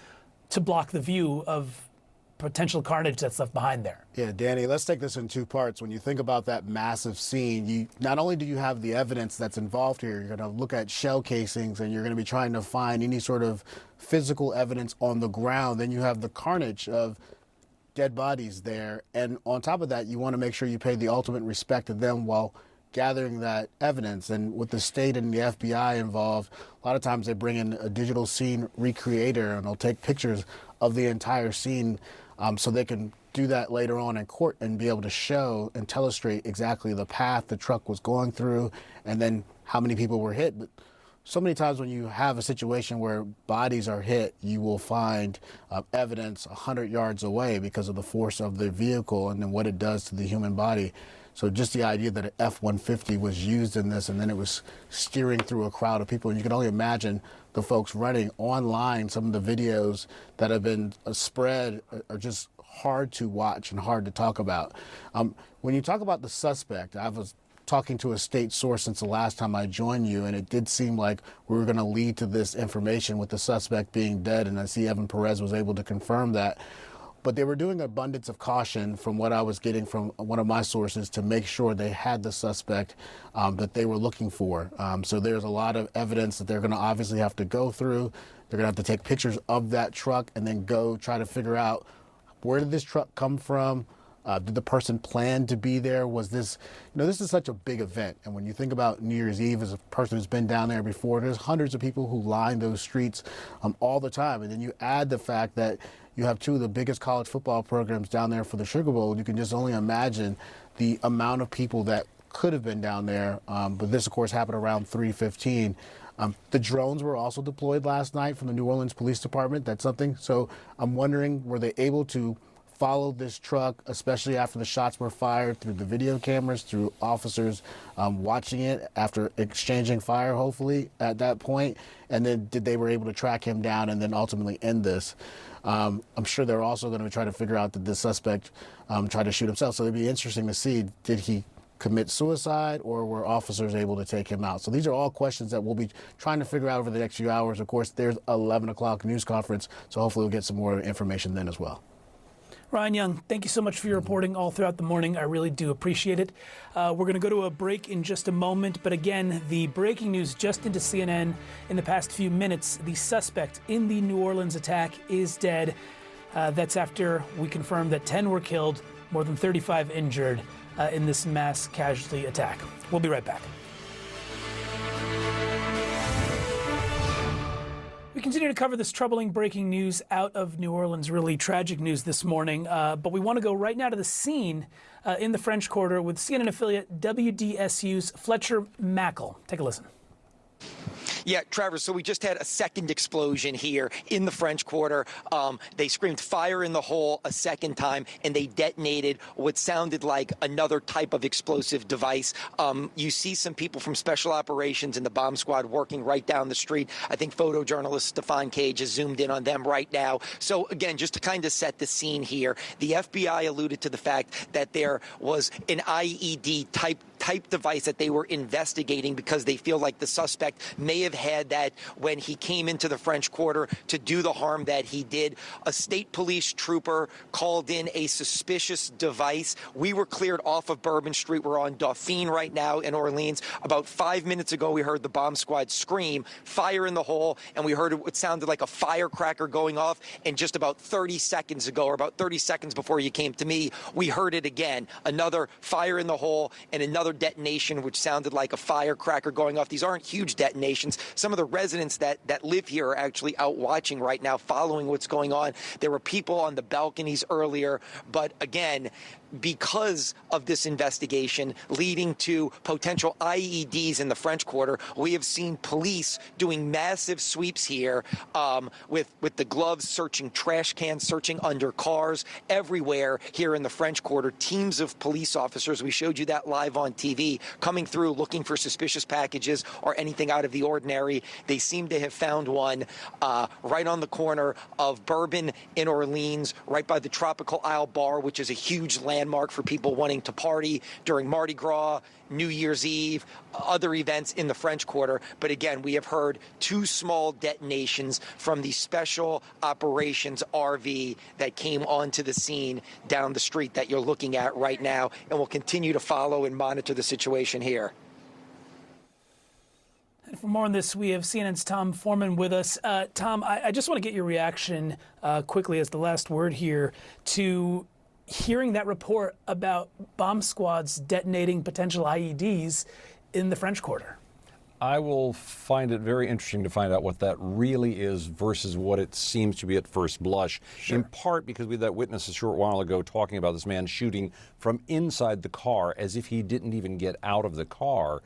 to block the view of potential carnage that's left behind there. Yeah, Danny, let's take this in 2 parts. When you think about that massive scene, you not only do you have the evidence that's involved here, you're going to look at shell casings and you're going to be trying to find any sort of physical evidence on the ground. Then you have the carnage of dead bodies there. And on top of that, you want to make sure you pay the ultimate respect to them while gathering that evidence. And with the state and the FBI involved, a lot of times they bring in a digital scene recreator and they'll take pictures of the entire scene so they can do that later on in court and be able to show and illustrate exactly the path the truck was going through and then how many people were hit. But so many times when you have a situation where bodies are hit, you will find evidence 100 yards away because of the force of the vehicle and then what it does to the human body. So just the idea that an F-150 was used in this and then it was steering through a crowd of people, and you can only imagine the folks running online. Some of the videos that have been spread are just hard to watch and hard to talk about. When you talk about the suspect, I was talking to a state source since the last time I joined you, and it did seem like we were going to lead to this information with the suspect being dead, and I see Evan Perez was able to confirm that. But they were doing abundance of caution from what I was getting from one of my sources to make sure they had the suspect that they were looking for. So there's a lot of evidence that they're going to obviously have to go through. They're going to have to take pictures of that truck and then go try to figure out, where did this truck come from? Did the person plan to be there? Was this, this is such a big event. And when you think about New Year's Eve as a person who's been down there before, there's hundreds of people who line those streets all the time. And then you add the fact that you have 2 of the biggest college football programs down there for the Sugar Bowl. You can just only imagine the amount of people that could have been down there. But this, of course, happened around 3:15. The drones were also deployed last night from the New Orleans Police Department. That's something. So I'm wondering, were they able to follow this truck, especially after the shots were fired, through the video cameras, through officers watching it after exchanging fire, hopefully, at that point? And then did they were able to track him down and then ultimately end this? I'm sure they're also going to try to figure out that the suspect tried to shoot himself. So it'd be interesting to see, did he commit suicide or were officers able to take him out? So these are all questions that we'll be trying to figure out over the next few hours. Of course, there's 11 o'clock news conference, so hopefully we'll get some more information then as well. Ryan Young, thank you so much for your reporting all throughout the morning. I really do appreciate it. We're going to go to a break in just a moment. But again, the breaking news just into CNN in the past few minutes, the suspect in the New Orleans attack is dead. That's after we confirmed that 10 were killed, more than 35 injured in this mass casualty attack. We'll be right back. We continue to cover this troubling breaking news out of New Orleans, really tragic news this morning. But we want to go right now to the scene in the French Quarter with CNN affiliate WDSU's Fletcher Mackel. Take a listen. Yeah, Trevor, so we just had a second explosion here in the French Quarter. They screamed fire in the hole a second time, and they detonated what sounded like another type of explosive device. You see some people from Special Operations and the bomb squad working right down the street. I think photojournalist Stefan Cage has zoomed in on them right now. So, again, just to kind of set the scene here, the FBI alluded to the fact that there was an IED type device that they were investigating because they feel like the suspect may have had that when he came into the French Quarter to do the harm that he did. A state police trooper called in a suspicious device. We were cleared off of Bourbon Street. We're on Dauphine right now in Orleans. About 5 minutes ago, we heard the bomb squad scream, fire in the hole, and we heard it sounded like a firecracker going off. And just about 30 seconds ago, or about 30 seconds before you came to me, we heard it again. Another fire in the hole and another detonation, which sounded like a firecracker going off. These aren't huge detonations. Some of the residents that live here are actually out watching right now, following what's going on. There were people on the balconies earlier, but again, because of this investigation leading to potential IEDs in the French Quarter, we have seen police doing massive sweeps here with the gloves, searching trash cans, searching under cars, everywhere here in the French Quarter. Teams of police officers, we showed you that live on TV, coming through looking for suspicious packages or anything out of the ordinary. They seem to have found one right on the corner of Bourbon in Orleans, right by the Tropical Isle Bar, which is a huge landmark for people wanting to party during Mardi Gras, New Year's Eve, other events in the French Quarter. But again, we have heard 2 small detonations from the Special Operations RV that came onto the scene down the street that you're looking at right now, and we'll continue to follow and monitor the situation here. And for more on this, we have CNN's Tom Foreman with us. Tom, I just want to get your reaction quickly as the last word here to hearing that report about bomb squads detonating potential IEDs in the French Quarter. I will find it very interesting to find out what that really is versus what it seems to be at first blush. Sure. In part because we had that witness a short while ago talking about this man shooting from inside the car as if he didn't even get out of the car,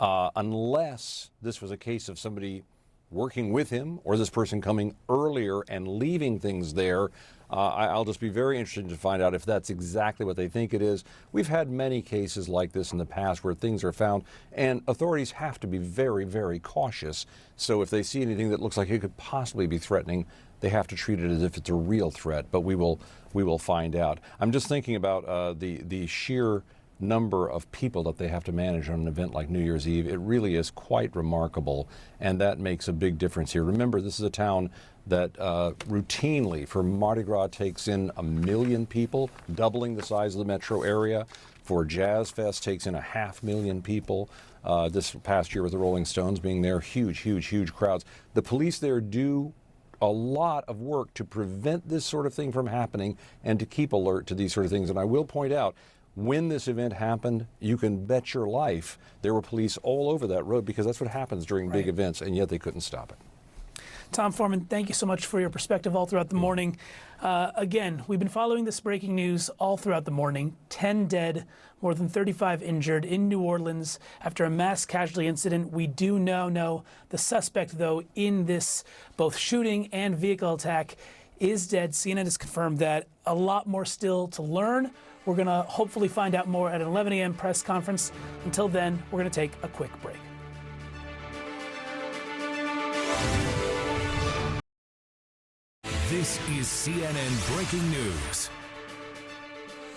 unless this was a case of somebody working with him or this person coming earlier and leaving things there. I'll just be very interested to find out if that's exactly what they think it is. We've had many cases like this in the past where things are found, and authorities have to be very, very cautious. So if they see anything that looks like it could possibly be threatening, they have to treat it as if it's a real threat. But we will find out. I'm just thinking about the sheer number of people that they have to manage on an event like New Year's Eve. It really is quite remarkable, and that makes a big difference here. Remember, this is a town that routinely for Mardi Gras takes in 1 million people, doubling the size of the metro area. For Jazz Fest takes in 500,000 people. This past year with the Rolling Stones being there, huge crowds. The police there do a lot of work to prevent this sort of thing from happening and to keep alert to these sort of things. And I will point out, when this event happened, you can bet your life there were police all over that road, because that's what happens during big events, and yet they couldn't stop it. Tom Foreman, thank you so much for your perspective all throughout the morning. Again, we've been following this breaking news all throughout the morning. 10 dead, more than 35 injured in New Orleans after a mass casualty incident. We do now know the suspect, though, in this both shooting and vehicle attack is dead. CNN has confirmed that. A lot more still to learn. We're going to hopefully find out more at an 11 a.m. press conference. Until then, we're going to take a quick break. This is CNN Breaking News.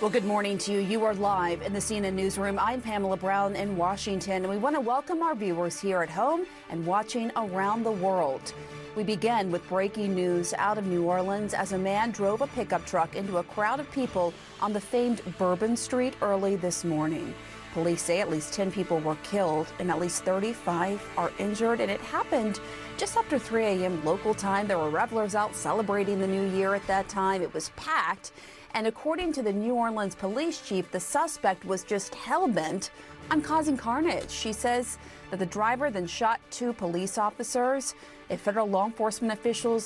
Well, good morning to you. You are live in the CNN newsroom. I'm Pamela Brown in Washington, and we want to welcome our viewers here at home and watching around the world. We begin with breaking news out of New Orleans as a man drove a pickup truck into a crowd of people on the famed Bourbon Street early this morning. Police say at least 10 people were killed and at least 35 are injured, and it happened just after 3 a.m. local time. There were revelers out celebrating the new year at that time. It was packed, and according to the New Orleans police chief, the suspect was just hell-bent on causing carnage. She says that the driver then shot 2 police officers. A federal law enforcement official,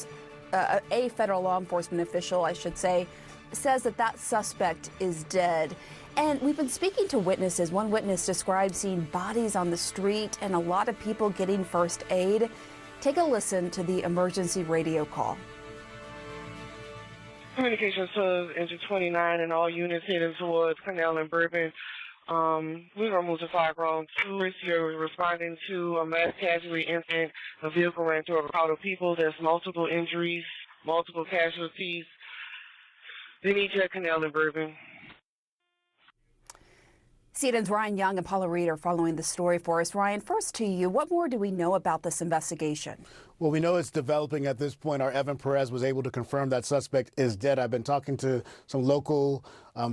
I should say, says that that suspect is dead. And we've been speaking to witnesses. One witness described seeing bodies on the street and a lot of people getting first aid. Take a listen to the emergency radio call. Communications to Engine 29 and all units heading towards Canal and Bourbon. We were moved to 5 grown tourists. You're responding to a mass casualty incident. A vehicle ran through a crowd of people. There's multiple injuries, multiple casualties. They need you at Canal and Bourbon. CNN's Ryan Young and Paula Reed are following the story for us. Ryan, first to you, what more do we know about this investigation? Well, we know it's developing at this point. Our Evan Perez was able to confirm that suspect is dead. I've been talking to some local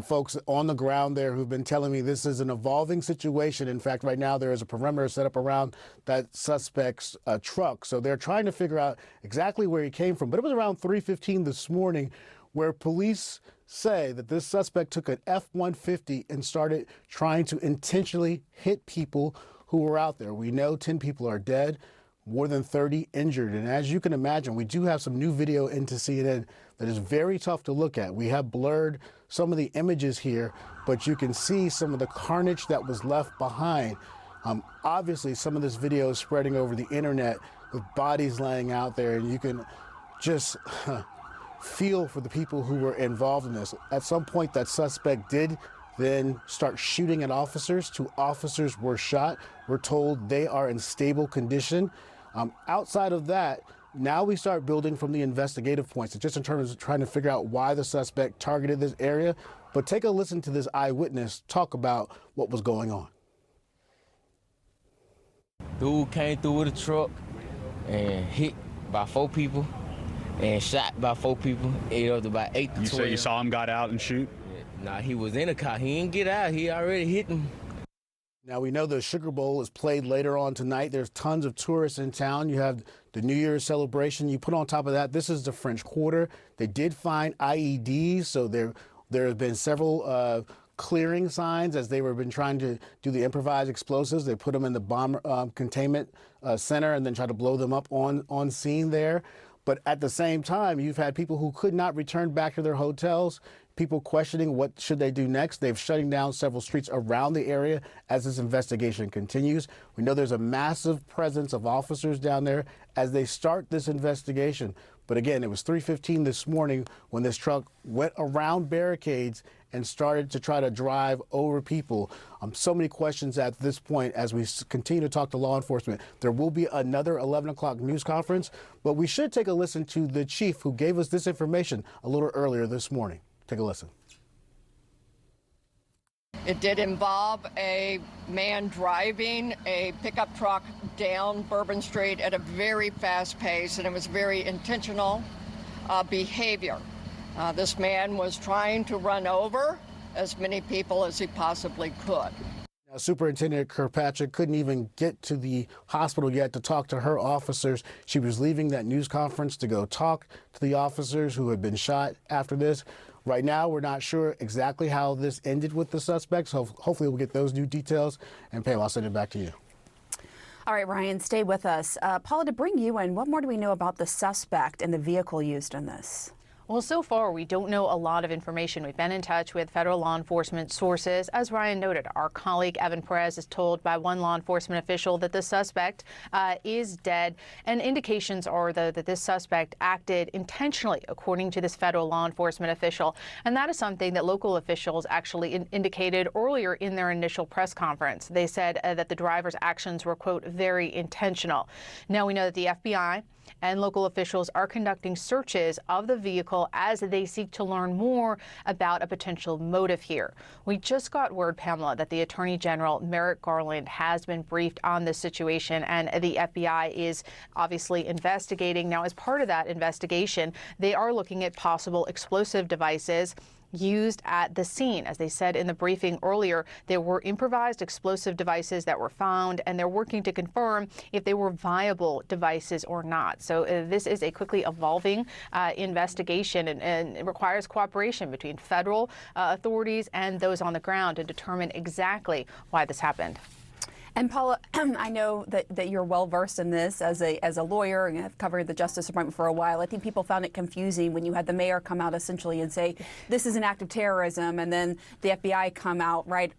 folks on the ground there who've been telling me this is an evolving situation. In fact, right now there is a perimeter set up around that suspect's truck. So they're trying to figure out exactly where he came from. But it was around 3:15 this morning where police say that this suspect took an F-150 and started trying to intentionally hit people who were out there. We know 10 people are dead, more than 30 injured. And as you can imagine, we do have some new video into CNN that is very tough to look at. We have blurred some of the images here, but you can see some of the carnage that was left behind. Obviously, some of this video is spreading over the internet with bodies laying out there, and you can just feel for the people who were involved in this. At some point, that suspect did then start shooting at officers. 2 officers were shot. We're told they are in stable condition. Outside of that, now we start building from the investigative points, just in terms of trying to figure out why the suspect targeted this area. But take a listen to this eyewitness talk about what was going on. Dude came through with a truck and hit by 4 people and shot by 4 people. It was about 8 to 12. You say you saw him got out and shoot? Nah, he was in a car. He didn't get out. He already hit him. Now, we know the Sugar Bowl is played later on tonight. There's tons of tourists in town. You have the New Year's celebration. You put on top of that, this is the French Quarter. They did find IEDs, so there have been several clearing signs as they were been trying to do the improvised explosives. They put them in the bomb containment center and then try to blow them up on scene there. But at the same time, you've had people who could not return back to their hotels, people questioning what should they do next. They've shutting down several streets around the area as this investigation continues. We know there's a massive presence of officers down there as they start this investigation. But again, it was 3:15 this morning when this truck went around barricades and started to try to drive over people. So many questions at this point as we continue to talk to law enforcement. There will be another 11 o'clock news conference, but we should take a listen to the chief who gave us this information a little earlier this morning. Take a listen. It did involve a man driving a pickup truck down Bourbon Street at a very fast pace, and it was very intentional behavior. This man was trying to run over as many people as he possibly could. Now, Superintendent Kirkpatrick couldn't even get to the hospital yet to talk to her officers. She was leaving that news conference to go talk to the officers who had been shot after this. Right now, we're not sure exactly how this ended with the suspects. Hopefully we'll get those new details. And Pam, I'll send it back to you. All right, Ryan, stay with us. Paula, to bring you in, what more do we know about the suspect and the vehicle used in this? Well, so far, we don't know a lot of information. We've been in touch with federal law enforcement sources. As Ryan noted, our colleague Evan Perez is told by one law enforcement official that the suspect is dead. And indications are, though, that this suspect acted intentionally, according to this federal law enforcement official. And that is something that local officials actually indicated earlier in their initial press conference. They said that the driver's actions were, quote, very intentional. Now we know that the FBI and local officials are conducting searches of the vehicle as they seek to learn more about a potential motive here. We just got word, Pamela, that the Attorney General, Merrick Garland, has been briefed on this situation, and the FBI is obviously investigating. Now, as part of that investigation, they are looking at possible explosive devices used at the scene. As they said in the briefing earlier, there were improvised explosive devices that were found, and they're working to confirm if they were viable devices or not. So this is a quickly evolving investigation, and it requires cooperation between federal authorities and those on the ground to determine exactly why this happened. And Paula, I know that you're well versed in this as a lawyer and have covered the Justice Department for a while. I think people found it confusing when you had the mayor come out essentially and say this is an act of terrorism, and then the FBI come out right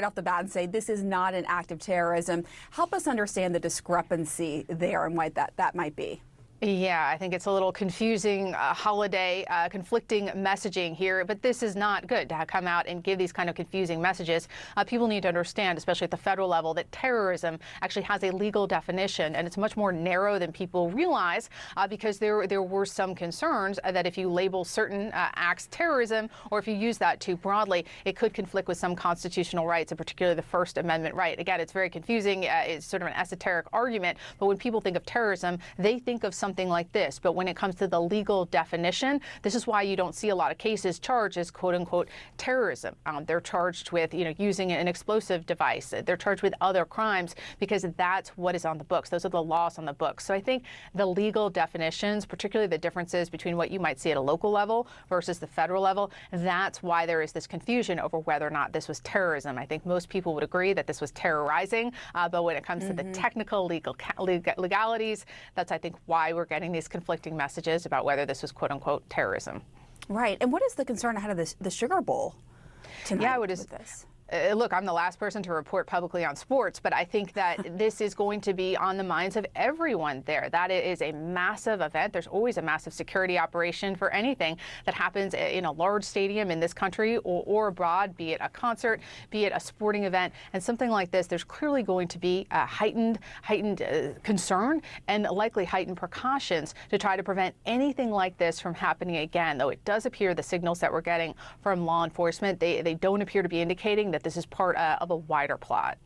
off the bat and say this is not an act of terrorism. Help us understand the discrepancy there and why that might be. Yeah, I think it's a little confusing holiday, conflicting messaging here, but this is not good to come out and give these kind of confusing messages. People need to understand, especially at the federal level, that terrorism actually has a legal definition, and it's much more narrow than people realize because there were some concerns that if you label certain acts terrorism, or if you use that too broadly, it could conflict with some constitutional rights, and particularly the First Amendment right. Again, it's very confusing. It's sort of an esoteric argument, but when people think of terrorism, they think of something like this. But when it comes to the legal definition, this is why you don't see a lot of cases charged as quote unquote terrorism. They're charged with, using an explosive device. They're charged with other crimes because that's what is on the books. Those are the laws on the books. So I think the legal definitions, particularly the differences between what you might see at a local level versus the federal level, that's why there is this confusion over whether or not this was terrorism. I think most people would agree that this was terrorizing, but when it comes to the technical legalities, that's I think why we're getting these conflicting messages about whether this was quote unquote terrorism. Right. And what is the concern ahead of the Sugar Bowl tonight? Yeah, with this? Look, I'm the last person to report publicly on sports, but I think that this is going to be on the minds of everyone there. That is a massive event. There's always a massive security operation for anything that happens in a large stadium in this country or abroad, be it a concert, be it a sporting event. And something like this, there's clearly going to be a heightened concern and likely heightened precautions to try to prevent anything like this from happening again. Though it does appear the signals that we're getting from law enforcement, they don't appear to be indicating that this is part of a wider plot.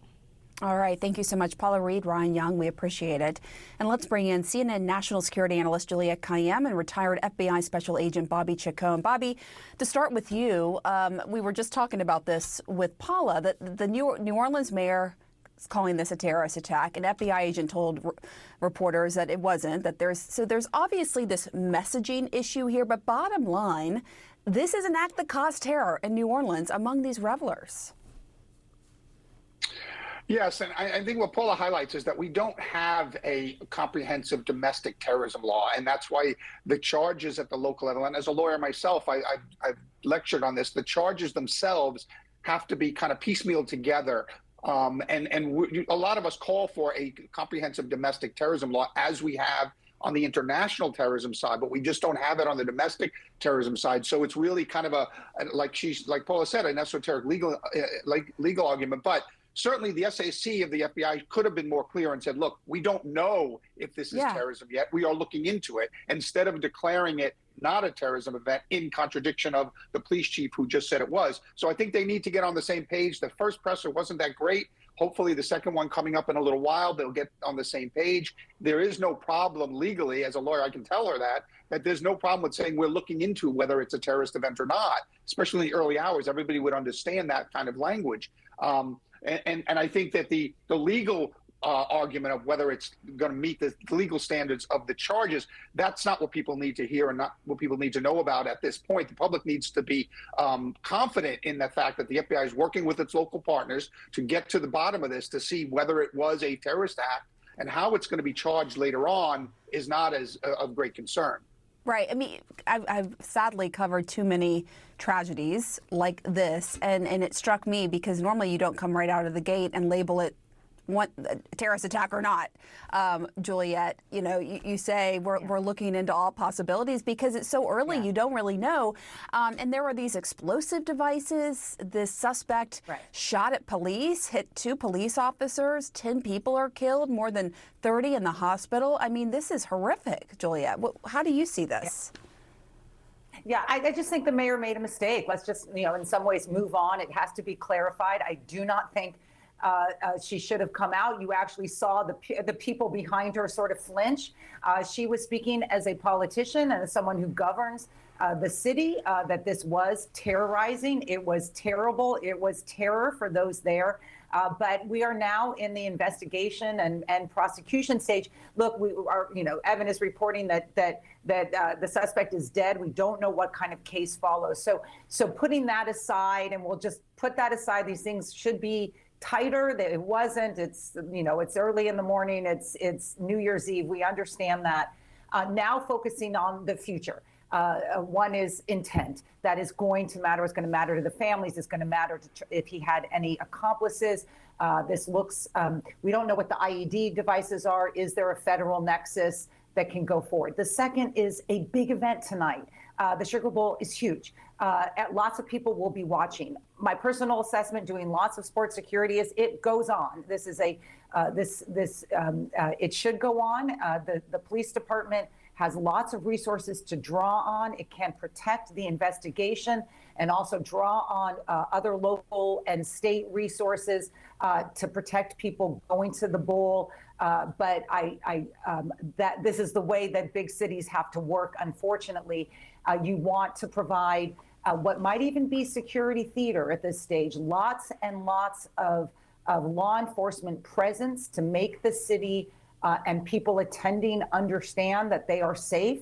All right. Thank you so much, Paula Reed, Ryan Young. We appreciate it. And let's bring in CNN national security analyst Juliette Kayyem and retired FBI special agent Bobby Chacon. Bobby, to start with you, we were just talking about this with Paula, that the New Orleans mayor is calling this a terrorist attack. An FBI agent told reporters that it wasn't, that there's obviously this messaging issue here. But bottom line, this is an act that caused terror in New Orleans among these revelers. Yes, and I think what Paula highlights is that we don't have a comprehensive domestic terrorism law, and that's why the charges at the local level, and as a lawyer myself, I've lectured on this, the charges themselves have to be kind of piecemealed together. A lot of us call for a comprehensive domestic terrorism law as we have on the international terrorism side, but we just don't have it on the domestic terrorism side. So it's really kind of like Paula said, an esoteric legal argument. But certainly the SAC of the FBI could have been more clear and said, look, we don't know if this is terrorism yet. We are looking into it, instead of declaring it not a terrorism event in contradiction of the police chief who just said it was. So I think they need to get on the same page. The first presser wasn't that great. Hopefully the second one coming up in a little while, they'll get on the same page. There is no problem legally, as a lawyer, I can tell her that there's no problem with saying we're looking into whether it's a terrorist event or not, especially in the early hours. Everybody would understand that kind of language. And I think that the legal argument of whether it's going to meet the legal standards of the charges, that's not what people need to hear and not what people need to know about at this point. The public needs to be confident in the fact that the FBI is working with its local partners to get to the bottom of this, to see whether it was a terrorist act, and how it's going to be charged later on is not as of great concern. Right. I mean, I've sadly covered too many tragedies like this, and it struck me because normally you don't come right out of the gate and label it a terrorist attack or not. Juliette, you say we're looking into all possibilities because it's so early, you don't really know. And there were these explosive devices. This suspect shot at police, hit 2 police officers, 10 people are killed, more than 30 in the hospital. I mean, this is horrific, Juliette. How do you see this? Yeah, I just think the mayor made a mistake. Let's just, in some ways move on. It has to be clarified. I do not think she should have come out. You actually saw the people behind her sort of flinch. She was speaking as a politician and as someone who governs the city, that this was terrorizing. It was terrible. It was terror for those there. But we are now in the investigation and prosecution stage. Look, we are, Evan is reporting that the suspect is dead. We don't know what kind of case follows. So putting that aside, and we'll just put that aside, these things should be tighter. It wasn't. It's early in the morning. It's New Year's Eve. We understand that. Now focusing on the future. One is intent. That is going to matter. It's going to matter to the families. It's going to matter if he had any accomplices. This looks, we don't know what the IED devices are. Is there a federal nexus that can go forward? The second is a big event tonight. The Sugar Bowl is huge. Lots of people will be watching. My personal assessment, doing lots of sports security, is it goes on. This is it should go on. The police department has lots of resources to draw on. It can protect the investigation and also draw on other local and state resources to protect people going to the bowl. But that this is the way that big cities have to work. Unfortunately, you want to provide what might even be security theater at this stage. Lots and lots of law enforcement presence to make the city and people attending understand that they are safe,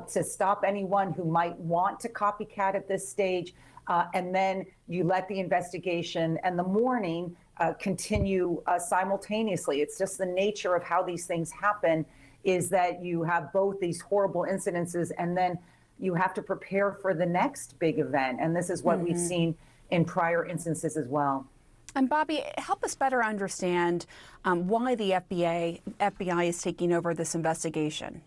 to stop anyone who might want to copycat at this stage. And then you let the investigation and the mourning continue simultaneously. It's just the nature of how these things happen, is that you have both these horrible incidences and then you have to prepare for the next big event. And this is what we've seen in prior instances as well. And Bobby, help us better understand why the FBI is taking over this investigation.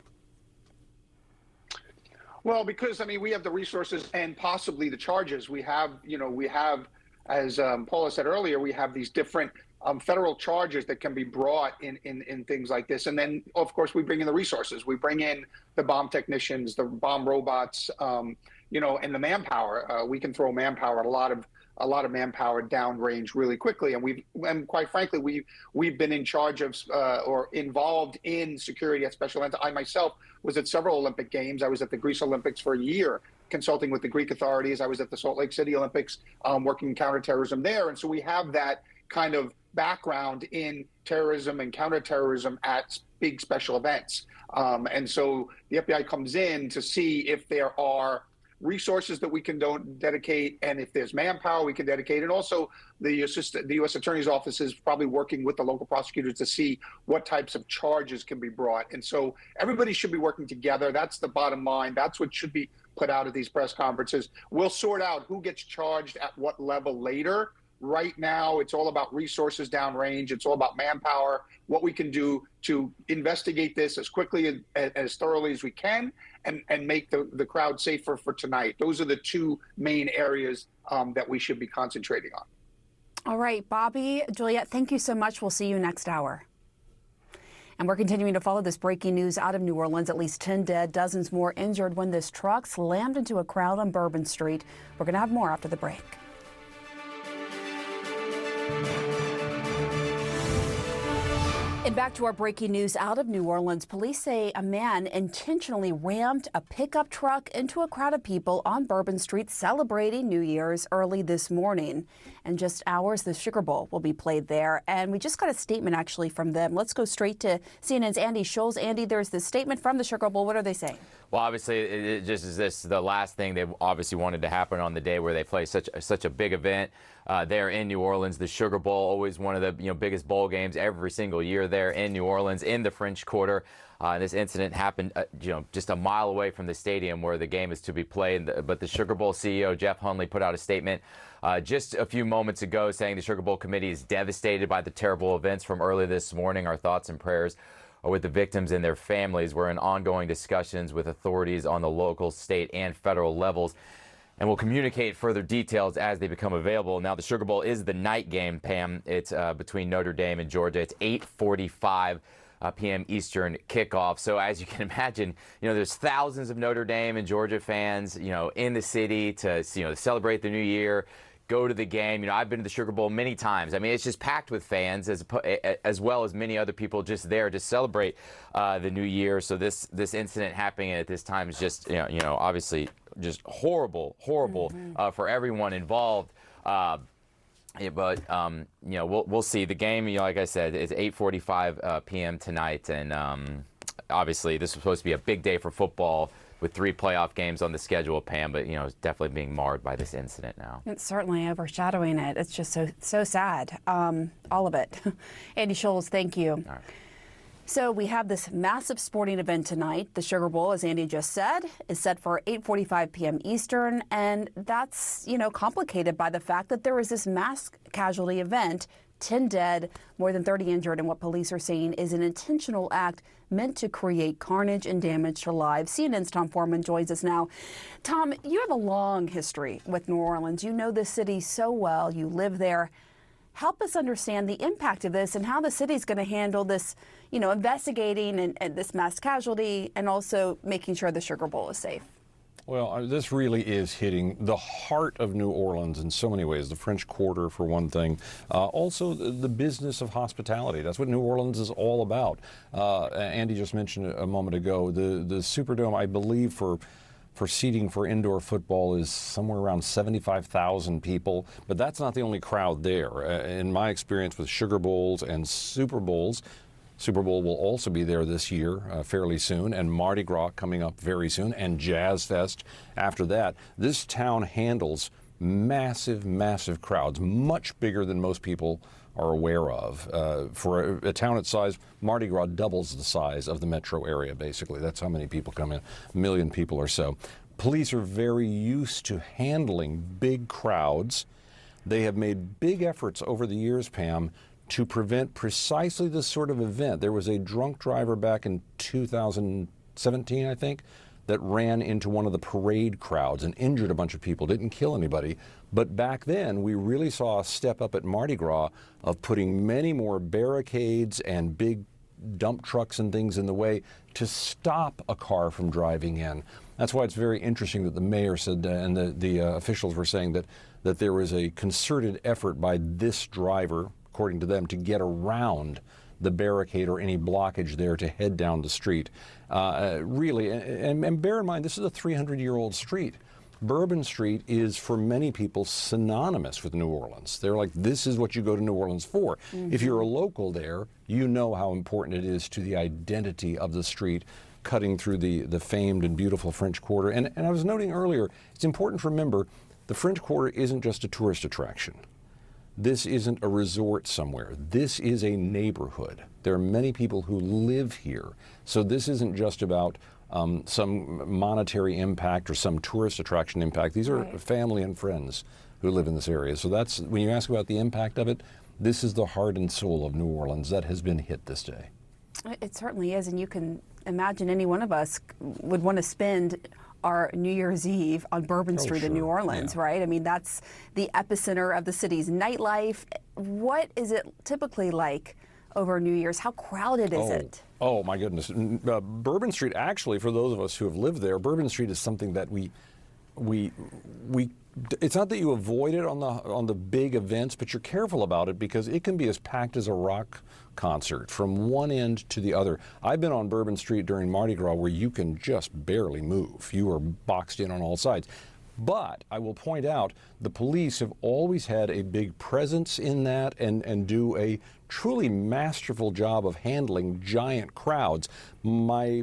Well, because, we have the resources and possibly the charges. We have, as Paula said earlier, we have these different federal charges that can be brought in things like this. And then, of course, we bring in the resources. We bring in the bomb technicians, the bomb robots, and the manpower. We can throw manpower at a lot of manpower downrange really quickly. And quite frankly, we've been in charge of or involved in security at Special Olympics. I myself was at several Olympic Games. I was at the Greece Olympics for a year, consulting with the Greek authorities. I was at the Salt Lake City Olympics, working counterterrorism there. And so we have that kind of background in terrorism and counterterrorism at big special events. And so the FBI comes in to see if there are resources that we can dedicate, and if there's manpower we can dedicate. And also the U.S. Attorney's Office is probably working with the local prosecutors to see what types of charges can be brought. And so everybody should be working together. That's the bottom line. That's what should be put out at these press conferences. We'll sort out who gets charged at what level later. Right now, it's all about resources downrange. It's all about manpower, what we can do to investigate this as quickly and as thoroughly as we can, and make the crowd safer for tonight. Those are the two main areas that we should be concentrating on. All right, Bobby, Juliet, thank you so much. We'll see you next hour. And we're continuing to follow this breaking news out of New Orleans. At least 10 dead, dozens more injured when this truck slammed into a crowd on Bourbon Street. We're going to have more after the break. And back to our breaking news out of New Orleans. Police say a man intentionally rammed a pickup truck into a crowd of people on Bourbon Street celebrating New Year's early this morning. In just hours, the Sugar Bowl will be played there. And we just got a statement actually from them. Let's go straight to CNN's Andy Scholes. Andy, there's this statement from the Sugar Bowl. What are they saying? Well, obviously, it just is this the last thing they obviously wanted to happen on the day where they play such a big event there in New Orleans. The Sugar Bowl, always one of the biggest bowl games every single year there in New Orleans in the French Quarter. This incident happened just a mile away from the stadium where the game is to be played. But the Sugar Bowl CEO Jeff Hundley put out a statement just a few moments ago saying the Sugar Bowl committee is devastated by the terrible events from early this morning. Our thoughts and prayers are with the victims and their families. We're in ongoing discussions with authorities on the local, state, and federal levels, and we'll communicate further details as they become available. Now, the Sugar Bowl is the night game, Pam. It's between Notre Dame and Georgia. It's 8:45 p.m. Eastern kickoff. So as you can imagine, there's thousands of Notre Dame and Georgia fans, in the city to celebrate the new year, go to the game. You know, I've been to the Sugar Bowl many times. I mean, it's just packed with fans as well as many other people just there to celebrate the new year. So this incident happening at this time is just, you know, obviously just horrible for everyone involved. Yeah, but you know, we'll see. The game, you know, like I said, is 8:45 p.m. tonight, and obviously this was supposed to be a big day for football with 3 playoff games on the schedule, Pam. But you know, it's definitely being marred by this incident now. It's certainly overshadowing it. It's just so sad, all of it. Andy Scholes, thank you. All right. So we have this massive sporting event tonight. The Sugar Bowl, as Andy just said, is set for 8:45 p.m. Eastern, and that's, you know, complicated by the fact that there was this mass casualty event, 10 dead, more than 30 injured, and what police are saying is an intentional act meant to create carnage and damage to lives. CNN's Tom Foreman joins us now. Tom, you have a long history with New Orleans. You know the city so well. You live there. Help us understand the impact of this and how the city's going to handle this, you know, investigating and this mass casualty and also making sure the Sugar Bowl is safe. Well, this really is hitting the heart of New Orleans in so many ways. The French Quarter, for one thing. Also, the business of hospitality. That's what New Orleans is all about. Andy just mentioned a moment ago, the Superdome, I believe, for seating for indoor football is somewhere around 75,000 people, but that's not the only crowd there. In my experience with Sugar Bowls and Super Bowls, Super Bowl will also be there this year, fairly soon, and Mardi Gras coming up very soon, and Jazz Fest after that. This town handles massive crowds, much bigger than most people are aware of. For a town its size, Mardi Gras doubles the size of the metro area, basically. That's how many people come in, 1 million people or so. Police are very used to handling big crowds. They have made big efforts over the years, Pam, to prevent precisely this sort of event. There was a drunk driver back in 2017, I think, that ran into one of the parade crowds and injured a bunch of people, didn't kill anybody. But back then, we really saw a step up at Mardi Gras of putting many more barricades and big dump trucks and things in the way to stop a car from driving in. That's why it's very interesting that the mayor said, and the officials were saying that there was a concerted effort by this driver, according to them, to get around the barricade or any blockage there to head down the street. Really, and bear in mind, this is a 300-year-old street. Bourbon Street is, for many people, synonymous with New Orleans. They're like, this is what you go to New Orleans for. Mm-hmm. If you're a local there, you know how important it is to the identity of the street, cutting through the famed and beautiful French Quarter. And I was noting earlier, it's important to remember, the French Quarter isn't just a tourist attraction. This isn't a resort somewhere. This is a neighborhood. There are many people who live here. So this isn't just about some monetary impact or some tourist attraction impact. These are family and friends who live in this area. So that's, when you ask about the impact of it, this is the heart and soul of New Orleans that has been hit this day. It certainly is, and you can imagine any one of us would want to spend our New Year's Eve on Bourbon Street in New Orleans, right? I mean, that's the epicenter of the city's nightlife. What is it typically like over New Year's? How crowded is it? Oh, my goodness. Bourbon Street, actually, for those of us who have lived there, Bourbon Street is something that we it's not that you avoid it on the big events, but you're careful about it because it can be as packed as a rock concert from one end to the other. I've been on Bourbon Street during Mardi Gras where you can just barely move. You are boxed in on all sides. But I will point out the police have always had a big presence in that and do a truly masterful job of handling giant crowds. My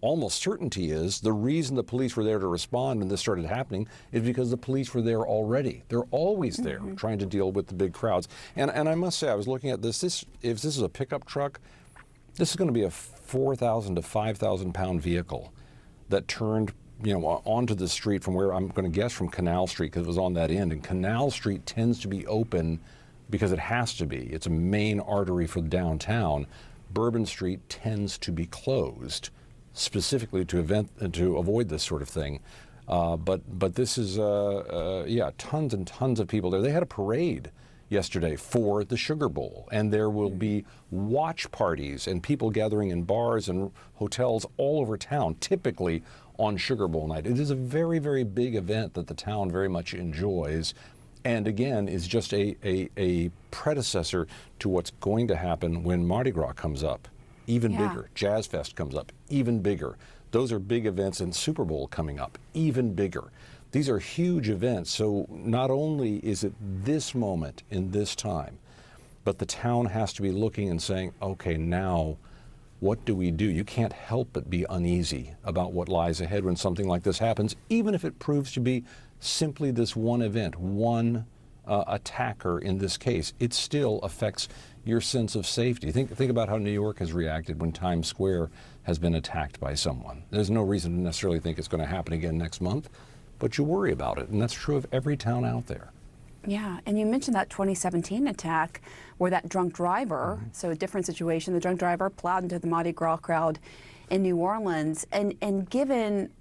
almost certainty is the reason the police were there to respond when this started happening is because the police were there already. They're always there trying to deal with the big crowds. And I must say, I was looking at this. If this is a pickup truck, this is going to be a 4,000 to 5,000 pound vehicle that turned, you know, onto the street from where I'm going to guess from Canal Street because it was on that end. And Canal Street tends to be open because it has to be. It's a main artery for downtown. Bourbon Street tends to be closed, specifically to avoid this sort of thing. But this is, tons and tons of people there. They had a parade yesterday for the Sugar Bowl, and there will be watch parties and people gathering in bars and hotels all over town, typically on Sugar Bowl night. It is a very, very big event that the town very much enjoys. and again is just a predecessor to what's going to happen when Mardi Gras comes up, even bigger. Jazz Fest comes up, even bigger. Those are big events, and Super Bowl coming up, even bigger. These are huge events, so not only is it this moment in this time, but the town has to be looking and saying, okay, now what do we do? You can't help but be uneasy about what lies ahead when something like this happens, even if it proves to be simply this one event, one attacker in this case. It still affects your sense of safety. Think about how New York has reacted when Times Square has been attacked by someone. There's no reason to necessarily think it's going to happen again next month, but you worry about it, and that's true of every town out there. Yeah, and you mentioned that 2017 attack where that drunk driver, so a different situation, the drunk driver plowed into the Mardi Gras crowd in New Orleans, and given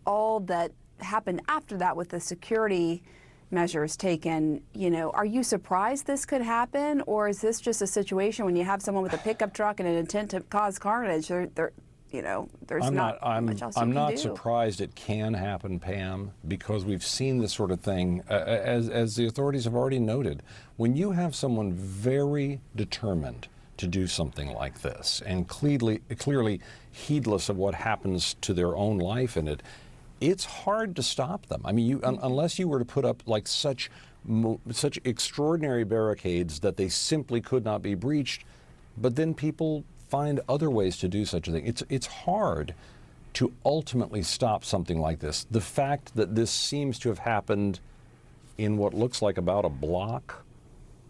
all that happened after that with the security measures taken, you know, are you surprised this could happen, or is this just a situation when you have someone with a pickup truck and an intent to cause carnage? You know, there's not much else you can do. I'm not surprised it can happen, Pam, because we've seen this sort of thing, as the authorities have already noted. When you have someone very determined to do something like this and clearly heedless of what happens to their own life in it, it's hard to stop them. I mean, unless you were to put up like such extraordinary barricades that they simply could not be breached, but then people find other ways to do such a thing. It's hard to ultimately stop something like this. The fact that this seems to have happened in what looks like about a block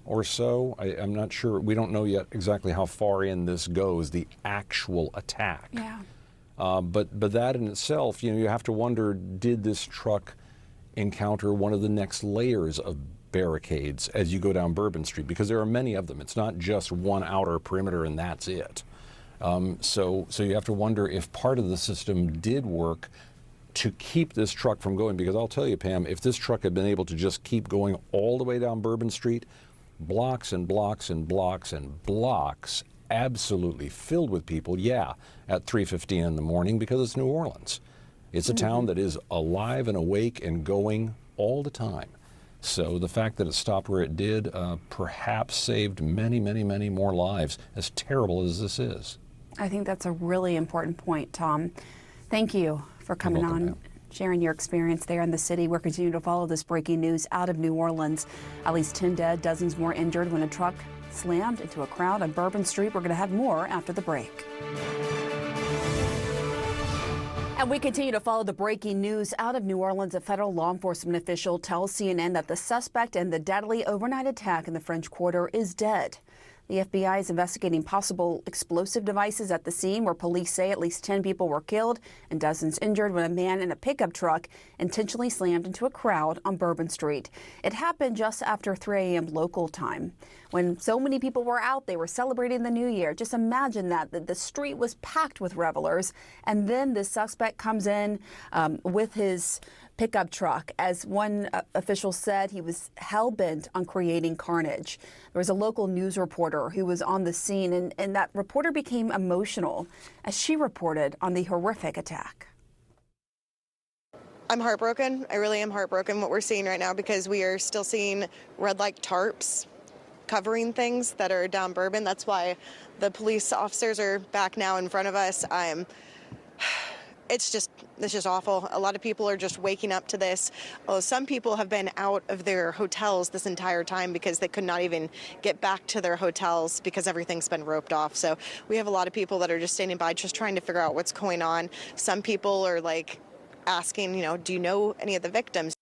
or so, I'm not sure. We don't know yet exactly how far in this goes, the actual attack. Yeah. But that in itself, you know, you have to wonder, did this truck encounter one of the next layers of barricades as you go down Bourbon Street? Because there are many of them. It's not just one outer perimeter and that's it. So you have to wonder if part of the system did work to keep this truck from going. Because I'll tell you, Pam, if this truck had been able to just keep going all the way down Bourbon Street, blocks and blocks and blocks and blocks, absolutely filled with people, at 3:15 in the morning, because it's New Orleans. It's a town that is alive and awake and going all the time. So the fact that it stopped where it did perhaps saved many, many, many more lives, as terrible as this is. I think that's a really important point, Tom. Thank you for coming on, sharing your experience there in the city. We're continuing to follow this breaking news out of New Orleans. At least 10 dead, dozens more injured when a truck slammed into a crowd on Bourbon Street. We're going to have more after the break. And we continue to follow the breaking news out of New Orleans. A federal law enforcement official tells CNN that the suspect in the deadly overnight attack in the French Quarter is dead. The FBI is investigating possible explosive devices at the scene, where police say at least 10 people were killed and dozens injured when a man in a pickup truck intentionally slammed into a crowd on Bourbon Street. It happened just after 3 a.m. local time. When so many people were out, they were celebrating the new year. Just imagine that the street was packed with revelers, and then the suspect comes in with his pickup truck. As one official said, he was hell-bent on creating carnage. There was a local news reporter who was on the scene, and that reporter became emotional as she reported on the horrific attack. I'm heartbroken. I really am heartbroken what we're seeing right now, because we are still seeing red light tarps covering things that are down Bourbon. That's why the police officers are back now in front of us. It's just awful. A lot of people are just waking up to this. Some people have been out of their hotels this entire time because they could not even get back to their hotels because everything's been roped off. So we have a lot of people that are just standing by, just trying to figure out what's going on. Some people are like asking, do you know any of the victims?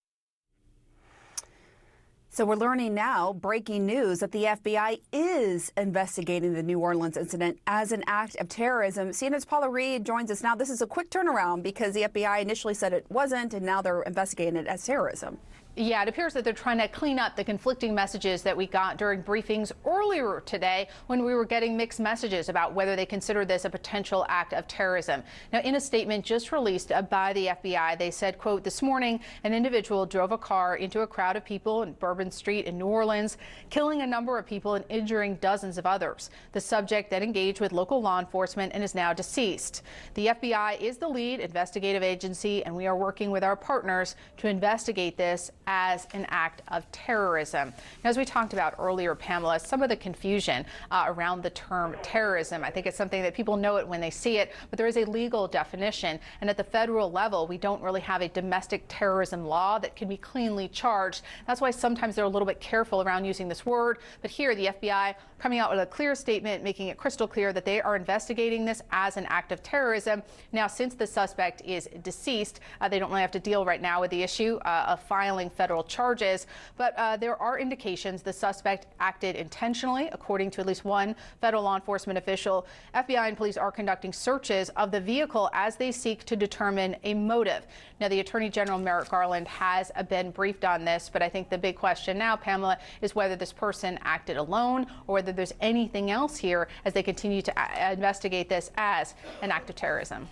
So we're learning now, breaking news, that the FBI is investigating the New Orleans incident as an act of terrorism. CNN's Paula Reed joins us now. This is a quick turnaround because the FBI initially said it wasn't, and now they're investigating it as terrorism. Yeah, it appears that they're trying to clean up the conflicting messages that we got during briefings earlier today, when we were getting mixed messages about whether they consider this a potential act of terrorism. Now, in a statement just released by the FBI, they said, quote, "This morning, an individual drove a car into a crowd of people in Bourbon Street in New Orleans, killing a number of people and injuring dozens of others. The subject then engaged with local law enforcement and is now deceased. The FBI is the lead investigative agency, and we are working with our partners to investigate this as an act of terrorism. Now, as we talked about earlier, Pamela, some of the confusion around the term terrorism, I think it's something that people know it when they see it, but there is a legal definition. And at the federal level, we don't really have a domestic terrorism law that can be cleanly charged. That's why sometimes they're a little bit careful around using this word. But here, the FBI coming out with a clear statement, making it crystal clear that they are investigating this as an act of terrorism. Now, since the suspect is deceased, they don't really have to deal right now with the issue of filing federal charges, but there are indications the suspect acted intentionally, according to at least one federal law enforcement official. FBI and police are conducting searches of the vehicle as they seek to determine a motive. Now, the Attorney General Merrick Garland has been briefed on this, but I think the big question now, Pamela, is whether this person acted alone or whether there's anything else here as they continue to investigate this as an act of terrorism.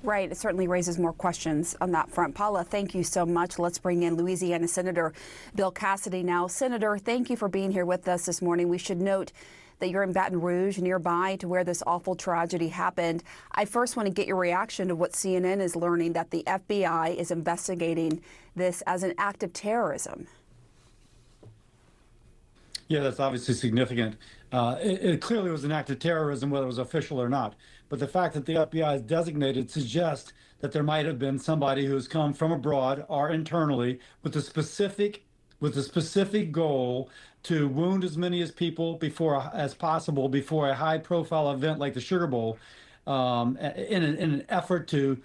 Right. It certainly raises more questions on that front. Paula, thank you so much. Let's bring in Louisiana Senator Bill Cassidy now. Senator, thank you for being here with us this morning. We should note that you're in Baton Rouge, nearby to where this awful tragedy happened. I first want to get your reaction to what CNN is learning, that the FBI is investigating this as an act of terrorism. Yeah, that's obviously significant. It clearly was an act of terrorism, whether it was official or not. But the fact that the FBI is designated suggests that there might have been somebody who's come from abroad or internally with a specific goal to wound as many as people as possible before a high-profile event like the Sugar Bowl, in an effort to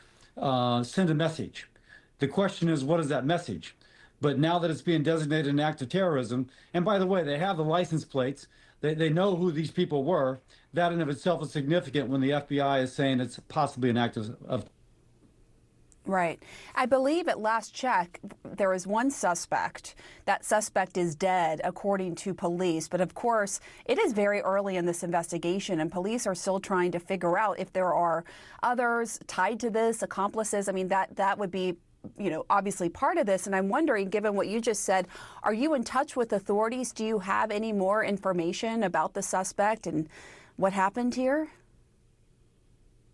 send a message. The question is, what is that message? But now that it's being designated an act of terrorism, and by the way, they have the license plates, they know who these people were, that in of itself is significant when the FBI is saying it's possibly an act of. Right. I believe at last check, there is one suspect. That suspect is dead, according to police. But of course, it is very early in this investigation, and police are still trying to figure out if there are others tied to this, accomplices. I mean, that would be, obviously part of this. And I'm wondering, given what you just said, are you in touch with authorities? Do you have any more information about the suspect and what happened here?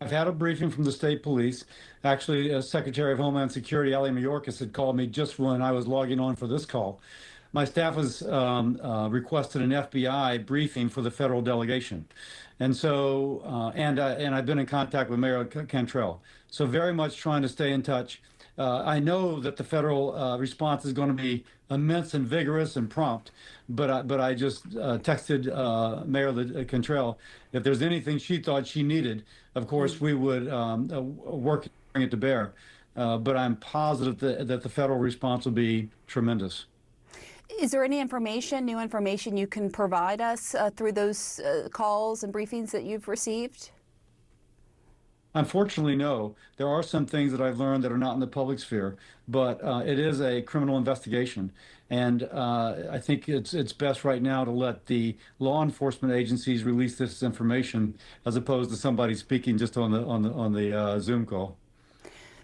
I've had a briefing from the state police. Actually, Secretary of Homeland Security, Ali Mayorkas, had called me just when I was logging on for this call. My staff has requested an FBI briefing for the federal delegation. And so, and I've been in contact with Mayor Cantrell. So very much trying to stay in touch. I know that the federal response is going to be immense and vigorous and prompt, but I just texted Mayor Cantrell if there's anything she thought she needed. Of course, we would work to bring it to bear, but I'm positive that the federal response will be tremendous. Is there any information, new information you can provide us through those calls and briefings that you've received? Unfortunately, no. There are some things that I've learned that are not in the public sphere, but it is a criminal investigation. And I think it's best right now to let the law enforcement agencies release this information as opposed to somebody speaking just on the Zoom call.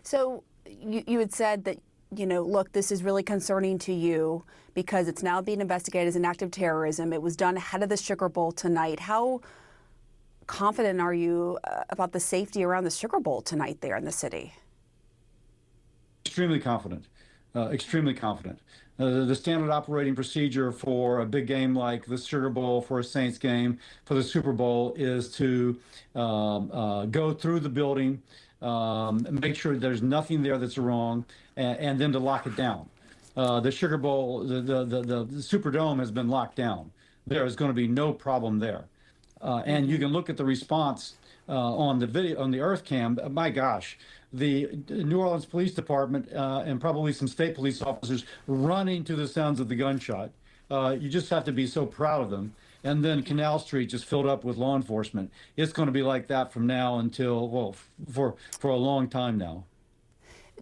So you had said that, look, this is really concerning to you because it's now being investigated as an act of terrorism. It was done ahead of the Sugar Bowl tonight. How confident are you about the safety around the Sugar Bowl tonight there in the city? Extremely confident. Extremely confident. The standard operating procedure for a big game like the Sugar Bowl, for a Saints game, for the Super Bowl is to go through the building, make sure there's nothing there that's wrong, and then to lock it down. The Sugar Bowl, the Superdome has been locked down. There is going to be no problem there. And you can look at the response on the video, on the Earth Cam. My gosh, the New Orleans Police Department and probably some state police officers running to the sounds of the gunshot. You just have to be so proud of them. And then Canal Street just filled up with law enforcement. It's going to be like that from now until, well, for a long time now.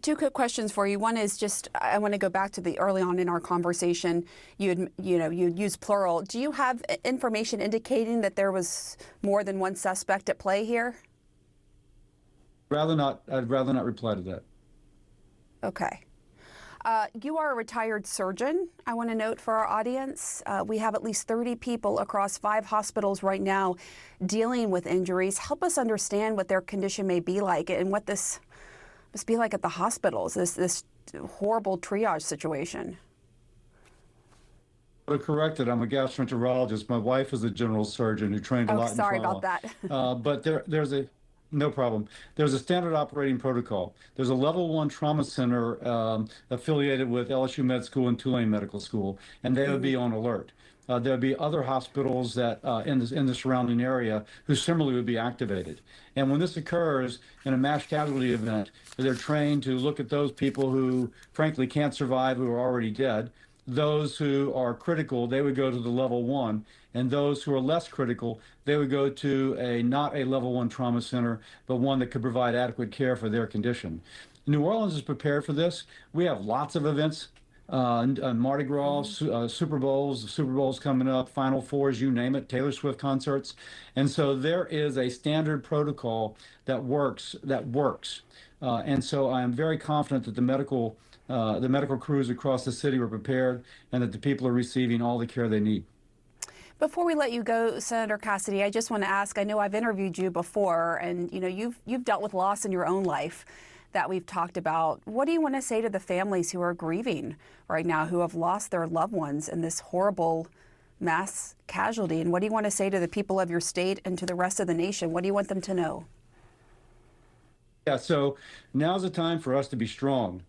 Two quick questions for you. One is just, I want to go back to the early on in our conversation. You'd used plural. Do you have information indicating that there was more than one suspect at play here? I'd rather not reply to that. Okay. You are a retired surgeon, I want to note for our audience. We have at least 30 people across 5 hospitals right now dealing with injuries. Help us understand what their condition may be like and what this must be like at the hospitals, this horrible triage situation. to correct it. I'm a gastroenterologist. My wife is a general surgeon who trained a lot in trauma. Sorry about that. But there's a no problem. There's a standard operating protocol. There's a level 1 trauma center affiliated with LSU Med School and Tulane Medical School, and they would be on alert. There'll be other hospitals that in the surrounding area who similarly would be activated. And when this occurs in a mass casualty event, they're trained to look at those people who frankly can't survive, who are already dead. Those who are critical, they would go to the level 1, and those who are less critical, they would go to not a level 1 trauma center, but one that could provide adequate care for their condition. New Orleans is prepared for this. We have lots of events. Mardi Gras, Super Bowls, the Super Bowl's coming up, Final Fours, you name it, Taylor Swift concerts. And so there is a standard protocol that works. And so I am very confident that the medical crews across the city were prepared and that the people are receiving all the care they need. Before we let you go, Senator Cassidy, I just want to ask, I know I've interviewed you before, and you've dealt with loss in your own life that we've talked about. What do you want to say to the families who are grieving right now, who have lost their loved ones in this horrible mass casualty? And what do you want to say to the people of your state and to the rest of the nation? What do you want them to know? Yeah, so now's the time for us to be strong.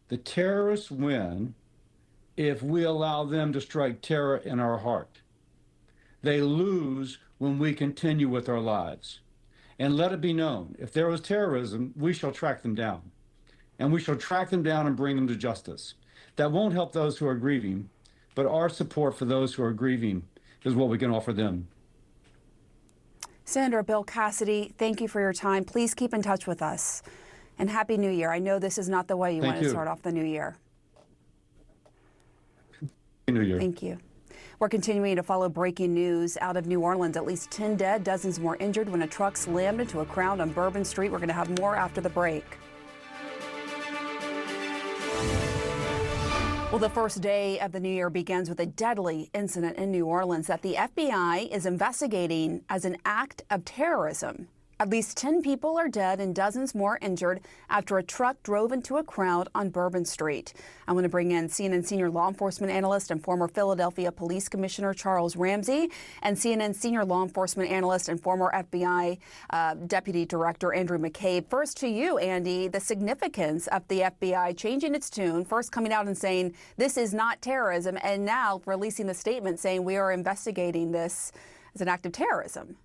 The terrorists win if we allow them to strike terror in our heart. They lose when we continue with our lives. And let it be known, if there was terrorism, we shall track them down. And we shall track them down and bring them to justice. That won't help those who are grieving, but our support for those who are grieving is what we can offer them. Senator Bill Cassidy, thank you for your time. Please keep in touch with us. And Happy New Year. I know this is not the way you want to start off the new year. Happy New Year. Thank you. We're continuing to follow breaking news out of New Orleans. At least 10 dead, dozens more injured when a truck slammed into a crowd on Bourbon Street. We're going to have more after the break. Well, the first day of the new year begins with a deadly incident in New Orleans that the FBI is investigating as an act of terrorism. At least 10 people are dead and dozens more injured after a truck drove into a crowd on Bourbon Street. I'm going to bring in CNN senior law enforcement analyst and former Philadelphia Police Commissioner Charles Ramsey and CNN senior law enforcement analyst and former FBI Deputy Director Andrew McCabe. First to you, Andy, the significance of the FBI changing its tune, first coming out and saying this is not terrorism, and now releasing the statement saying we are investigating this as an act of terrorism.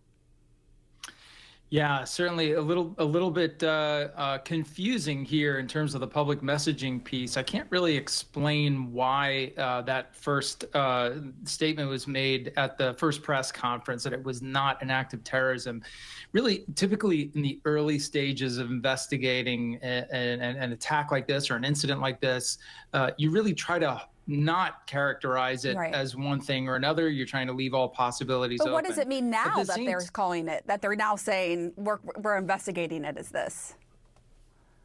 Yeah, certainly a little bit confusing here in terms of the public messaging piece. I can't really explain why that first statement was made at the first press conference, that it was not an act of terrorism. Really, typically in the early stages of investigating an attack like this or an incident like this, you really try to not characterize it as one thing or another. You're trying to leave all possibilities open. But what does it mean now that they're calling it, that they're now saying we're investigating it as this?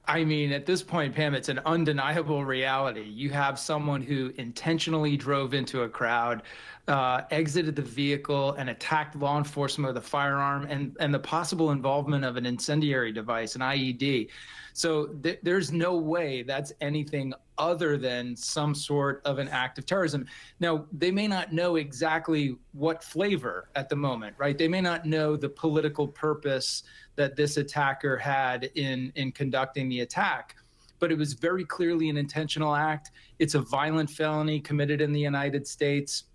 I mean, at this point, Pam, it's an undeniable reality. You have someone who intentionally drove into a crowd, exited the vehicle, and attacked law enforcement with a firearm, and the possible involvement of an incendiary device, an IED. So there's no way that's anything other than some sort of an act of terrorism. Now, they may not know exactly what flavor at the moment, right? They may not know the political purpose that this attacker had in conducting the attack, but it was very clearly an intentional act. It's a violent felony committed in the United States,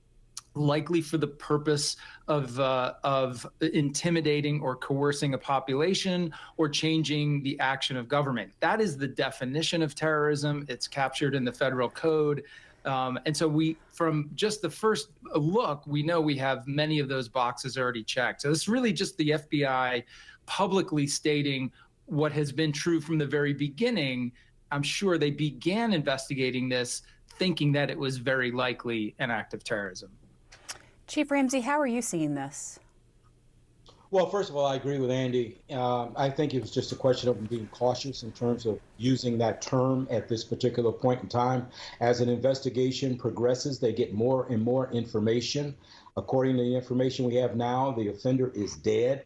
likely for the purpose of intimidating or coercing a population or changing the action of government. That is the definition of terrorism. It's captured in the federal code. And so from just the first look, we know we have many of those boxes already checked. So it's really just the FBI publicly stating what has been true from the very beginning. I'm sure they began investigating this thinking that it was very likely an act of terrorism. Chief Ramsey, how are you seeing this? Well, first of all, I agree with Andy. I think it was just a question of being cautious in terms of using that term at this particular point in time. As an investigation progresses, they get more and more information. According to the information we have now, the offender is dead.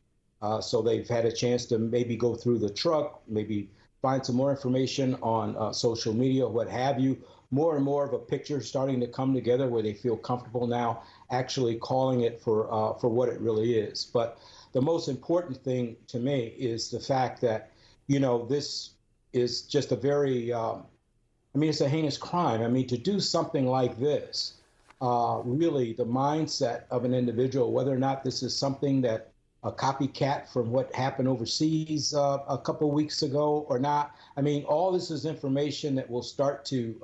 So they've had a chance to maybe go through the truck, maybe find some more information on social media, what have you. more and more of a picture starting to come together where they feel comfortable now actually calling it for what it really is. But the most important thing to me is the fact that, this is just a very, it's a heinous crime. I mean, to do something like this, really the mindset of an individual, whether or not this is something that a copycat from what happened overseas a couple weeks ago or not. I mean, all this is information that will start to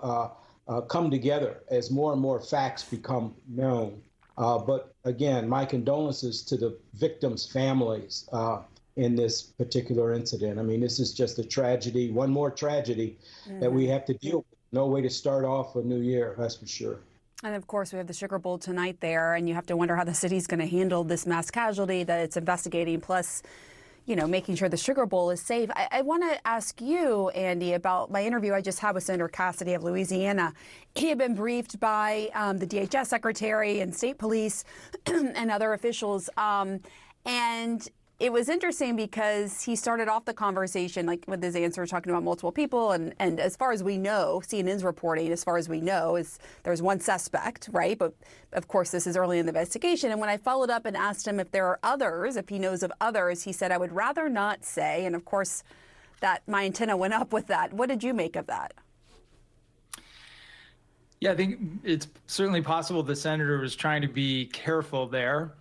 come together as more and more facts become known. But again, my condolences to the victims' families in this particular incident. I mean, this is just a tragedy, one more tragedy that we have to deal with. No way to start off a new year, that's for sure. And of course, we have the Sugar Bowl tonight there, and you have to wonder how the city's going to handle this mass casualty that it's investigating, plus, making sure the Sugar Bowl is safe. I want to ask you, Andy, about my interview I just had with Senator Cassidy of Louisiana. He had been briefed by the DHS secretary and state police and other officials. And it was interesting because he started off the conversation, like with his answer, talking about multiple people. And as far as we know, CNN's reporting, as far as we know, is there's one suspect, right? But of course, this is early in the investigation. And when I followed up and asked him if there are others, if he knows of others, he said, I would rather not say. And of course, that my antenna went up with that. What did you make of that? Yeah, I think it's certainly possible the senator was trying to be careful there.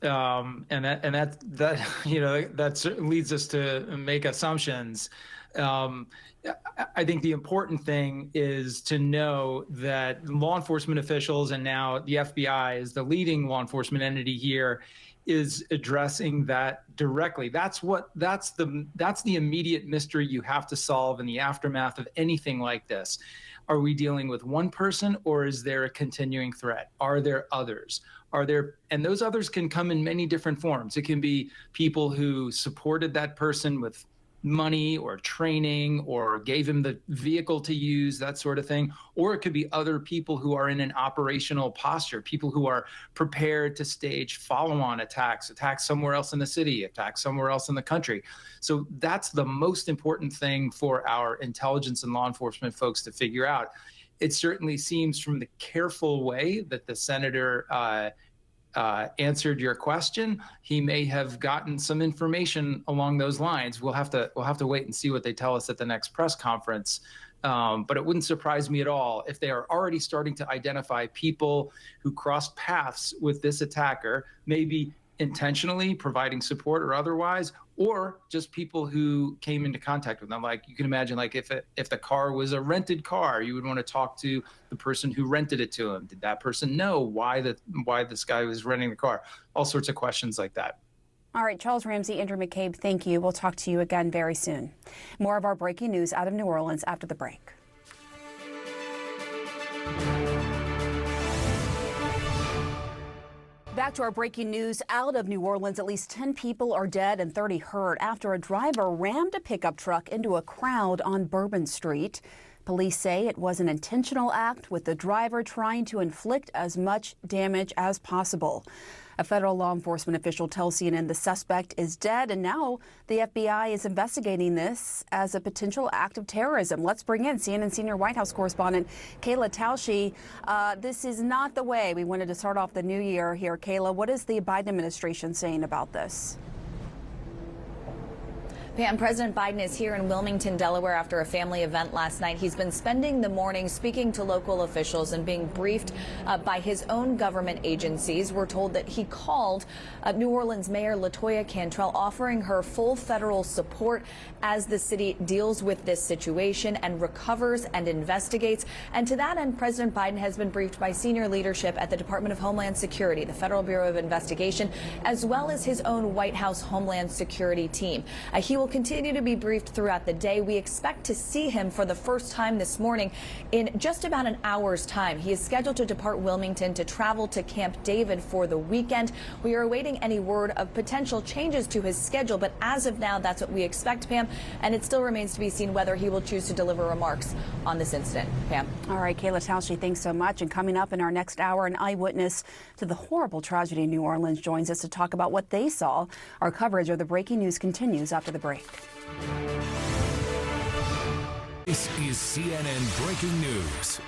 And that certainly leads us to make assumptions. I think the important thing is to know that law enforcement officials, and now the FBI is the leading law enforcement entity here, is addressing that directly. That's the immediate mystery you have to solve in the aftermath of anything like this. Are we dealing with one person, or is there a continuing threat? Are there others? And those others can come in many different forms. It can be people who supported that person with money or training or gave him the vehicle to use, that sort of thing. Or it could be other people who are in an operational posture, people who are prepared to stage follow-on attacks somewhere else in the city, attacks somewhere else in the country. So that's the most important thing for our intelligence and law enforcement folks to figure out. It certainly seems from the careful way that the senator answered your question, he may have gotten some information along those lines. We'll have to wait and see what they tell us at the next press conference. But it wouldn't surprise me at all if they are already starting to identify people who crossed paths with this attacker, maybe intentionally providing support or otherwise, or just people who came into contact with them. Like you can imagine, like if the car was a rented car, you would want to talk to the person who rented it to him. Did that person know why this guy was renting the car? All sorts of questions like that. All right, Charles Ramsey, Andrew McCabe, thank you. We'll talk to you again very soon. More of our breaking news out of New Orleans after the break. Back to our breaking news out of New Orleans. At least 10 people are dead and 30 hurt after a driver rammed a pickup truck into a crowd on Bourbon Street. Police say it was an intentional act, with the driver trying to inflict as much damage as possible. A federal law enforcement official tells CNN the suspect is dead, and now the FBI is investigating this as a potential act of terrorism. Let's bring in CNN senior White House correspondent Kayla Tausche. This is not the way we wanted to start off the new year here. Kayla, what is the Biden administration saying about this? Pam, President Biden is here in Wilmington, Delaware after a family event last night. He's been spending the morning speaking to local officials and being briefed by his own government agencies. We're told that he called New Orleans Mayor LaToya Cantrell, offering her full federal support as the city deals with this situation and recovers and investigates. And to that end, President Biden has been briefed by senior leadership at the Department of Homeland Security, the Federal Bureau of Investigation, as well as his own White House Homeland Security team. He will continue to be briefed throughout the day. We expect to see him for the first time this morning in just about an hour's time. He is scheduled to depart Wilmington to travel to Camp David for the weekend. We are awaiting any word of potential changes to his schedule, but as of now, that's what we expect, Pam, and it still remains to be seen whether he will choose to deliver remarks on this incident. Pam. All right, Kayla Tausche, thanks so much. And coming up in our next hour, an eyewitness to the horrible tragedy in New Orleans joins us to talk about what they saw. Our coverage of the breaking news continues after the break. This is CNN Breaking News.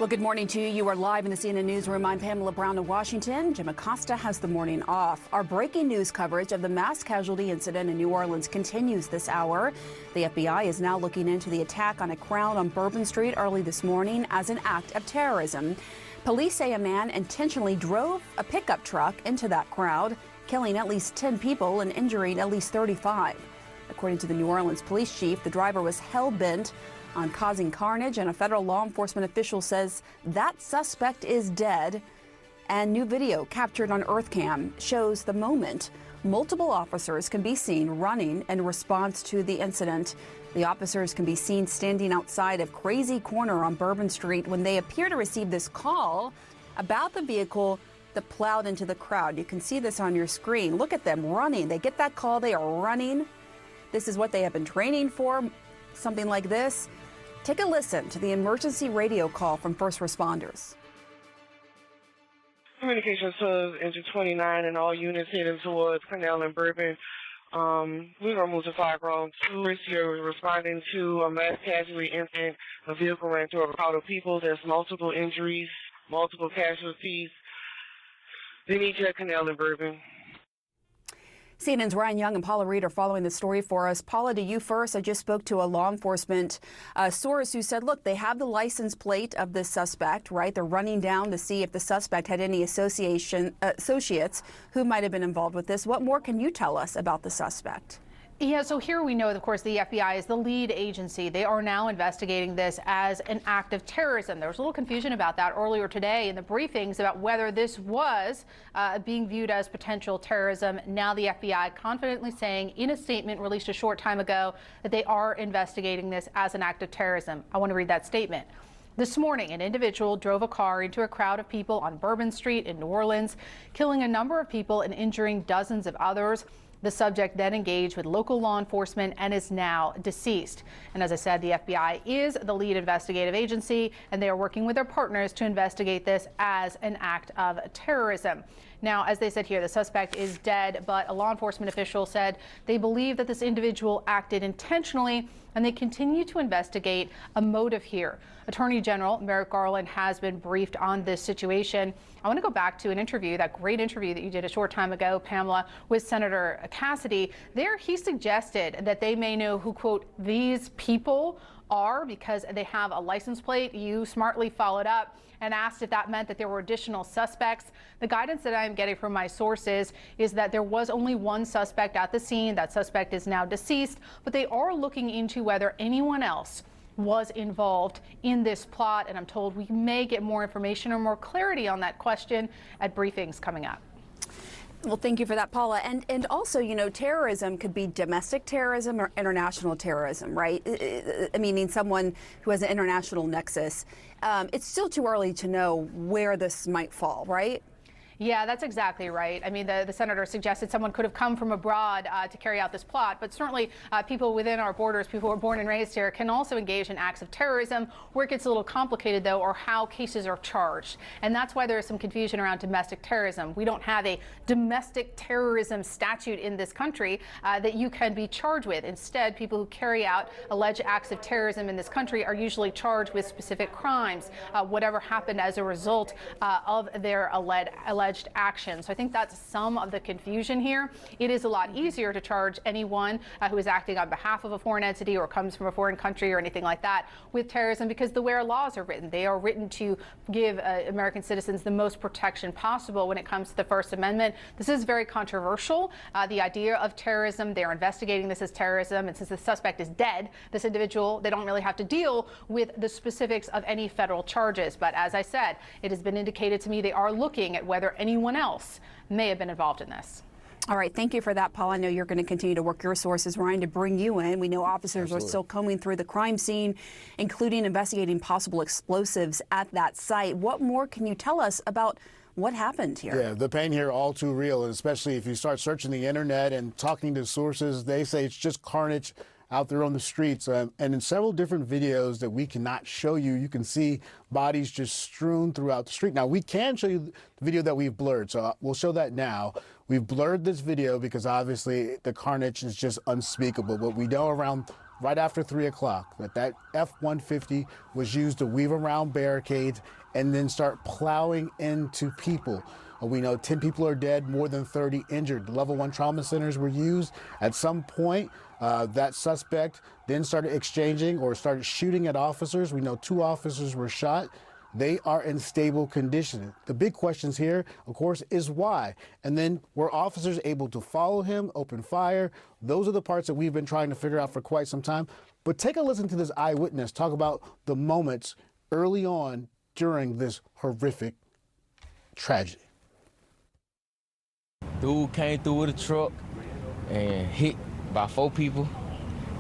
Well, good morning to you. You are live in the CNN Newsroom. I'm Pamela Brown in Washington. Jim Acosta has the morning off. Our breaking news coverage of the mass casualty incident in New Orleans continues this hour. The FBI is now looking into the attack on a crowd on Bourbon Street early this morning as an act of terrorism. Police say a man intentionally drove a pickup truck into that crowd, killing at least 10 people and injuring at least 35. According to the New Orleans police chief, the driver was hell-bent on causing carnage, and a federal law enforcement official says that suspect is dead. And new video captured on EarthCam shows the moment multiple officers can be seen running in response to the incident. The officers can be seen standing outside of Crazy Corner on Bourbon Street when they appear to receive this call about the vehicle that plowed into the crowd. You can see this on your screen. Look at them running. They get that call, they are running. This is what they have been training for, something like this. Take a listen to the emergency radio call from first responders. Communications to Engine 29 and all units heading towards Canal and Bourbon. We're going to move to 5 Road 2. We're responding to a mass casualty incident. A vehicle ran through a crowd of people. There's multiple injuries, multiple casualties. They need you at Canal and Bourbon. CNN's Ryan Young and Paula Reed are following the story for us. Paula, to you first. I just spoke to a law enforcement source who said, look, they have the license plate of this suspect, right? They're running down to see if the suspect had any associates who might have been involved with this. What more can you tell us about the suspect? Yeah, so here we know, of course, the FBI is the lead agency. They are now investigating this as an act of terrorism. There was a little confusion about that earlier today in the briefings about whether this was being viewed as potential terrorism. Now the FBI confidently saying in a statement released a short time ago that they are investigating this as an act of terrorism. I want to read that statement. This morning, an individual drove a car into a crowd of people on Bourbon Street in New Orleans, killing a number of people and injuring dozens of others. The subject then engaged with local law enforcement and is now deceased. And as I said, the FBI is the lead investigative agency, and they are working with their partners to investigate this as an act of terrorism. Now, as they said here, the suspect is dead, but a law enforcement official said they believe that this individual acted intentionally, and they continue to investigate a motive here. Attorney General Merrick Garland has been briefed on this situation. I want to go back to an interview, that great interview that you did a short time ago, Pamela, with Senator Cassidy. There, he suggested that they may know who, quote, these people are because they have a license plate. You smartly followed up and asked if that meant that there were additional suspects. The guidance that I'm getting from my sources is that there was only one suspect at the scene. That suspect is now deceased, but they are looking into whether anyone else was involved in this plot. And I'm told we may get more information or more clarity on that question at briefings coming up. Well, thank you for that, Paula. And also, you know, terrorism could be domestic terrorism or international terrorism, right? Meaning someone who has an international nexus. It's still too early to know where this might fall, right? Yeah, that's exactly right. I mean, the senator suggested someone could have come from abroad to carry out this plot, but certainly people within our borders, people who are born and raised here, can also engage in acts of terrorism. Where it gets a little complicated, though, are how cases are charged. And that's why there is some confusion around domestic terrorism. We don't have a domestic terrorism statute in this country that you can be charged with. Instead, people who carry out alleged acts of terrorism in this country are usually charged with specific crimes, whatever happened as a result of their alleged actions. So I think that's some of the confusion here. It is a lot easier to charge anyone who is acting on behalf of a foreign entity or comes from a foreign country or anything like that with terrorism because the way our laws are written. They are written to give American citizens the most protection possible when it comes to the First Amendment. This is very controversial. The idea of terrorism, they're investigating this as terrorism, and since the suspect is dead, this individual, they don't really have to deal with the specifics of any federal charges. But as I said, it has been indicated to me they are looking at whether anyone else may have been involved in this. All right. Thank you for that, Paul. I know you're going to continue to work your sources, Ryan, to bring you in. We know officers are still combing through the crime scene, including investigating possible explosives at that site. What more can you tell us about what happened here? Yeah, the pain here all too real, and especially if you start searching the internet and talking to sources, they say it's just carnage out there on the streets. And in several different videos that we cannot show you, you can see bodies just strewn throughout the street. Now, we can show you the video that we've blurred, so we'll show that now. We've blurred this video because obviously the carnage is just unspeakable, but we know around right after 3 o'clock, that F-150 was used to weave around barricades and then start plowing into people. We know 10 people are dead, more than 30 injured. Level 1 trauma centers were used. At some point, that suspect then started exchanging or started shooting at officers. We know 2 officers were shot. They are in stable condition. The big questions here, of course, is why. And then were officers able to follow him, open fire? Those are the parts that we've been trying to figure out for quite some time. But take a listen to this eyewitness talk about the moments early on during this horrific tragedy. Dude came through with a truck and hit by 4 people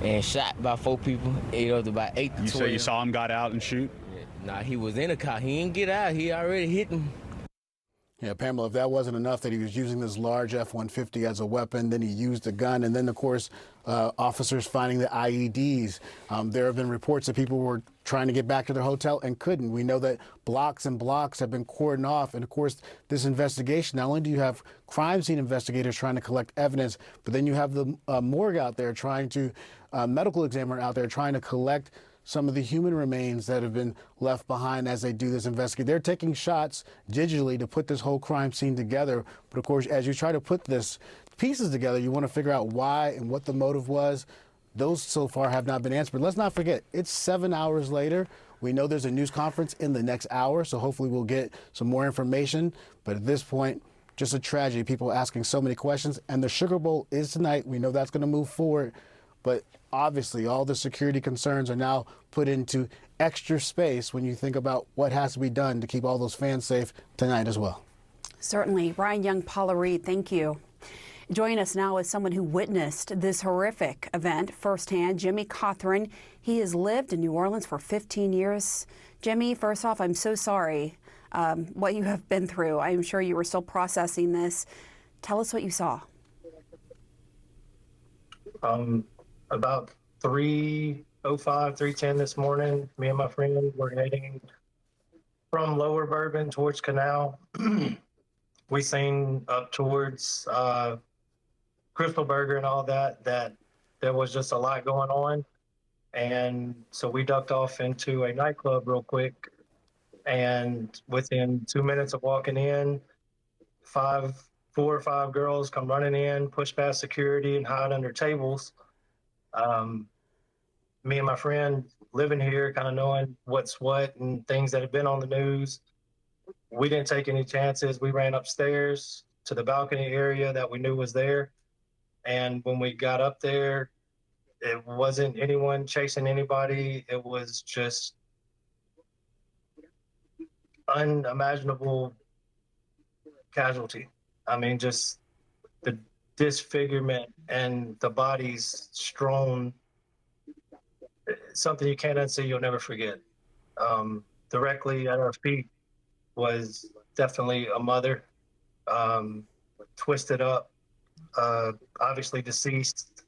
and shot by 4 people. It was about 8 to 12. So you saw him got out and shoot? Nah, he was in a car. He didn't get out. He already hit him. Yeah, Pamela, if that wasn't enough that he was using this large F-150 as a weapon, then he used a gun, and then, of course, officers finding the IEDs. There have been reports that people were trying to get back to their hotel and couldn't. We know that blocks and blocks have been cordoned off, and, of course, this investigation, not only do you have crime scene investigators trying to collect evidence, but then you have the morgue out there trying to, medical examiner out there trying to collect some of the human remains that have been left behind as they do this investigation. They're taking shots digitally to put this whole crime scene together. But of course, as you try to put this pieces together, you want to figure out why and what the motive was. Those so far have not been answered. But let's not forget, it's 7 hours later. We know there's a news conference in the next hour, so hopefully we'll get some more information. But at this point, just a tragedy. People asking so many questions. And the Sugar Bowl is tonight. We know that's going to move forward. But obviously, all the security concerns are now put into extra space when you think about what has to be done to keep all those fans safe tonight as well. Certainly. Ryan Young, Paula Reed, thank you. Joining us now is someone who witnessed this horrific event firsthand, Jimmy Cothran. He has lived in New Orleans for 15 years. Jimmy, first off, I'm so sorry what you have been through. I'm sure you were still processing this. Tell us what you saw. About 3:05, 3:10 this morning, me and my friend were heading from Lower Bourbon towards Canal. We seen up towards Crystal Burger and all that there was just a lot going on. And so we ducked off into a nightclub real quick. And within 2 minutes of walking in, 4 or 5 girls come running in, push past security and hide under tables. Me and my friend living here, kind of knowing what's what and things that have been on the news, we didn't take any chances. We ran upstairs to the balcony area that we knew was there. And when we got up there, it wasn't anyone chasing anybody. It was just unimaginable casualty. I mean, just the disfigurement and the bodies strewn, something you can't unsee, you'll never forget. Directly at our feet was definitely a mother, twisted up, obviously deceased.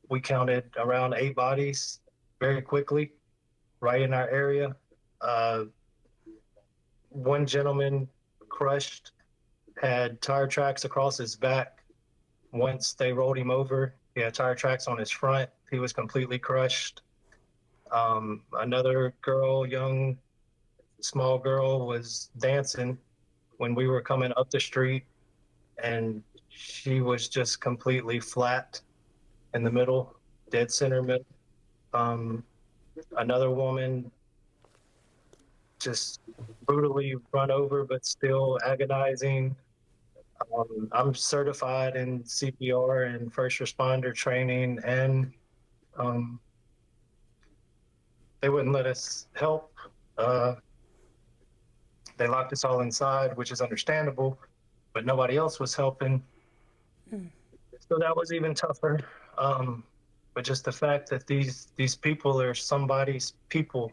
We counted around 8 bodies very quickly right in our area. One gentleman crushed, had tire tracks across his back. Once they rolled him over, he had tire tracks on his front. He was completely crushed. Another girl, young, small girl, was dancing when we were coming up the street, and she was just completely flat in the middle, dead center middle. Another woman just brutally run over, but still agonizing. I'm certified in CPR and first responder training, and they wouldn't let us help. They locked us all inside, which is understandable, but nobody else was helping. So that was even tougher. But just the fact that these people are somebody's people,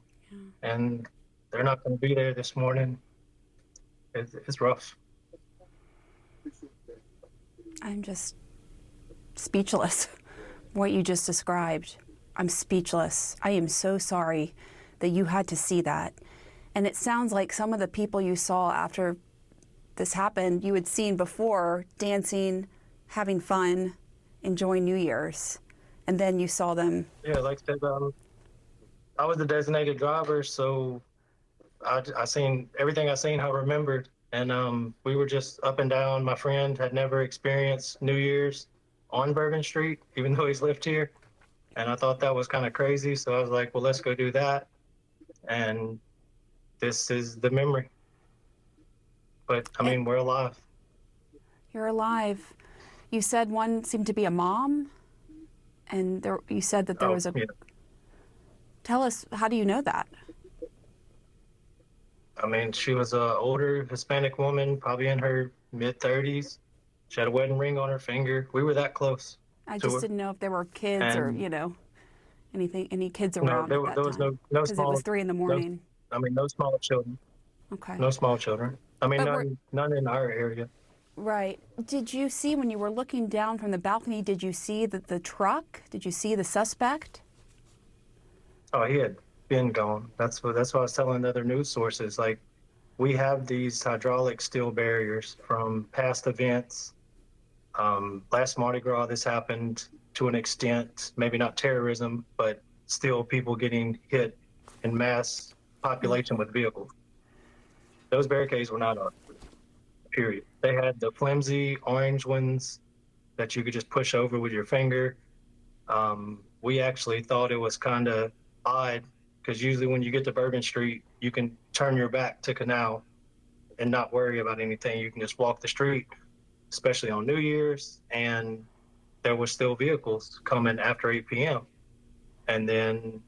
and they're not going to be there this morning, it's rough. I'm just speechless. What you just described, I'm speechless. I am so sorry that you had to see that. And it sounds like some of the people you saw after this happened, you had seen before, dancing, having fun, enjoying New Year's. and then you saw them. Yeah, like I said, I was the designated driver, so I seen everything I seen. I remembered, and we were just up and down. My friend had never experienced New Year's on Bourbon Street, even though he's lived here, and I thought that was kind of crazy. So I was like, well, let's go do that, and this is the memory. But I mean, we're alive. You're alive. You said one seemed to be a mom, and you said that there was a. Yeah. Tell us, how do you know that? I mean, she was an older Hispanic woman, probably in her mid-30s. She had a wedding ring on her finger. We were that close. I just didn't know if there were kids or, any kids around. No, there was no small. Because it was 3 a.m. No small children. Okay. No small children. I mean, none in our area. Right. Did you see, when you were looking down from the balcony, did you see the truck? Did you see the suspect? Oh, he had been gone. That's what I was telling other news sources. Like, we have these hydraulic steel barriers from past events. Last Mardi Gras, this happened to an extent, maybe not terrorism, but still people getting hit in mass population with vehicles. Those barricades were not up, period. They had the flimsy orange ones that you could just push over with your finger. We actually thought it was kind of odd, because usually when you get to Bourbon Street, you can turn your back to Canal and not worry about anything. You can just walk the street, especially on New Year's, and there were still vehicles coming after 8 p.m. And then,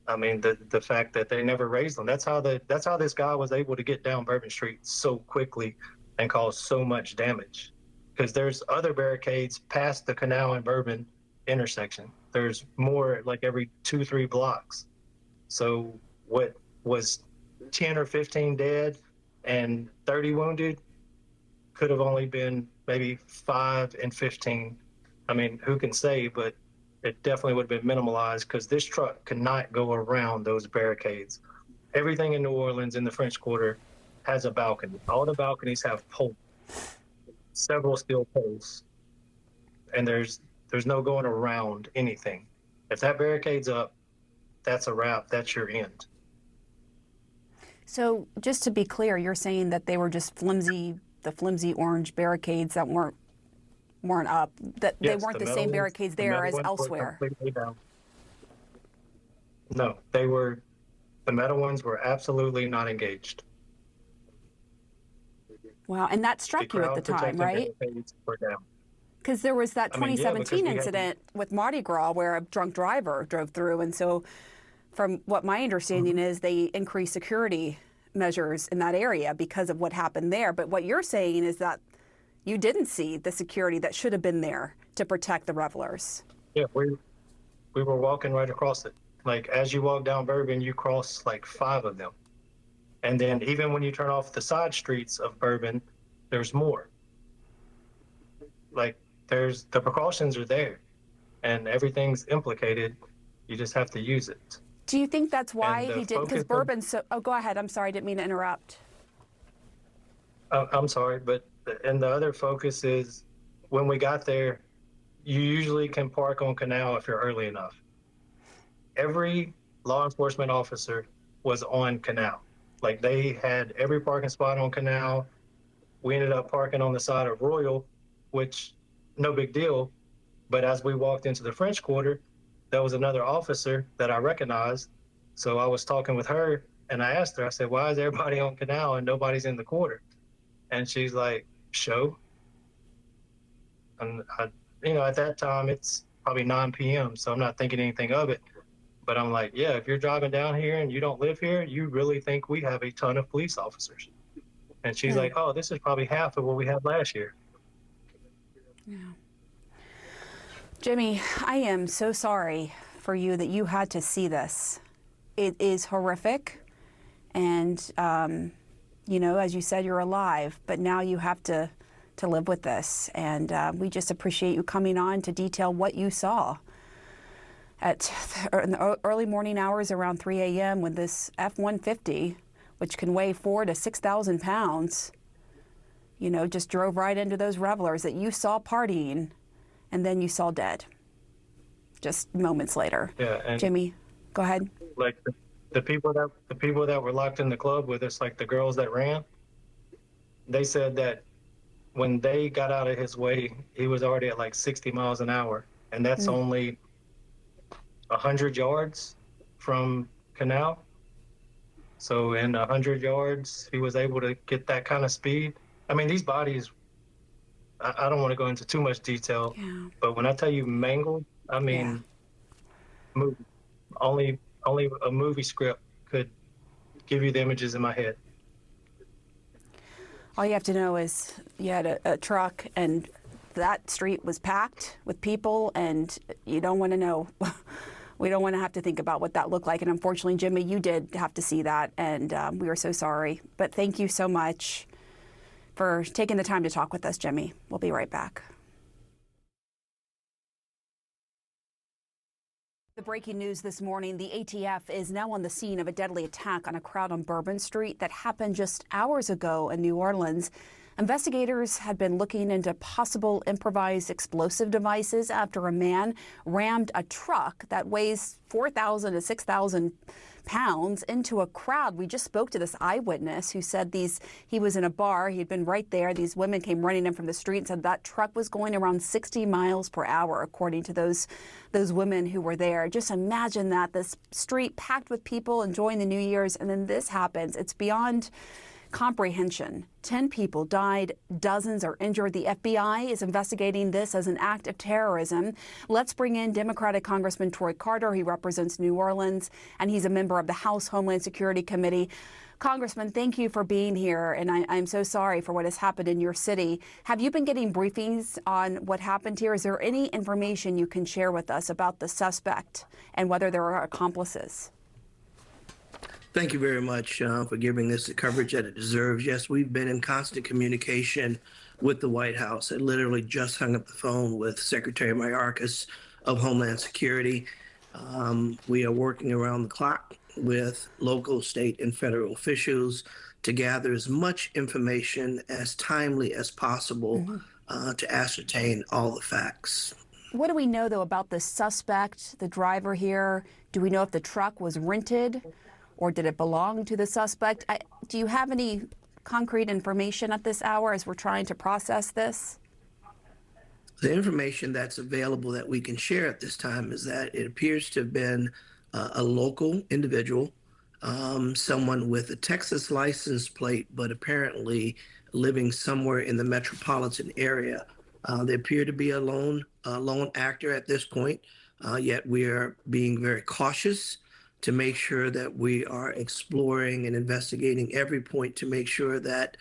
I mean, the fact that they never raised them, that's how this guy was able to get down Bourbon Street so quickly and cause so much damage. Because there's other barricades past the Canal and Bourbon intersection. There's more like every 2-3 blocks. So what was 10 or 15 dead and 30 wounded could have only been maybe 5 and 15. I mean, who can say, but it definitely would have been minimalized, because this truck could not go around those barricades. Everything in New Orleans in the French Quarter has a balcony. All the balconies have poles, several steel poles, and there's no going around anything. If that barricade's up, that's a wrap. That's your end. So just to be clear, you're saying that they were just the flimsy orange barricades that weren't up, that Yes, they weren't the same barricades there as elsewhere. No, the metal ones were absolutely not engaged. Wow, and that struck you at the time, right? Because there was that 2017 incident with Mardi Gras where a drunk driver drove through, and so from what my understanding is, they increased security measures in that area because of what happened there. But what you're saying is that you didn't see the security that should have been there to protect the revelers. Yeah, we were walking right across it. Like, as you walk down Bourbon, you cross like 5 of them. And then even when you turn off the side streets of Bourbon, there's more. Like, the precautions are there and everything's implicated. You just have to use it. Do you think that's why he did? Because Bourbon's so. Oh, go ahead. I'm sorry. I didn't mean to interrupt. I'm sorry, but and the other focus is, when we got there, you usually can park on Canal if you're early enough. Every law enforcement officer was on Canal. Like, they had every parking spot on Canal. We ended up parking on the side of Royal, which, no big deal. But as we walked into the French Quarter, there was another officer that I recognized. So I was talking with her, and I asked her, I said, why is everybody on Canal and nobody's in the quarter? And she's like, show. And at that time, it's probably 9 p.m., so I'm not thinking anything of it. But I'm like, yeah, if you're driving down here and you don't live here, you really think we have a ton of police officers. And she's like, oh, this is probably half of what we had last year. Yeah. Jimmy, I am so sorry for you that you had to see this. It is horrific. And, as you said, you're alive, but now you have to live with this. And we just appreciate you coming on to detail what you saw in the early morning hours around 3 a.m. when this F-150, which can weigh 4,000 to 6,000 pounds, just drove right into those revelers that you saw partying, and then you saw dead. just moments later. Yeah, and Jimmy, go ahead. like the people that were locked in the club with us, like the girls that ran, they said that when they got out of his way, he was already at like 60 miles an hour, and that's only 100 yards from Canal. So in 100 yards, he was able to get that kind of speed. I mean, these bodies, I don't want to go into too much detail, but when I tell you mangled, I mean, only a movie script could give you the images in my head. All you have to know is you had a truck and that street was packed with people, and you don't want to know. We don't want to have to think about what that looked like. And unfortunately, Jimmy, you did have to see that, and we are so sorry. But thank you so much for taking the time to talk with us, Jimmy. We'll be right back. The breaking news this morning, the ATF is now on the scene of a deadly attack on a crowd on Bourbon Street that happened just hours ago in New Orleans. Investigators had been looking into possible improvised explosive devices after a man rammed a truck that weighs 4,000 to 6,000 pounds into a crowd. We just spoke to this eyewitness who said he was in a bar. He had been right there. These women came running in from the street and said that truck was going around 60 miles per hour, according to those women who were there. Just imagine that, this street packed with people enjoying the New Year's, and then this happens. It's beyond comprehension. 10 people died, dozens are injured. The FBI is investigating this as an act of terrorism. Let's bring in Democratic Congressman Troy Carter. He represents New Orleans, and he's a member of the House Homeland Security Committee. Congressman, thank you for being here, and I'm so sorry for what has happened in your city. Have you been getting briefings on what happened here? Is there any information you can share with us about the suspect and whether there are accomplices? Thank you very much for giving this the coverage that it deserves. Yes, we've been in constant communication with the White House. I literally just hung up the phone with Secretary Mayorkas of Homeland Security. We are working around the clock with local, state, and federal officials to gather as much information as timely as possible to ascertain all the facts. What do we know, though, about the suspect, the driver here? Do we know if the truck was rented? Or did it belong to the suspect? Do you have any concrete information at this hour as we're trying to process this? The information that's available that we can share at this time is that it appears to have been a local individual, someone with a Texas license plate, but apparently living somewhere in the metropolitan area. They appear to be a lone actor at this point, yet we are being very cautious to make sure that we are exploring and investigating every point to make sure that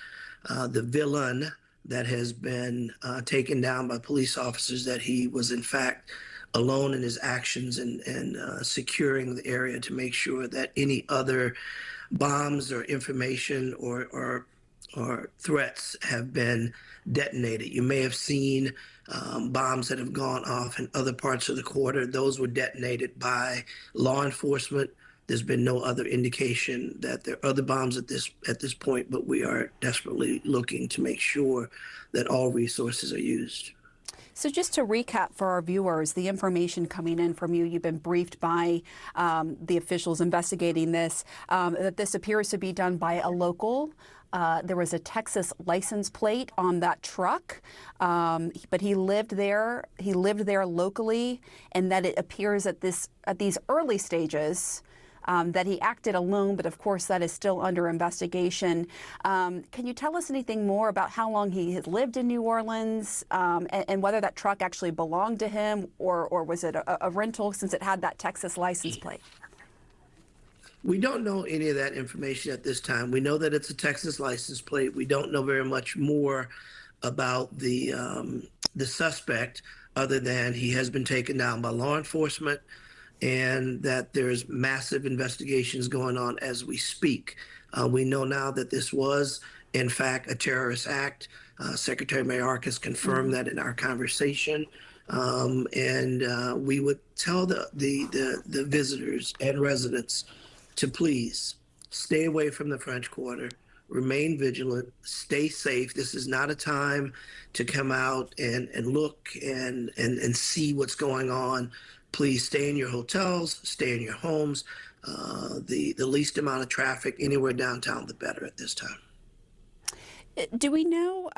the villain that has been taken down by police officers, that he was in fact alone in his actions and securing the area to make sure that any other bombs or information or threats have been detonated. You may have seen bombs that have gone off in other parts of the quarter. Those were detonated by law enforcement. There's been no other indication that there are other bombs at this point, but we are desperately looking to make sure that all resources are used. So just to recap for our viewers, the information coming in from you, you've been briefed by the officials investigating this, that this appears to be done by a local. There was a Texas license plate on that truck, but he lived there. He lived there locally, and that it appears at these early stages that he acted alone. But of course, that is still under investigation. Can you tell us anything more about how long he has lived in New Orleans, and whether that truck actually belonged to him, or was it a rental since it had that Texas license plate? We don't know any of that information at this time. We know that it's a Texas license plate. We don't know very much more about the suspect, other than he has been taken down by law enforcement, and that there's massive investigations going on as we speak. We know now that this was, in fact, a terrorist act. Secretary Mayorkas confirmed that in our conversation. And we would tell the visitors and residents to please stay away from the French Quarter, remain vigilant, stay safe. This is not a time to come out and look and see what's going on. Please stay in your hotels, stay in your homes. The least amount of traffic anywhere downtown, the better at this time. Do we know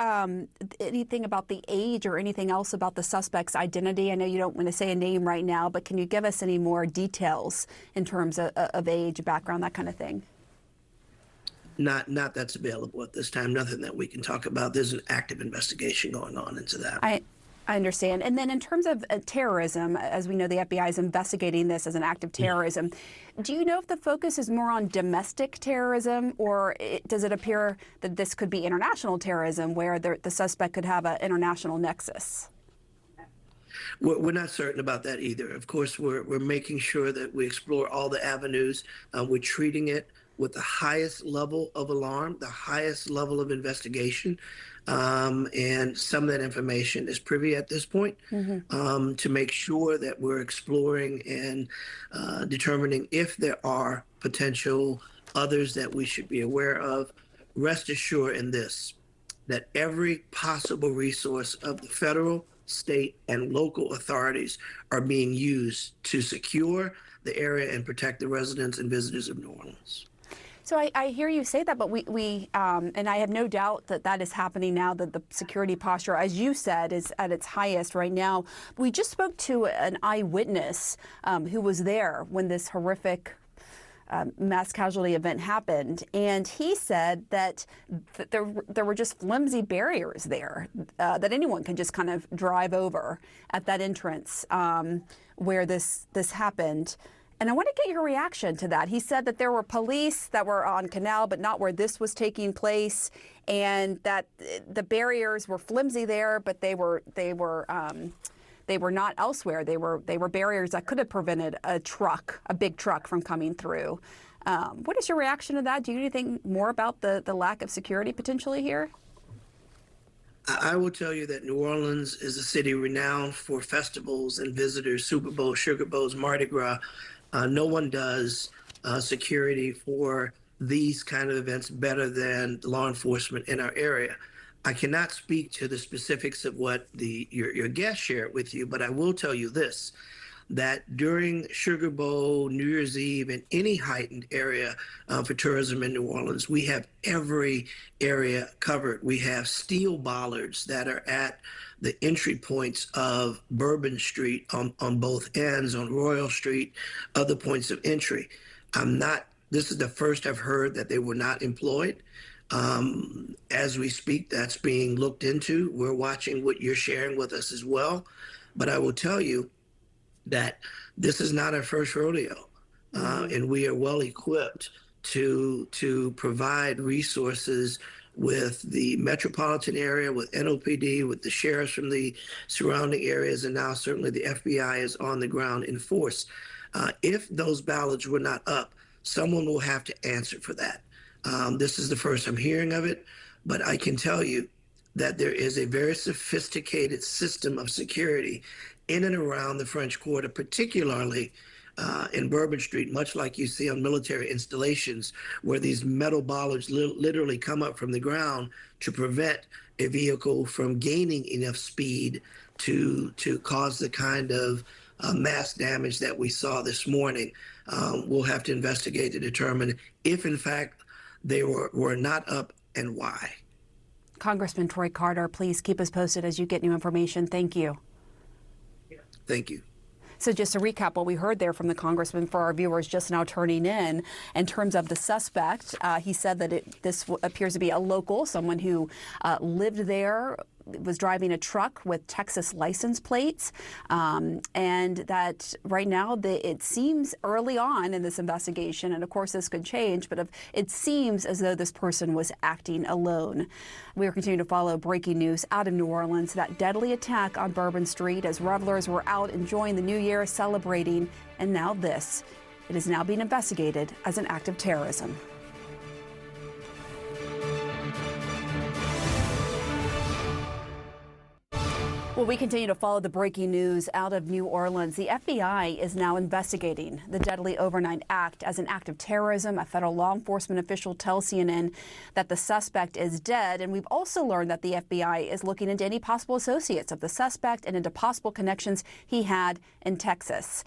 anything about the age or anything else about the suspect's identity? I know you don't want to say a name right now, but can you give us any more details in terms of age, background, that kind of thing? Not that's available at this time. Nothing that we can talk about. There's an active investigation going on into that. I understand. And then in terms of terrorism, as we know, the FBI is investigating this as an act of terrorism. Do you know if the focus is more on domestic terrorism, or does it appear that this could be international terrorism, where the suspect could have an international nexus? We're not certain about that either. Of course, we're making sure that we explore all the avenues. We're treating it with the highest level of alarm, the highest level of investigation. And some of that information is privy at this point, to make sure that we're exploring and determining if there are potential others that we should be aware of. Rest assured in this, that every possible resource of the federal, state, and local authorities are being used to secure the area and protect the residents and visitors of New Orleans. So I hear you say that, but we and I have no doubt that that is happening now, that the security posture, as you said, is at its highest right now. We just spoke to an eyewitness who was there when this horrific mass casualty event happened, and he said that there were just flimsy barriers there that anyone could just kind of drive over at that entrance where this happened. And I want to get your reaction to that. He said that there were police that were on Canal, but not where this was taking place, and that the barriers were flimsy there, but they were not elsewhere. They were barriers that could have prevented a big truck from coming through. What is your reaction to that? Do you know anything more about the lack of security potentially here? I will tell you that New Orleans is a city renowned for festivals and visitors, Super Bowl, Sugar Bowls, Mardi Gras. No one does security for these kind of events better than law enforcement in our area. I cannot speak to the specifics of what your guest shared with you, but I will tell you this, that during Sugar Bowl, New Year's Eve, and any heightened area for tourism in New Orleans, we have every area covered. We have steel bollards that are at the entry points of Bourbon Street on both ends, on Royal Street, other points of entry. This is the first I've heard that they were not employed. As we speak, that's being looked into. We're watching what you're sharing with us as well. But I will tell you that this is not our first rodeo, and we are well equipped to provide resources with the metropolitan area, with NOPD, with the sheriffs from the surrounding areas, and now certainly the FBI is on the ground in force. If those ballots were not up, someone will have to answer for that. This is the first I'm hearing of it, but I can tell you that there is a very sophisticated system of security in and around the French Quarter, particularly in Bourbon Street, much like you see on military installations, where these metal bollards literally come up from the ground to prevent a vehicle from gaining enough speed to cause the kind of mass damage that we saw this morning. We'll have to investigate to determine if, in fact, they were not up and why. Congressman Troy Carter, please keep us posted as you get new information. Thank you. Thank you. So just to recap what we heard there from the congressman for our viewers just now turning in terms of the suspect, he said that this appears to be a local, someone who lived there, was driving a truck with Texas license plates, and that right now it seems early on in this investigation, and of course this could change, but it seems as though this person was acting alone. We are continuing to follow breaking news out of New Orleans, that deadly attack on Bourbon Street as revelers were out enjoying the new year, celebrating, and now this. It is now being investigated as an act of terrorism. Well, we continue to follow the breaking news out of New Orleans. The FBI is now investigating the deadly overnight act as an act of terrorism. A federal law enforcement official tells CNN that the suspect is dead. And we've also learned that the FBI is looking into any possible associates of the suspect and into possible connections he had in Texas,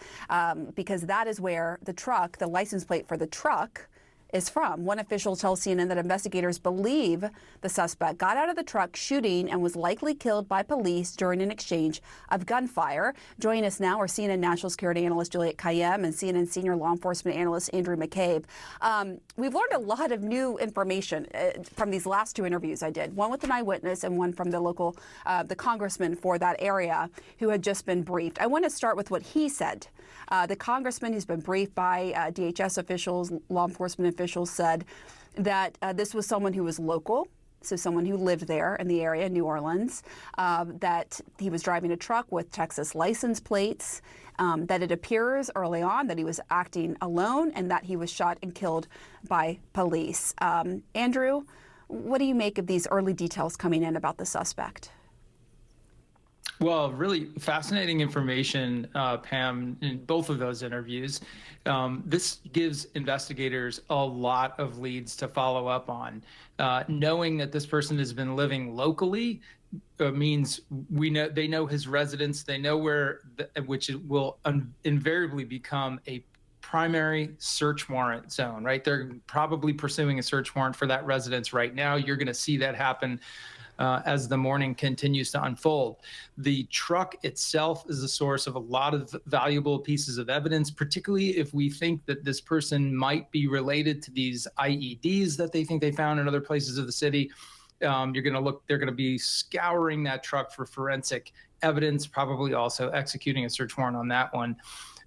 because that is where the truck, the license plate for the truck, is from. One official tells CNN that investigators believe the suspect got out of the truck shooting and was likely killed by police during an exchange of gunfire. Joining us now are CNN national security analyst Juliette Kayyem and CNN senior law enforcement analyst Andrew McCabe. We've learned a lot of new information from these last two interviews I did, one with an eyewitness and one from the local, the congressman for that area who had just been briefed. I want to start with what he said. The congressman who's been briefed by DHS officials, law enforcement officials, said that this was someone who was local, so someone who lived there in the area, New Orleans, that he was driving a truck with Texas license plates, that it appears early on that he was acting alone and that he was shot and killed by police. Andrew, what do you make of these early details coming in about the suspect? Well, really fascinating information, Pam, in both of those interviews. This gives investigators a lot of leads to follow up on. Knowing that this person has been living locally means they know his residence, they know where, which will invariably become a primary search warrant zone, right? They're probably pursuing a search warrant for that residence right now. You're going to see that happen as the morning continues to unfold. The truck itself is a source of a lot of valuable pieces of evidence, particularly if we think that this person might be related to these IEDs that they think they found in other places of the city. They're going to be scouring that truck for forensic evidence, probably also executing a search warrant on that one.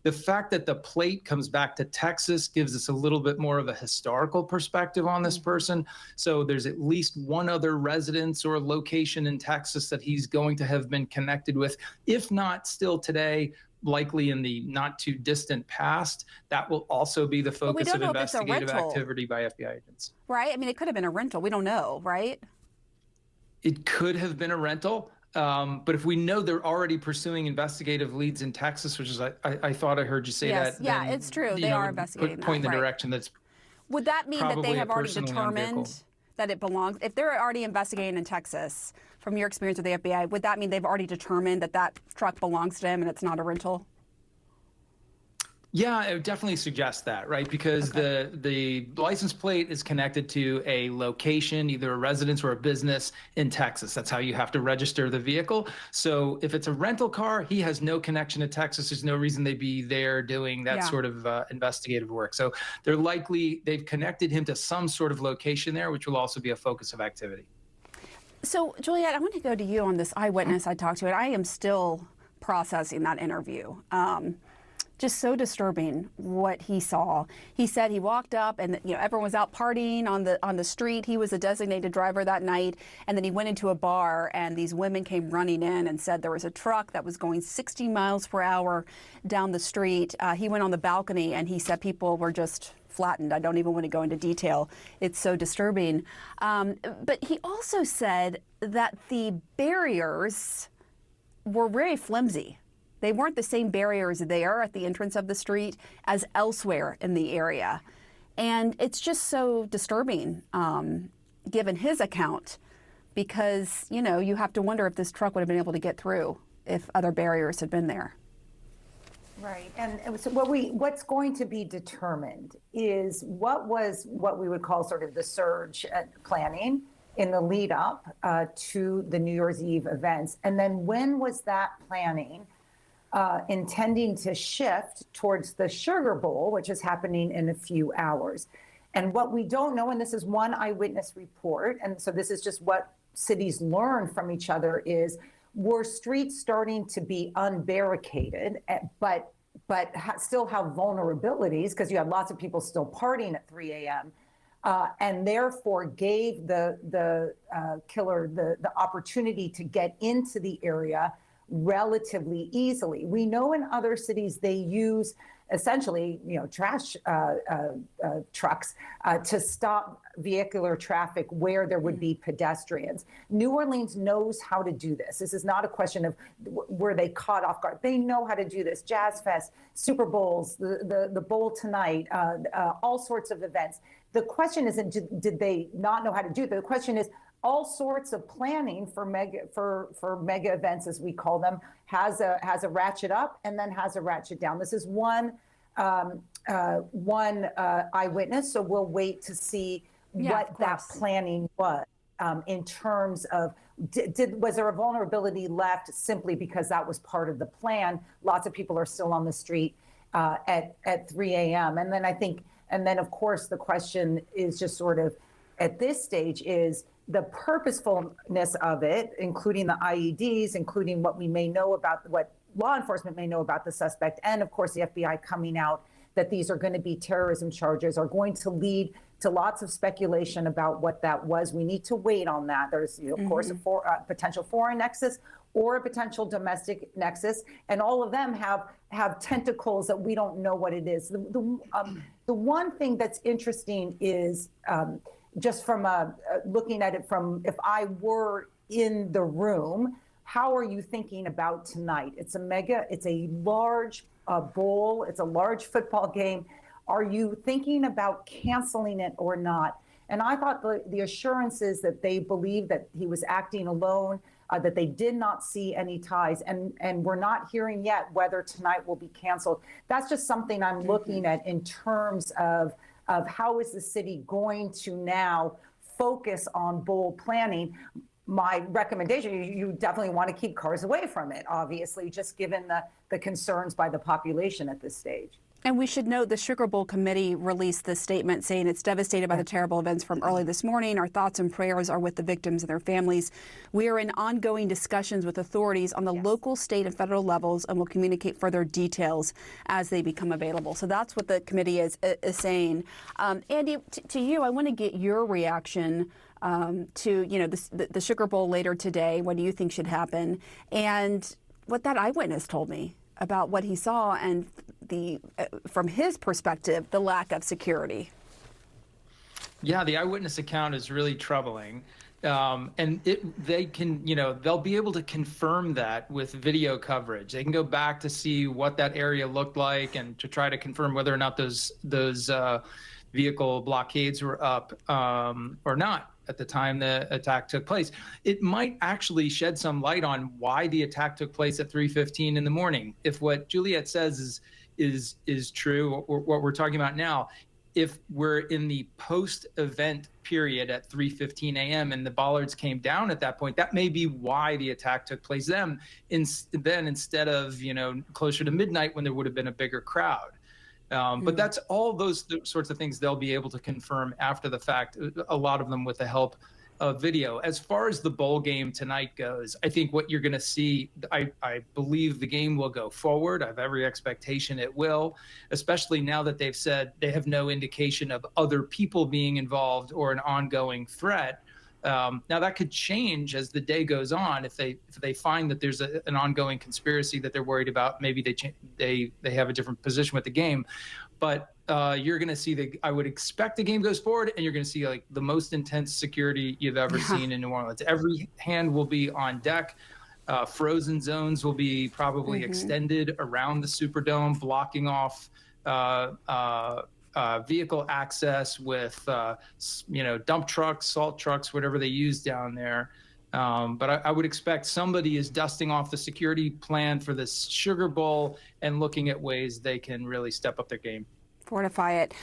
The fact that the plate comes back to Texas gives us a little bit more of a historical perspective on this person. So there's at least one other residence or location in Texas that he's going to have been connected with, if not still today, likely in the not too distant past. That will also be the focus of investigative activity by FBI agents. Right? I mean, it could have been a rental. We don't know, right? It could have been a rental. But if we know they're already pursuing investigative leads in Texas, which is, I thought I heard you say that. Yeah, then, it's true. They are investigating point that, in the direction that's. Would that mean that they have already determined that it belongs? If they're already investigating in Texas, from your experience with the FBI, would that mean they've already determined that that truck belongs to them and it's not a rental? Yeah, I would definitely suggest that, right? Because the license plate is connected to a location, either a residence or a business in Texas. That's how you have to register the vehicle. So if it's a rental car, he has no connection to Texas. There's no reason they'd be there doing that sort of investigative work. So they've connected him to some sort of location there, which will also be a focus of activity. So, Juliette, I want to go to you on this eyewitness I talked to. And I am still processing that interview. Just so disturbing what he saw. He said he walked up and everyone was out partying on the street. He was a designated driver that night, and then he went into a bar and these women came running in and said there was a truck that was going 60 miles per hour down the street. He went on the balcony and he said people were just flattened. I don't even want to go into detail. It's so disturbing. But he also said that the barriers were very flimsy. They weren't the same barriers there at the entrance of the street as elsewhere in the area. And it's just so disturbing, given his account, because, you have to wonder if this truck would have been able to get through if other barriers had been there. Right. And so what's going to be determined is what we would call sort of the surge planning in the lead up to the New Year's Eve events. And then when was that planning intending to shift towards the Sugar Bowl, which is happening in a few hours. And what we don't know, and this is one eyewitness report, and so this is just what cities learn from each other, is were streets starting to be unbarricaded, but still have vulnerabilities because you have lots of people still partying at 3 a.m., and therefore gave the killer the opportunity to get into the area relatively easily. We know in other cities they use essentially, trash trucks to stop vehicular traffic where there would be pedestrians. New Orleans knows how to do this. This is not a question of were they caught off guard. They know how to do this. Jazz Fest, Super Bowls, the Bowl tonight, all sorts of events. The question isn't did they not know how to do it. The question is all sorts of planning for mega events, as we call them, has a ratchet up and then has a ratchet down. This is one eyewitness, so we'll wait to see what that planning was in terms of was there a vulnerability left simply because that was part of the plan? Lots of people are still on the street at 3 a.m. And then of course the question is just sort of at this stage is the purposefulness of it, including the IEDs, including what we may know about what law enforcement may know about the suspect, and of course the FBI coming out that these are going to be terrorism charges, are going to lead to lots of speculation about what that was. We need to wait on that. There's, of course, a potential foreign nexus or a potential domestic nexus, and all of them have tentacles that we don't know what it is. The one thing that's interesting is just from looking at it from if I were in the room, how are you thinking about tonight? It's a large bowl, it's a large football game. Are you thinking about canceling it or not? And I thought the assurances that they believed that he was acting alone, that they did not see any ties, and we're not hearing yet whether tonight will be canceled. That's just something I'm looking at in terms of how is the city going to now focus on bowl planning. My recommendation, you definitely want to keep cars away from it, obviously, just given the concerns by the population at this stage. And we should note the Sugar Bowl committee released this statement saying it's devastated by the terrible events from early this morning. Our thoughts and prayers are with the victims and their families. We are in ongoing discussions with authorities on the local, state, and federal levels, and will communicate further details as they become available. So that's what the committee is saying. Andy, to you, I want to get your reaction to the Sugar Bowl later today. What do you think should happen? And what that eyewitness told me about what he saw and from his perspective, the lack of security. Yeah, the eyewitness account is really troubling. And they can, they'll be able to confirm that with video coverage. They can go back to see what that area looked like and to try to confirm whether or not those vehicle blockades were up or not at the time the attack took place. It might actually shed some light on why the attack took place at 3:15 in the morning. If what Juliet says is true, or what we're talking about now, if we're in the post-event period at 3:15 a.m. and the bollards came down at that point, that may be why the attack took place then instead of, closer to midnight when there would have been a bigger crowd. But that's all those sorts of things they'll be able to confirm after the fact, a lot of them with the help of video. As far as the bowl game tonight goes, I think what you're going to see, I believe the game will go forward. I have every expectation it will, especially now that they've said they have no indication of other people being involved or an ongoing threat. Now that could change as the day goes on. If they find that there's an ongoing conspiracy that they're worried about, maybe they have a different position with the game. But you're going to see I would expect the game goes forward, and you're going to see like the most intense security you've ever seen in New Orleans. Every hand will be on deck. Frozen zones will be probably extended around the Superdome, blocking off vehicle access with, dump trucks, salt trucks, whatever they use down there. But I would expect somebody is dusting off the security plan for this Sugar Bowl and looking at ways they can really step up their game. Fortify it.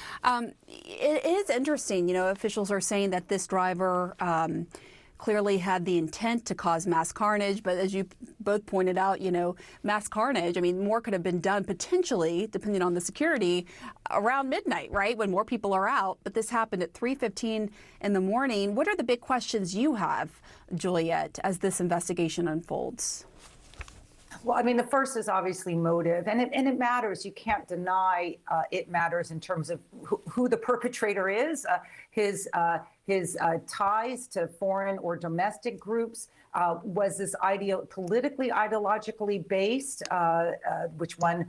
It is interesting, officials are saying that this driver clearly had the intent to cause mass carnage, but as you both pointed out, mass carnage, more could have been done potentially, depending on the security, around midnight, right, when more people are out, but this happened at 3:15 in the morning. What are the big questions you have, Juliet, as this investigation unfolds? Well, the first is obviously motive, and it matters. You can't deny it matters in terms of who the perpetrator is, his ties to foreign or domestic groups. Was this politically, ideologically based? Which one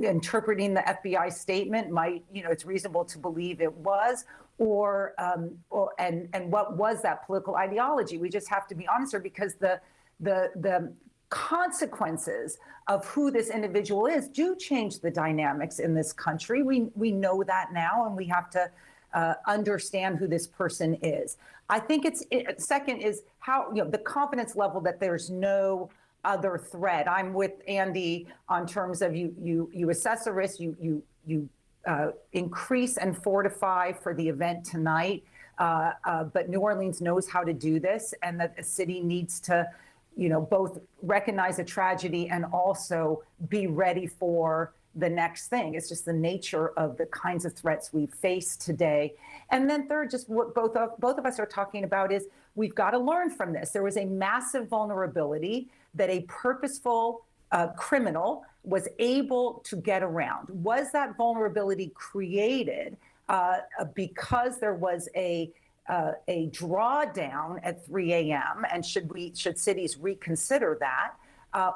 interpreting the FBI statement might, it's reasonable to believe it was, and what was that political ideology? We just have to be honest here, because the consequences of who this individual is do change the dynamics in this country. We know that now, and we have to understand who this person is. I think second is how, the confidence level that there's no other threat. I'm with Andy on terms of you assess the risk, you increase and fortify for the event tonight. But New Orleans knows how to do this, and that the city needs to, both recognize a tragedy and also be ready for the next thing. It's just the nature of the kinds of threats we face today. And then third, just what both of us are talking about is we've got to learn from this. There was a massive vulnerability that a purposeful criminal was able to get around. Was that vulnerability created because there was a drawdown at 3 a.m. and should cities reconsider that?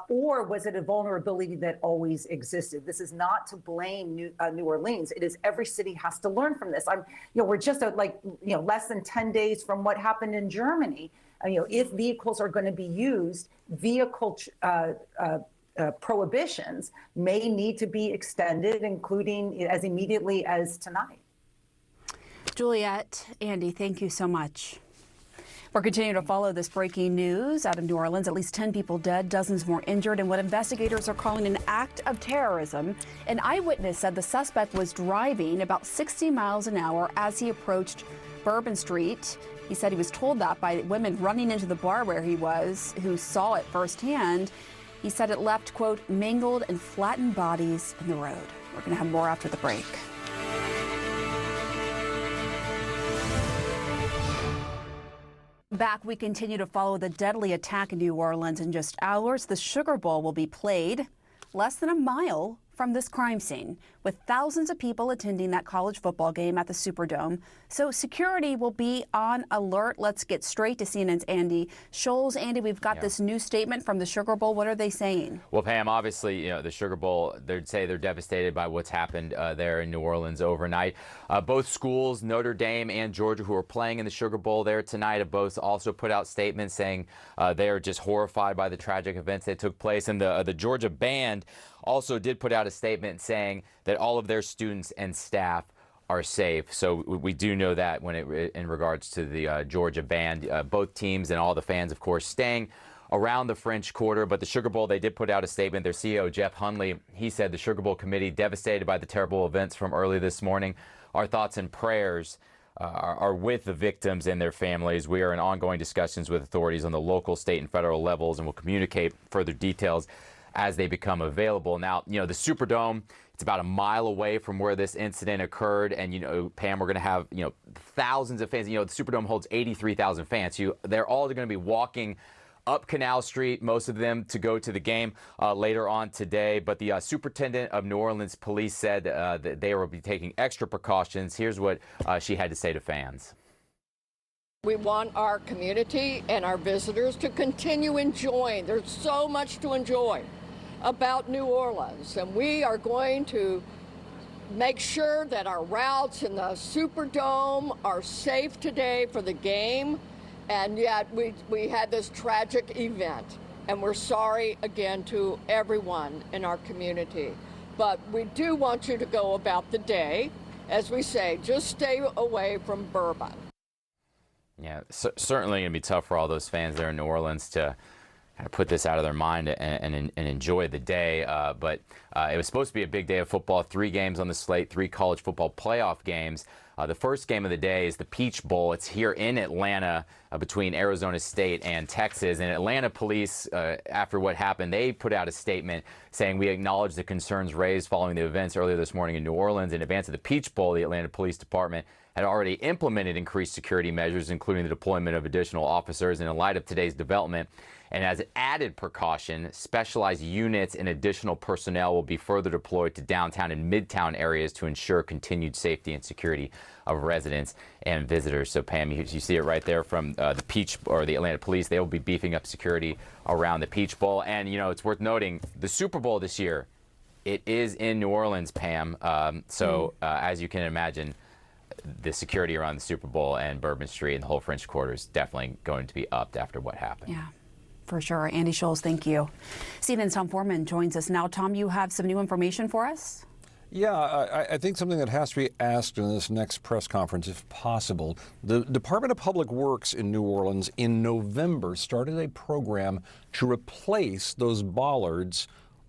Or was it a vulnerability that always existed? This is not to blame New Orleans. It is every city has to learn from this. We're just less than 10 days from what happened in Germany. If vehicles are going to be used, vehicle prohibitions may need to be extended, including as immediately as tonight. Juliet, Andy, thank you so much. We're continuing to follow this breaking news out of New Orleans. At least 10 people dead, dozens more injured in what investigators are calling an act of terrorism. An eyewitness said the suspect was driving about 60 miles an hour as he approached Bourbon Street. He said he was told that by women running into the bar where he was, who saw it firsthand. He said it left, quote, mangled and flattened bodies in the road. We're going to have more after the break. Back, we continue to follow the deadly attack in New Orleans. In just hours, the Sugar Bowl will be played less than a mile from this crime scene, with thousands of people attending that college football game at the Superdome. So security will be on alert. Let's get straight to CNN's Andy Scholes. Andy, we've got this new statement from the Sugar Bowl. What are they saying? Well, Pam, obviously, the Sugar Bowl, they'd say they're devastated by what's happened there in New Orleans overnight. Both schools, Notre Dame and Georgia, who are playing in the Sugar Bowl there tonight, have both also put out statements saying they are just horrified by the tragic events that took place. And the Georgia band also did put out a statement saying that all of their students and staff are safe. So we do know that in regards to the Georgia band, both teams and all the fans, of course, staying around the French Quarter. But the Sugar Bowl, they did put out a statement. Their CEO, Jeff Hundley, he said the Sugar Bowl committee, devastated by the terrible events from early this morning. Our thoughts and prayers are with the victims and their families. We are in ongoing discussions with authorities on the local, state, and federal levels, and will communicate further details as they become available. Now, the Superdome, it's about a mile away from where this incident occurred. And, Pam, we're going to have, thousands of fans. The Superdome holds 83,000 fans. They're all going to be walking up Canal Street, most of them to go to the game later on today. But the superintendent of New Orleans police said that they will be taking extra precautions. Here's what she had to say to fans. We want our community and our visitors to continue enjoying. There's so much to enjoy about New Orleans, and we are going to make sure that our routes in the Superdome are safe today for the game. And yet we had this tragic event, and we're sorry again to everyone in our community. But we do want you to go about the day, as we say, just stay away from Bourbon. Yeah, certainly going to be tough for all those fans there in New Orleans to kind of put this out of their mind and enjoy the day. But it was supposed to be a big day of football. 3 games on the slate, 3 college football playoff games. The first game of the day is the Peach Bowl. It's here in Atlanta between Arizona State and Texas. And Atlanta police, after what happened, they put out a statement saying, we acknowledge the concerns raised following the events earlier this morning in New Orleans. In advance of the Peach Bowl, the Atlanta Police Department had already implemented increased security measures, including the deployment of additional officers. And in light of today's development, and as an added precaution, specialized units and additional personnel will be further deployed to downtown and midtown areas to ensure continued safety and security of residents and visitors. So, Pam, you see it right there from the Atlanta Police. They will be beefing up security around the Peach Bowl. And, it's worth noting the Super Bowl this year It is in New Orleans, Pam. As you can imagine, the security around the Super Bowl and Bourbon Street and the whole French Quarter is definitely going to be upped after what happened. Yeah, for sure. Andy Scholes, thank you. CNN's Tom Foreman joins us now. Tom, you have some new information for us? Yeah, I think something that has to be asked in this next press conference, if possible. The Department of Public Works in New Orleans in November started a program to replace those bollards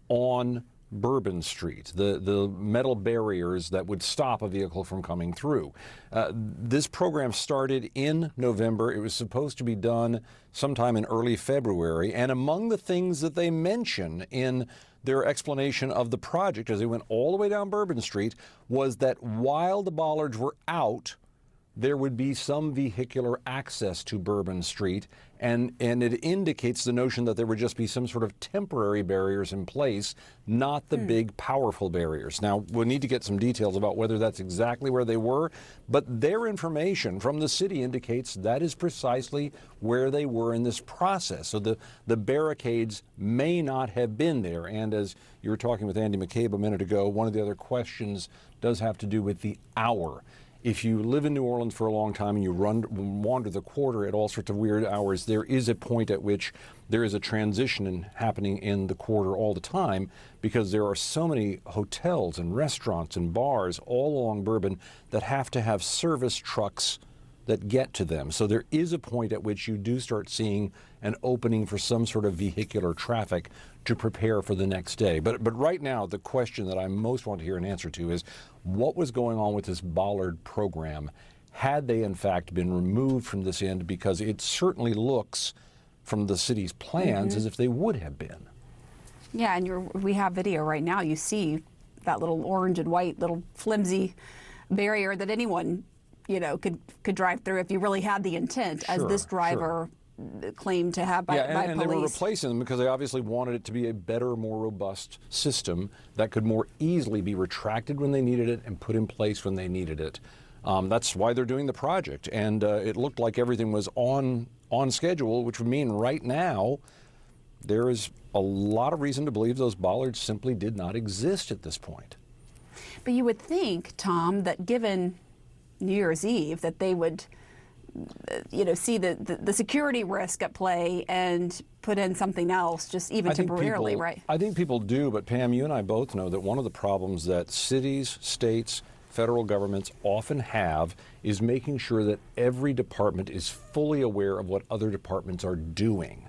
on Bourbon Street, the metal barriers that would stop a vehicle from coming through. This program started in November. It was supposed to be done sometime in early February. And among the things that they mention in their explanation of the project as they went all the way down Bourbon Street was that while the bollards were out, there would be some vehicular access to Bourbon Street, and it indicates the notion that there would just be some sort of temporary barriers in place, not the big, powerful barriers. Now, we'll need to get some details about whether that's exactly where they were, but their information from the city indicates that is precisely where they were in this process. So the barricades may not have been there, and as you were talking with Andy McCabe a minute ago, one of the other questions does have to do with the hour. If you live in New Orleans for a long time and you wander the quarter at all sorts of weird hours, there is a point at which there is a transition happening in the quarter all the time because there are so many hotels and restaurants and bars all along Bourbon that have to have service trucks that get to them. So there is a point at which you do start seeing an opening for some sort of vehicular traffic to prepare for the next day. But right now, the question that I most want to hear an answer to is what was going on with this bollard program? Had they in fact been removed from this end? Because it certainly looks from the city's plans as if they would have been. Yeah, and we have video right now. You see that little orange and white little flimsy barrier that anyone, you know, could drive through if you really had the intent, as this driver claimed to have by and police. They were replacing them because they obviously wanted it to be a better, more robust system that could more easily be retracted when they needed it and put in place when they needed it. That's why they're doing the project, and it looked like everything was on schedule, which would mean right now there is a lot of reason to believe those bollards simply did not exist at this point. But you would think, Tom, that given New Year's Eve, that they would, you know, see the security risk at play and put in something else, just even temporarily, right? I think people do, but Pam, you and I both know that one of the problems that cities, states, federal governments often have is making sure that every department is fully aware of what other departments are doing.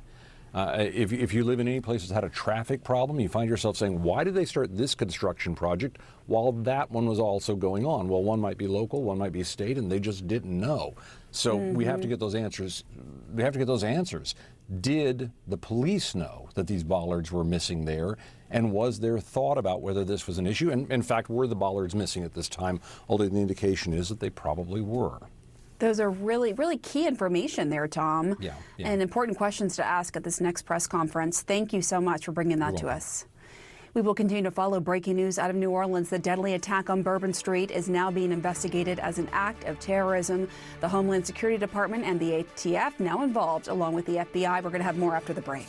If you live in any place that's had a traffic problem, you find yourself saying, why did they start this construction project while that one was also going on? Well, one might be local, one might be state, and they just didn't know. So we have to get those answers. We have to get those answers. Did the police know that these bollards were missing there? And was there thought about whether this was an issue? And in fact, were the bollards missing at this time? Although the indication is that they probably were. Those are really, really key information there, Tom. Yeah. And important questions to ask at this next press conference. Thank you so much for bringing that to us. We will continue to follow breaking news out of New Orleans. The deadly attack on Bourbon Street is now being investigated as an act of terrorism. The Homeland Security Department and the ATF now involved, along with the FBI. We're going to have more after the break.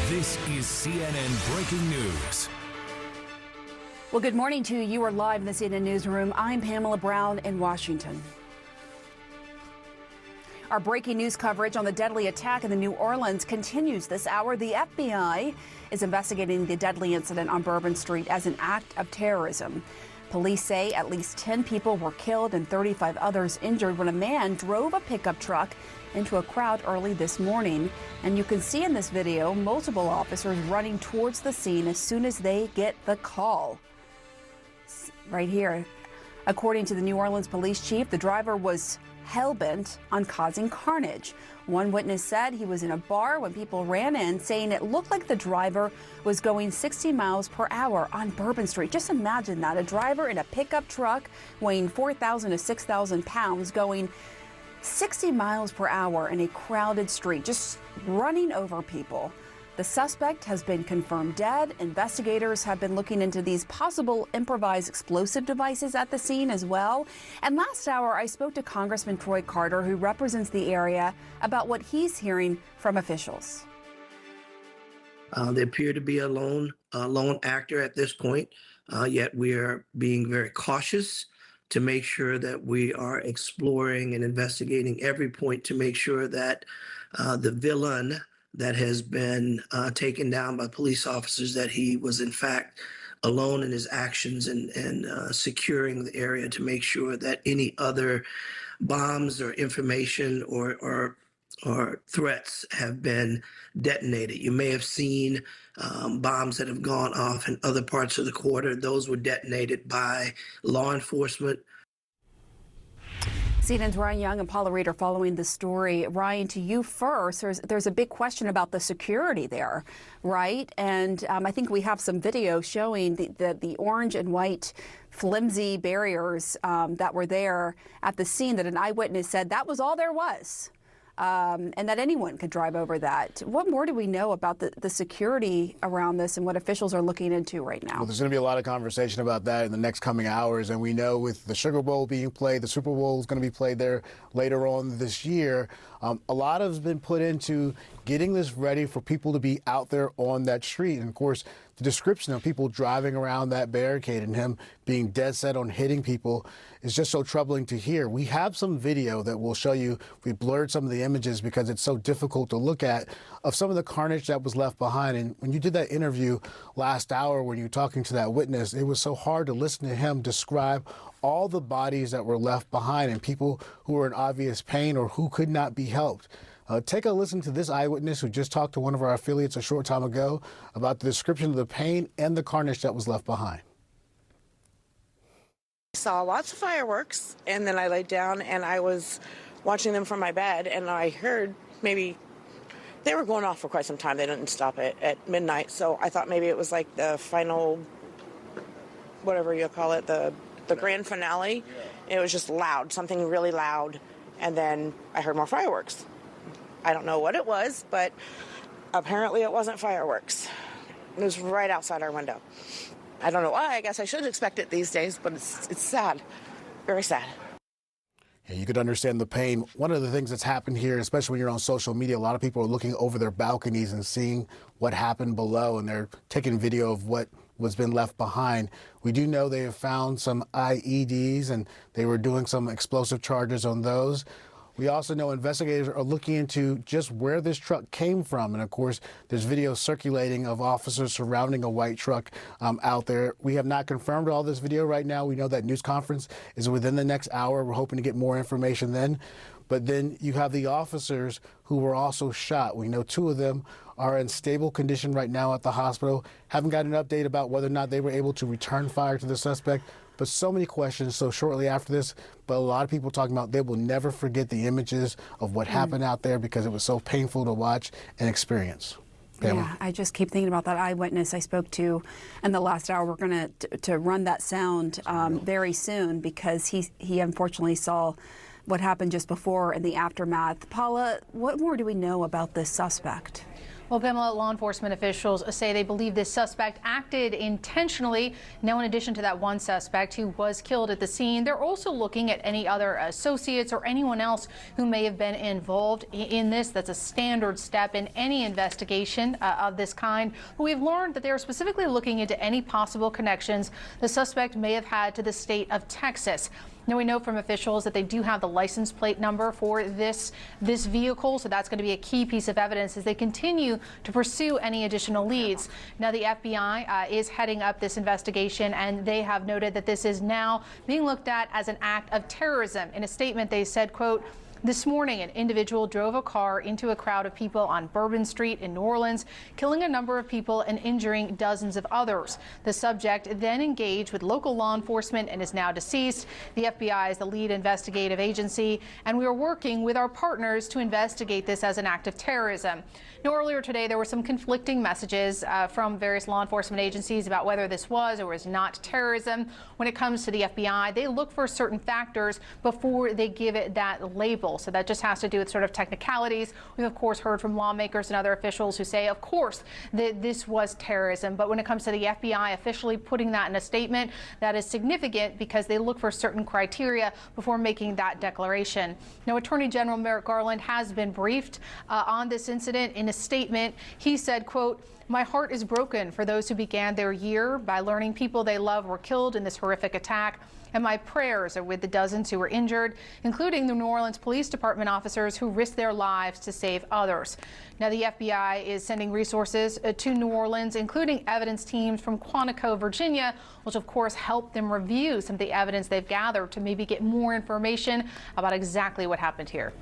This is CNN Breaking News. Well, good morning to you. You are live in the CNN Newsroom. I'm Pamela Brown in Washington. Our breaking news coverage on the deadly attack in the New Orleans continues this hour. The FBI is investigating the deadly incident on Bourbon Street as an act of terrorism. Police say at least 10 people were killed and 35 others injured when a man drove a pickup truck into a crowd early this morning. And you can see in this video multiple officers running towards the scene as soon as they get the call. Right here. According to the New Orleans police chief, the driver was hell-bent on causing carnage. One witness said he was in a bar when people ran in, saying it looked like the driver was going 60 miles per hour on Bourbon Street. Just imagine that, a driver in a pickup truck weighing 4,000 to 6,000 pounds going 60 miles per hour in a crowded street, just running over people. The suspect has been confirmed dead. Investigators have been looking into these possible improvised explosive devices at the scene as well. And last hour, I spoke to Congressman Troy Carter, who represents the area, about what he's hearing from officials. There appear to be a lone actor at this point, yet we are being very cautious to make sure that we are exploring and investigating every point to make sure that the villain that has been taken down by police officers, that he was in fact alone in his actions and securing the area to make sure that any other bombs or information or threats have been detonated. You may have seen bombs that have gone off in other parts of the quarter. Those were detonated by law enforcement. CNN's Ryan Young and Paula Reed are following the story. Ryan, to you first. There's a big question about the security there, right? And I think we have some video showing the orange and white flimsy barriers that were there at the scene, that an eyewitness said that was all there was. And that anyone could drive over that. What more do we know about the security around this and what officials are looking into right now? Well, there's going to be a lot of conversation about that in the next coming hours. And we know with the Sugar Bowl being played, the Super Bowl is going to be played there later on this year. A lot has been put into getting this ready for people to be out there on that street. And of course, the description of people driving around that barricade and him being dead set on hitting people is just so troubling to hear. We have some video that we'll show you. We blurred some of the images because it's so difficult to look at, of some of the carnage that was left behind. And when you did that interview last hour, when you were talking to that witness, it was so hard to listen to him describe all the bodies that were left behind and people who were in obvious pain or who could not be helped. Take a listen to this eyewitness who just talked to one of our affiliates a short time ago about the description of the pain and the carnage that was left behind. I saw lots of fireworks, and then I laid down and I was watching them from my bed, and I heard maybe they were going off for quite some time. They didn't stop it at midnight, so I thought maybe it was like the final, whatever you call it, the grand finale. It was just loud, something really loud, and then I heard more fireworks. I don't know what it was, but apparently it wasn't fireworks. It was right outside our window. I don't know why. I guess I should expect it these days, but it's sad. Very sad. Yeah, you could understand the pain. One of the things that's happened here, especially when you're on social media, a lot of people are looking over their balconies and seeing what happened below, and they're taking video of what was been left behind. We do know they have found some IEDs, and they were doing some explosive charges on those. We also know investigators are looking into just where this truck came from. And of course, there's video circulating of officers surrounding a white truck out there. We have not confirmed all this video right now. We know that news conference is within the next hour. We're hoping to get more information then. But then you have the officers who were also shot. We know 2 of them are in stable condition right now at the hospital. Haven't got an update about whether or not they were able to return fire to the suspect. But so many questions so shortly after this. But a lot of people talking about they will never forget the images of what happened out there because it was so painful to watch and experience. Pamela. Yeah, I just keep thinking about that eyewitness I spoke to in the last hour. We're going to run that sound very soon because he unfortunately saw what happened just before in the aftermath. Paula, what more do we know about this suspect? Well, Pamela, law enforcement officials say they believe this suspect acted intentionally. Now, in addition to that one suspect who was killed at the scene, they're also looking at any other associates or anyone else who may have been involved in this. That's a standard step in any investigation of this kind. But we've learned that they're specifically looking into any possible connections the suspect may have had to the state of Texas. Now, we know from officials that they do have the license plate number for this vehicle, so that's going to be a key piece of evidence as they continue to pursue any additional leads. Now, the FBI is heading up this investigation, and they have noted that this is now being looked at as an act of terrorism. In a statement, they said, quote, "This morning, an individual drove a car into a crowd of people on Bourbon Street in New Orleans, killing a number of people and injuring dozens of others. The subject then engaged with local law enforcement and is now deceased. The FBI is the lead investigative agency, and we are working with our partners to investigate this as an act of terrorism." Now, earlier today, there were some conflicting messages from various law enforcement agencies about whether this was or was not terrorism. When it comes to the FBI, they look for certain factors before they give it that label. criminal. So that just has to do with sort of technicalities. We've, of course, heard from lawmakers and other officials who say, of course, that this was terrorism. But when it comes to the FBI officially putting that in a statement, that is significant because they look for certain criteria before making that declaration. Now, Attorney General Merrick Garland has been briefed on this incident. In a statement, he said, quote, "My heart is broken for those who began their year by learning people they love were killed in this horrific attack. And my prayers are with the dozens who were injured, including the New Orleans Police Department officers who risked their lives to save others." Now, the FBI is sending resources to New Orleans, including evidence teams from Quantico, Virginia, which of course help them review some of the evidence they've gathered to maybe get more information about exactly what happened here.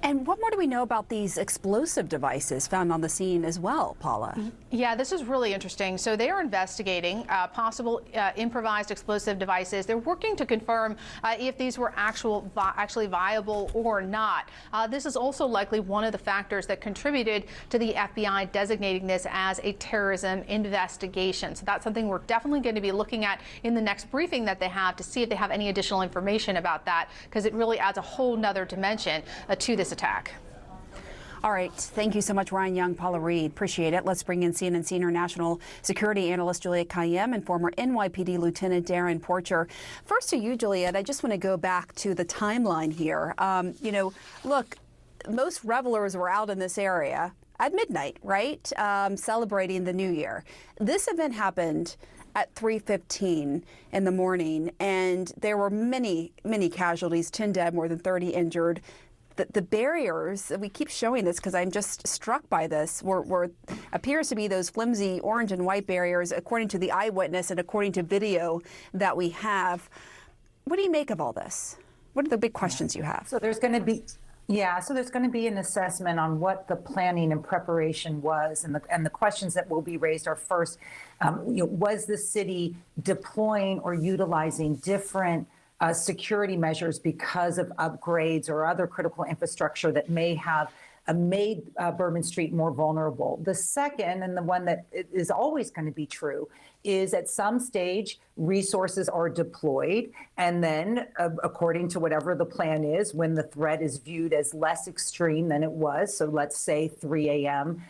And what more do we know about these explosive devices found on the scene as well, Paula? Yeah, this is really interesting. So they are investigating possible improvised explosive devices. They're working to confirm if these were actually viable or not. This is also likely one of the factors that contributed to the FBI designating this as a terrorism investigation. So that's something we're definitely going to be looking at in the next briefing that they have to see if they have any additional information about that, because it really adds a whole nother dimension to this attack. All right. Thank you so much, Ryan Young, Paula Reed. Appreciate it. Let's bring in CNN Senior National Security Analyst Juliet Kayyem and former NYPD Lieutenant Darren Porcher. First to you, Juliet. I just want to go back to the timeline here. Look, most revelers were out in this area at midnight, right? Celebrating the new year. This event happened at 3:15 in the morning, and there were many, many casualties, 10 dead, more than 30 injured. The barriers, we keep showing this because I'm just struck by this, were appears to be those flimsy orange and white barriers, according to the eyewitness and according to video that we have. What do you make of all this? What are the big questions you have? So there's going to be an assessment on what the planning and preparation was, and the questions that will be raised are first, was the city deploying or utilizing different security measures because of upgrades or other critical infrastructure that may have made Bourbon Street more vulnerable. The second, and the one that is always going to be true, is at some stage resources are deployed, and then according to whatever the plan is, when the threat is viewed as less extreme than it was, so let's say 3 a.m.,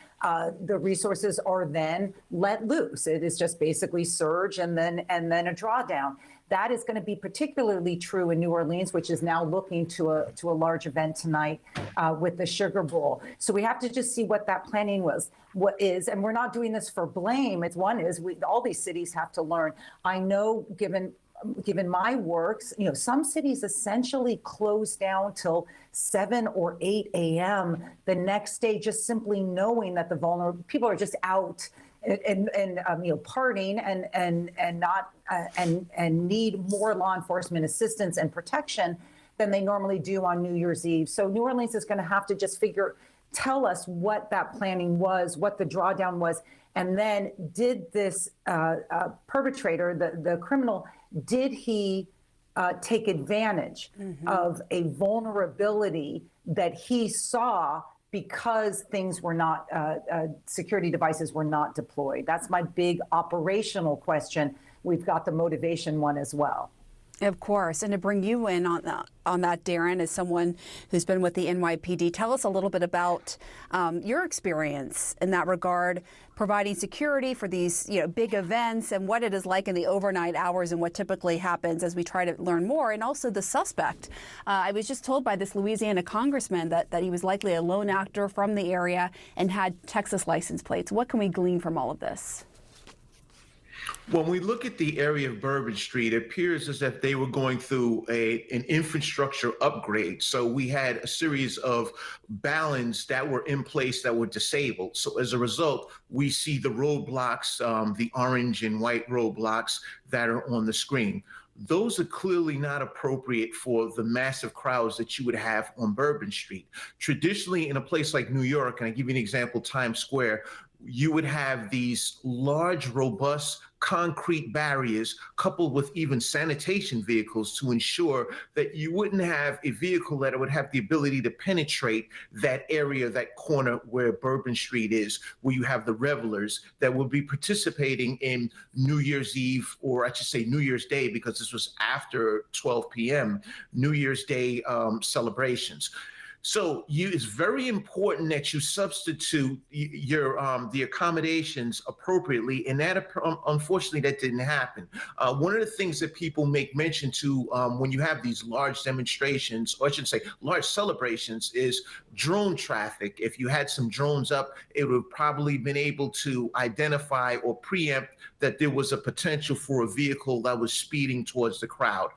the resources are then let loose. It is just basically surge and then a drawdown. That is going to be particularly true in New Orleans, which is now looking to a large event tonight with the Sugar Bowl. So we have to just see what that planning is, and we're not doing this for blame. All these cities have to learn. I know, given my works, some cities essentially close down till 7 or 8 a.m. the next day, just simply knowing that the vulnerable people are just out and partying and not and need more law enforcement assistance and protection than they normally do on New Year's Eve. So New Orleans is going to have to just tell us what that planning was, what the drawdown was, and then did this perpetrator, the criminal, did he take advantage of a vulnerability that he saw because things were not, security devices were not deployed? That's my big operational question. We've got the motivation one as well. Of course. And to bring you in on that, Darren, as someone who's been with the NYPD, tell us a little bit about your experience in that regard, providing security for these big events, and what it is like in the overnight hours and what typically happens as we try to learn more. And also the suspect. I was just told by this Louisiana congressman that he was likely a lone actor from the area and had Texas license plates. What can we glean from all of this? When we look at the area of Bourbon Street, it appears as if they were going through an infrastructure upgrade. So we had a series of balance that were in place that were disabled. So as a result, we see the roadblocks, the orange and white roadblocks that are on the screen. Those are clearly not appropriate for the massive crowds that you would have on Bourbon Street. Traditionally, in a place like New York, and I give you an example, Times Square, you would have these large, robust concrete barriers coupled with even sanitation vehicles to ensure that you wouldn't have a vehicle that would have the ability to penetrate that area, that corner where Bourbon Street is, where you have the revelers that will be participating in New Year's Eve, or I should say New Year's Day, because this was after 12 p.m., New Year's Day celebrations. So it's very important that you substitute your the accommodations appropriately, and that unfortunately that didn't happen. One of the things that people make mention to when you have these large demonstrations, or I should say large celebrations, is drone traffic. If you had some drones up, it would have probably been able to identify or preempt that there was a potential for a vehicle that was speeding towards the crowd.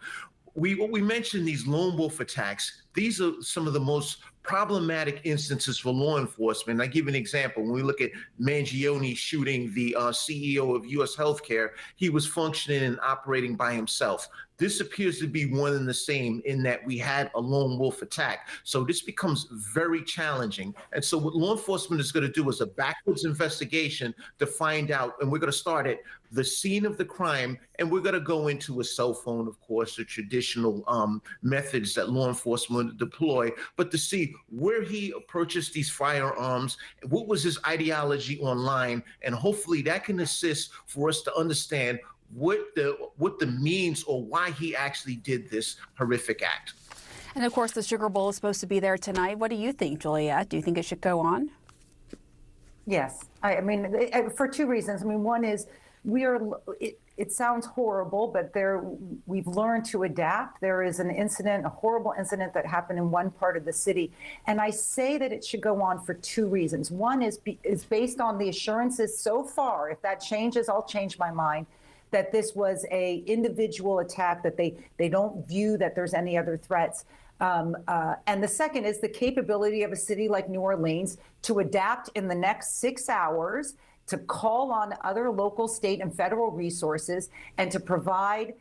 What we mentioned, these lone wolf attacks, these are some of the most problematic instances for law enforcement. I give an example. When we look at Mangione shooting the CEO of U.S. Healthcare, he was functioning and operating by himself. This appears to be one and the same in that we had a lone wolf attack. So this becomes very challenging. And so what law enforcement is going to do is a backwards investigation to find out, and we're going to start at the scene of the crime, and we're going to go into a cell phone, of course, the traditional methods that law enforcement deploy, but to see where he purchased these firearms, what was his ideology online, and hopefully that can assist for us to understand what the means or why he actually did this horrific act. And of course, the Sugar Bowl is supposed to be there tonight. What do you think, Juliet? Do you think it should go on? Yes. I mean, for two reasons. I mean, one is it sounds horrible, but we've learned to adapt. There is an incident, a horrible incident that happened in one part of the city. And I say that it should go on for two reasons. One is based on the assurances so far. If that changes, I'll change my mind, that this was a individual attack, that they don't view that there's any other threats. And the second is the capability of a city like New Orleans to adapt in the next 6 hours, to call on other local, state, and federal resources, and to provide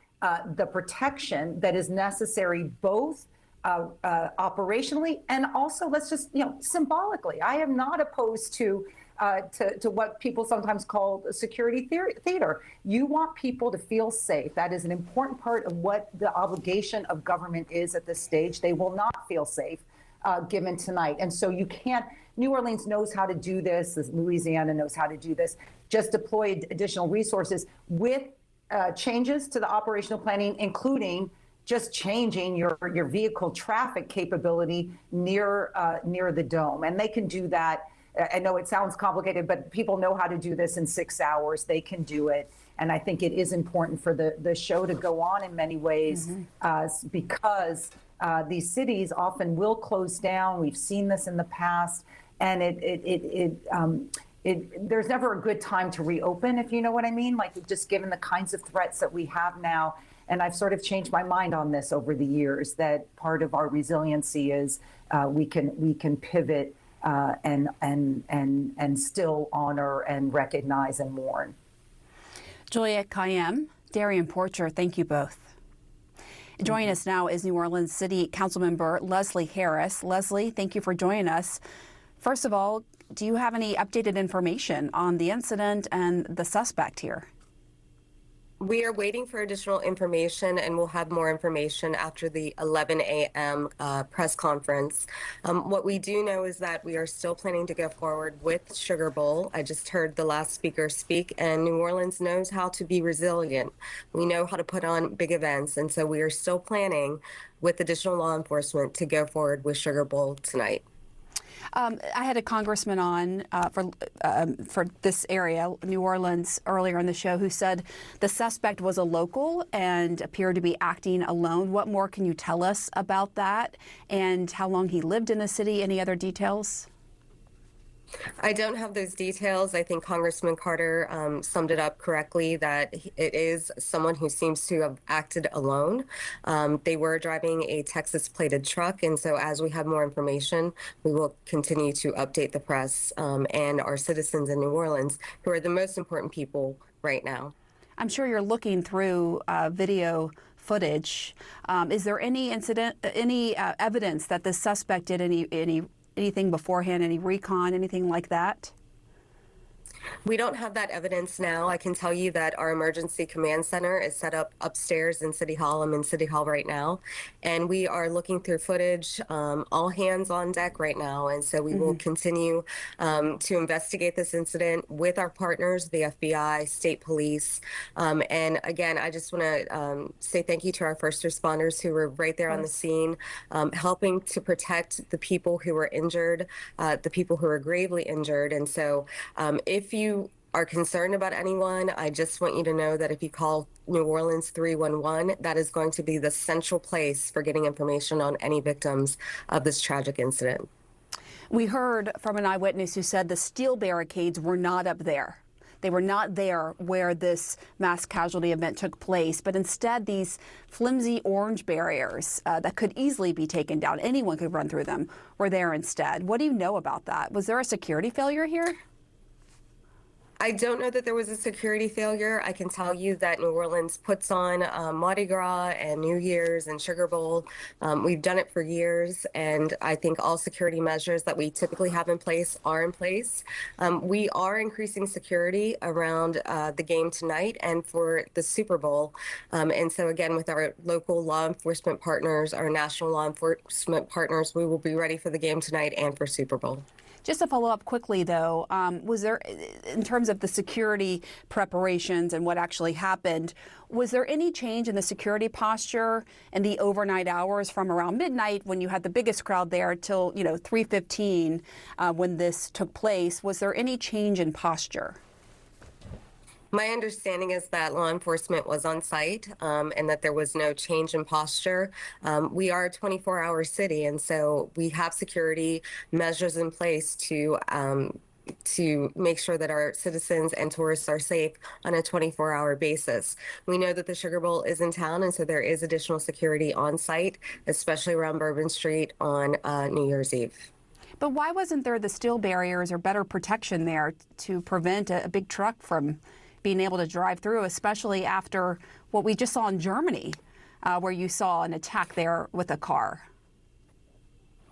the protection that is necessary both operationally and also, let's just, symbolically. I am not opposed to what people sometimes call security theater. You want people to feel safe. That is an important part of what the obligation of government is at this stage. They will not feel safe given tonight. And so you can't, New Orleans knows how to do this. Louisiana knows how to do this. Just deploy additional resources with changes to the operational planning, including just changing your vehicle traffic capability near the dome. And they can do that. I know it sounds complicated, but people know how to do this in 6 hours. They can do it. And I think it is important for the show to go on in many ways, because these cities often will close down. We've seen this in the past. And there's never a good time to reopen, if you know what I mean, like just given the kinds of threats that we have now. And I've sort of changed my mind on this over the years, that part of our resiliency is we can pivot and still honor and recognize and mourn. Juliet Kayyem, Darian Porcher, thank you both. Joining us now is New Orleans City Councilmember Leslie Harris. Leslie, thank you for joining us. First of all, do you have any updated information on the incident and the suspect here? We are waiting for additional information, and we'll have more information after the 11 a.m. Press conference. What we do know is that we are still planning to go forward with Sugar Bowl. I just heard the last speaker speak, and New Orleans knows how to be resilient. We know how to put on big events, and so we are still planning with additional law enforcement to go forward with Sugar Bowl tonight. I had a congressman on for this area, New Orleans, earlier in the show, who said the suspect was a local and appeared to be acting alone. What more can you tell us about that, and how long he lived in the city? Any other details? I don't have those details. I think Congressman Carter summed it up correctly, that it is someone who seems to have acted alone. They were driving a Texas-plated truck, and so as we have more information, we will continue to update the press and our citizens in New Orleans, who are the most important people right now. I'm sure you're looking through video footage. Is there any evidence that the suspect did anything beforehand, any recon, anything like that? We don't have that evidence now. I can tell you that our emergency command center is set up upstairs in City Hall. I'm in City Hall right now, and we are looking through footage, all hands on deck right now. And so we will continue to investigate this incident with our partners, the FBI, state police. And again, I just want to say thank you to our first responders who were right there on the scene, helping to protect the people who were injured, the people who were gravely injured. And so if you are concerned about anyone, I just want you to know that if you call New Orleans 311, that is going to be the central place for getting information on any victims of this tragic incident. We heard from an eyewitness who said the steel barricades were not up there. They were not there where this mass casualty event took place, but instead these flimsy orange barriers that could easily be taken down, anyone could run through them, were there instead. What do you know about that? Was there a security failure here? I don't know that there was a security failure. I can tell you that New Orleans puts on Mardi Gras and New Year's and Sugar Bowl. We've done it for years, and I think all security measures that we typically have in place are in place. We are increasing security around the game tonight and for the Super Bowl. And so again, with our local law enforcement partners, our national law enforcement partners, we will be ready for the game tonight and for Super Bowl. Just to follow up quickly, though, was there, in terms of the security preparations and what actually happened, was there any change in the security posture in the overnight hours from around midnight when you had the biggest crowd there till, 3:15 when this took place? Was there any change in posture? My understanding is that law enforcement was on site and that there was no change in posture. We are a 24-hour city, and so we have security measures in place to make sure that our citizens and tourists are safe on a 24-hour basis. We know that the Sugar Bowl is in town, and so there is additional security on site, especially around Bourbon Street on New Year's Eve. But why wasn't there the steel barriers or better protection there to prevent a big truck from being able to drive through, especially after what we just saw in Germany, where you saw an attack there with a car?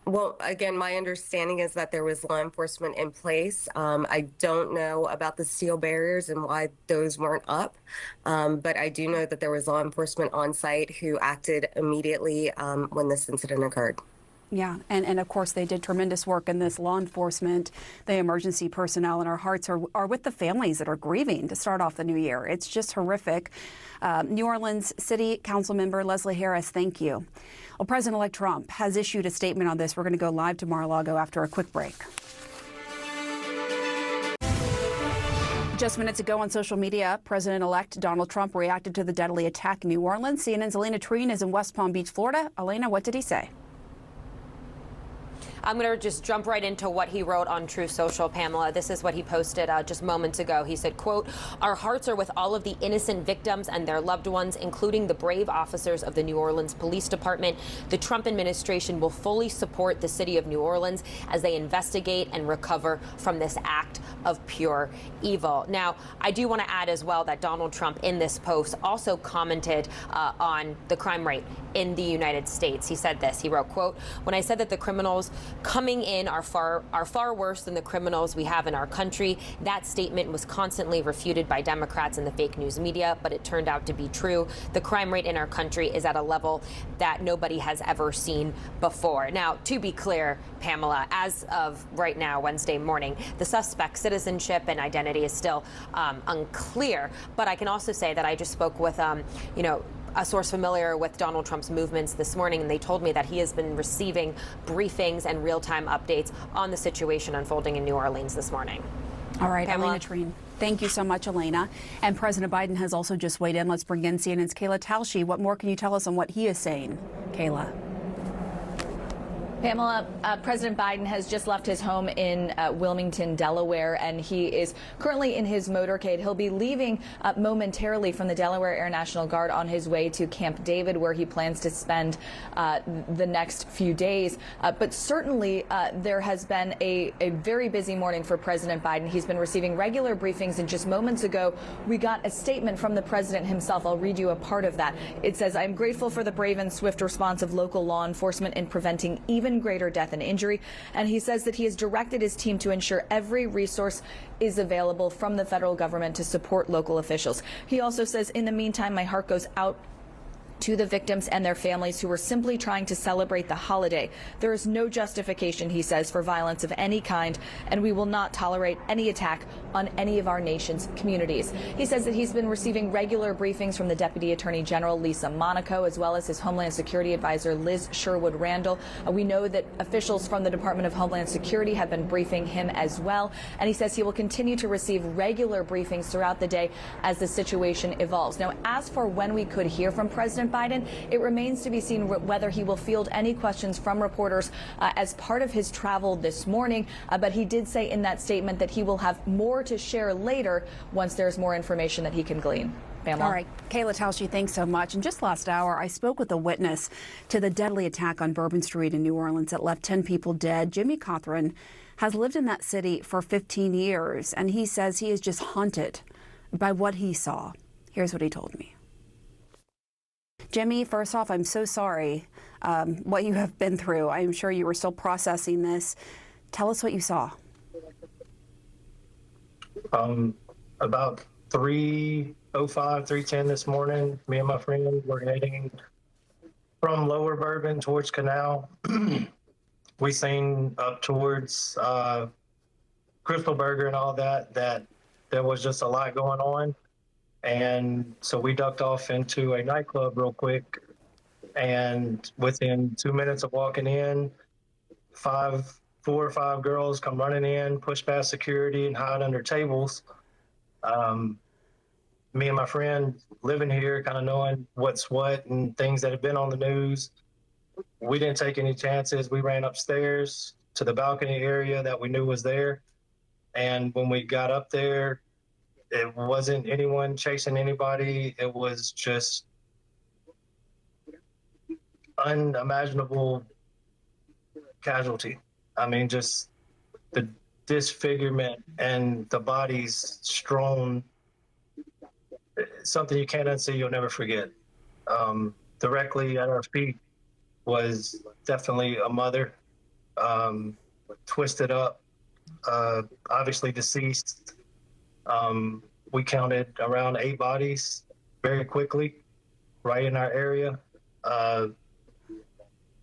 Well, again, my understanding is that there was law enforcement in place. I don't know about the steel barriers and why those weren't up, but I do know that there was law enforcement on site who acted immediately when this incident occurred. Yeah, and of course they did tremendous work in this, law enforcement, the emergency personnel, and our hearts are with the families that are grieving to start off the new year. It's just horrific. New Orleans City Council member Leslie Harris, thank you. Well, President-elect Trump has issued a statement on this. We're going to go live to Mar-a-Lago after a quick break. Just minutes ago on social media, President-elect Donald Trump reacted to the deadly attack in New Orleans. CNN's Elena Treen is in West Palm Beach, Florida. Elena, what did he say? I'm going to just jump right into what he wrote on Truth Social, Pamela. This is what he posted just moments ago. He said, quote, "Our hearts are with all of the innocent victims and their loved ones, including the brave officers of the New Orleans Police Department. The Trump administration will fully support the city of New Orleans as they investigate and recover from this act of pure evil." Now, I do want to add as well that Donald Trump in this post also commented on the crime rate in the United States. He said this. He wrote, quote, "When I said that the criminals coming in are far worse than the criminals we have in our country, that statement was constantly refuted by Democrats and the fake news media, but it turned out to be true. The crime rate in our country is at a level that nobody has ever seen before." Now, to be clear, Pamela, as of right now, Wednesday morning, the suspect's citizenship and identity is still unclear. But I can also say that I just spoke with, a source familiar with Donald Trump's movements this morning, and they told me that he has been receiving briefings and real-time updates on the situation unfolding in New Orleans this morning. All right, Pamela. Elena Treen. Thank you so much, Elena. And President Biden has also just weighed in. Let's bring in CNN's Kayla Tausche. What more can you tell us on what he is saying, Kayla? Pamela, President Biden has just left his home in Wilmington, Delaware, and he is currently in his motorcade. He'll be leaving momentarily from the Delaware Air National Guard on his way to Camp David, where he plans to spend the next few days. But certainly there has been a very busy morning for President Biden. He's been receiving regular briefings, and just moments ago, we got a statement from the president himself. I'll read you a part of that. It says, "I'm grateful for the brave and swift response of local law enforcement in preventing even even greater death and injury. And he says that he has directed his team to ensure every resource is available from the federal government to support local officials. He also says, in the meantime, my heart goes out to the victims and their families who were simply trying to celebrate the holiday. There is no justification, he says, for violence of any kind, and we will not tolerate any attack on any of our nation's communities. He says that he's been receiving regular briefings from the Deputy Attorney General, Lisa Monaco, as well as his Homeland Security Advisor, Liz Sherwood Randall. We know that officials from the Department of Homeland Security have been briefing him as well, and he says he will continue to receive regular briefings throughout the day as the situation evolves. Now, as for when we could hear from President Biden, it remains to be seen whether he will field any questions from reporters as part of his travel this morning. But he did say in that statement that he will have more to share later once there's more information that he can glean. Pamela. All right. Kayla Tausche, thanks so much. And just last hour, I spoke with a witness to the deadly attack on Bourbon Street in New Orleans that left 10 people dead. Jimmy Cothran has lived in that city for 15 years, and he says he is just haunted by what he saw. Here's what he told me. Jimmy, first off, I'm so sorry what you have been through. I'm sure you were still processing this. Tell us what you saw. About 3:05, 3:10 this morning, me and my friend were heading from Lower Bourbon towards Canal. We seen up towards Crystal Burger and all that there was just a lot going on. And so we ducked off into a nightclub real quick. And within 2 minutes of walking in, 4 or 5 girls come running in, push past security and hide under tables. Me and my friend living here, kind of knowing what's what and things that have been on the news. We didn't take any chances. We ran upstairs to the balcony area that we knew was there. And when we got up there, it wasn't anyone chasing anybody. It was just unimaginable casualty. I mean, just the disfigurement and the bodies strewn, something you can't unsee, you'll never forget. Directly at our feet was definitely a mother, twisted up, obviously deceased. We counted around 8 bodies very quickly, right in our area.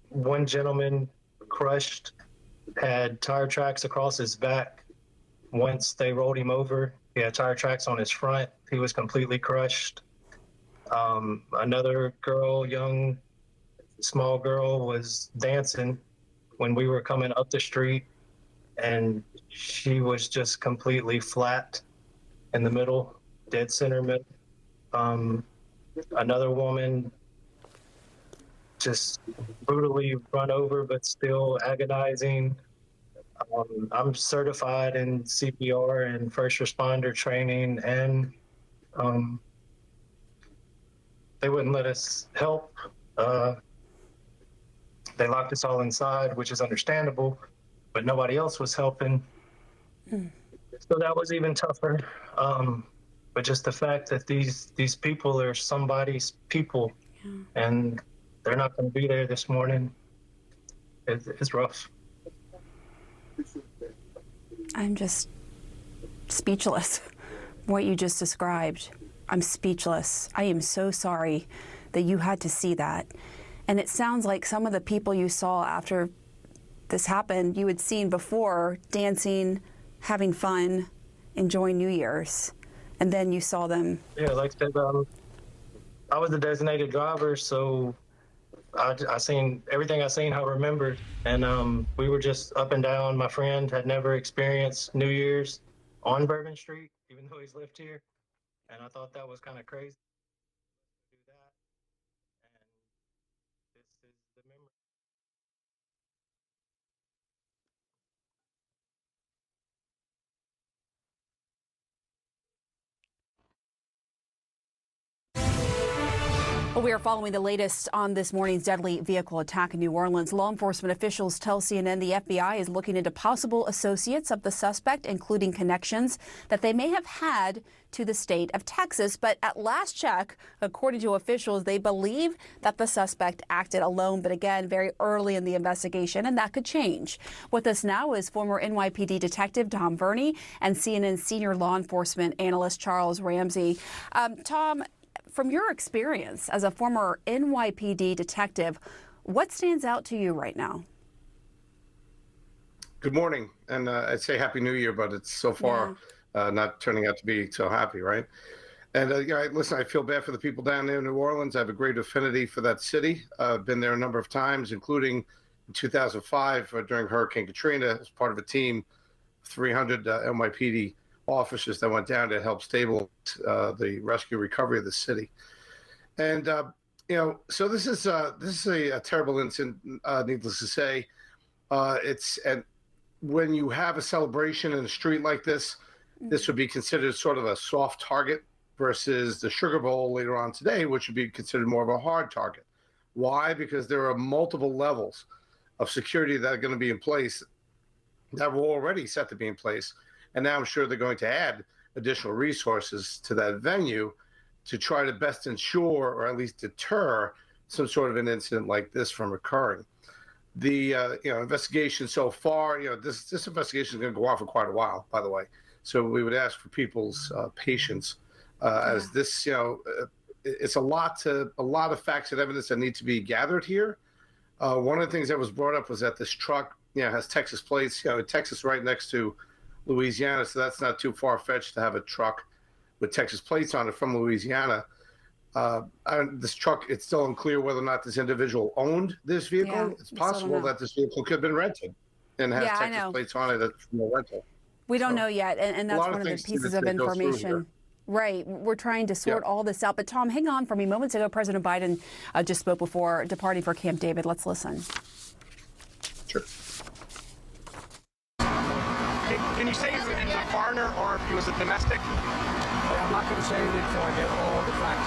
One gentleman crushed, had tire tracks across his back. Once they rolled him over, he had tire tracks on his front. He was completely crushed. Another girl, young, small girl, was dancing when we were coming up the street, and she was just completely flat in the middle, dead center mid. Another woman just brutally run over, but still agonizing. I'm certified in CPR and first responder training, and they wouldn't let us help. They locked us all inside, which is understandable, but nobody else was helping. So that was even tougher. But just the fact that these people are somebody's people, and they're not going to be there this morning, it's rough. I'm just speechless. What you just described, I'm speechless. I am so sorry that you had to see that. And it sounds like some of the people you saw after this happened, you had seen before dancing, having fun, enjoying New Year's, and then you saw them. Yeah, like I said, I was the designated driver, so I seen everything I seen, I remembered, and we were just up and down. My friend had never experienced New Year's on Bourbon Street, even though he's lived here, and I thought that was kind of crazy. Do that, and this is the memory. Well, we are following the latest on this morning's deadly vehicle attack in New Orleans. Law enforcement officials tell CNN the FBI is looking into possible associates of the suspect, including connections that they may have had to the state of Texas. But at last check, according to officials, they believe that the suspect acted alone. But again, very early in the investigation, and that could change. With us now is former NYPD detective Tom Verney and CNN senior law enforcement analyst Charles Ramsey. Tom, from your experience as a former NYPD detective, what stands out to you right now? Good morning, and I'd say Happy New Year, but it's so far not turning out to be so happy, right? And listen, I feel bad for the people down there in New Orleans. I have a great affinity for that city. I've been there a number of times, including in 2005 during Hurricane Katrina as part of a team of 300 NYPD officers that went down to help stabilize the rescue recovery of the city. And so this is a terrible incident, needless to say. And when you have a celebration in a street like this would be considered sort of a soft target versus the Sugar Bowl later on today, which would be considered more of a hard target. Why? Because there are multiple levels of security that are going to be in place that were already set to be in place. And now I'm sure they're going to add additional resources to that venue to try to best ensure or at least deter some sort of an incident like this from occurring. The investigation so far, this investigation is going to go on for quite a while, by the way. So we would ask for people's patience as this, it's a lot of facts and evidence that need to be gathered here. One of the things that was brought up was that this truck, has Texas plates. Texas right next to Louisiana, so that's not too far-fetched to have a truck with Texas plates on it from Louisiana. This truck, it's still unclear whether or not this individual owned this vehicle. Yeah, it's possible that this vehicle could have been rented and has Texas plates on it from a rental. We don't know yet, and that's one of the pieces of information. Right. We're trying to sort all this out. But Tom, hang on for me. Moments ago, President Biden just spoke before departing for Camp David. Let's listen. Sure. Can you say if it was a foreigner or if he was a domestic? I'm not going to say it until I get all the facts.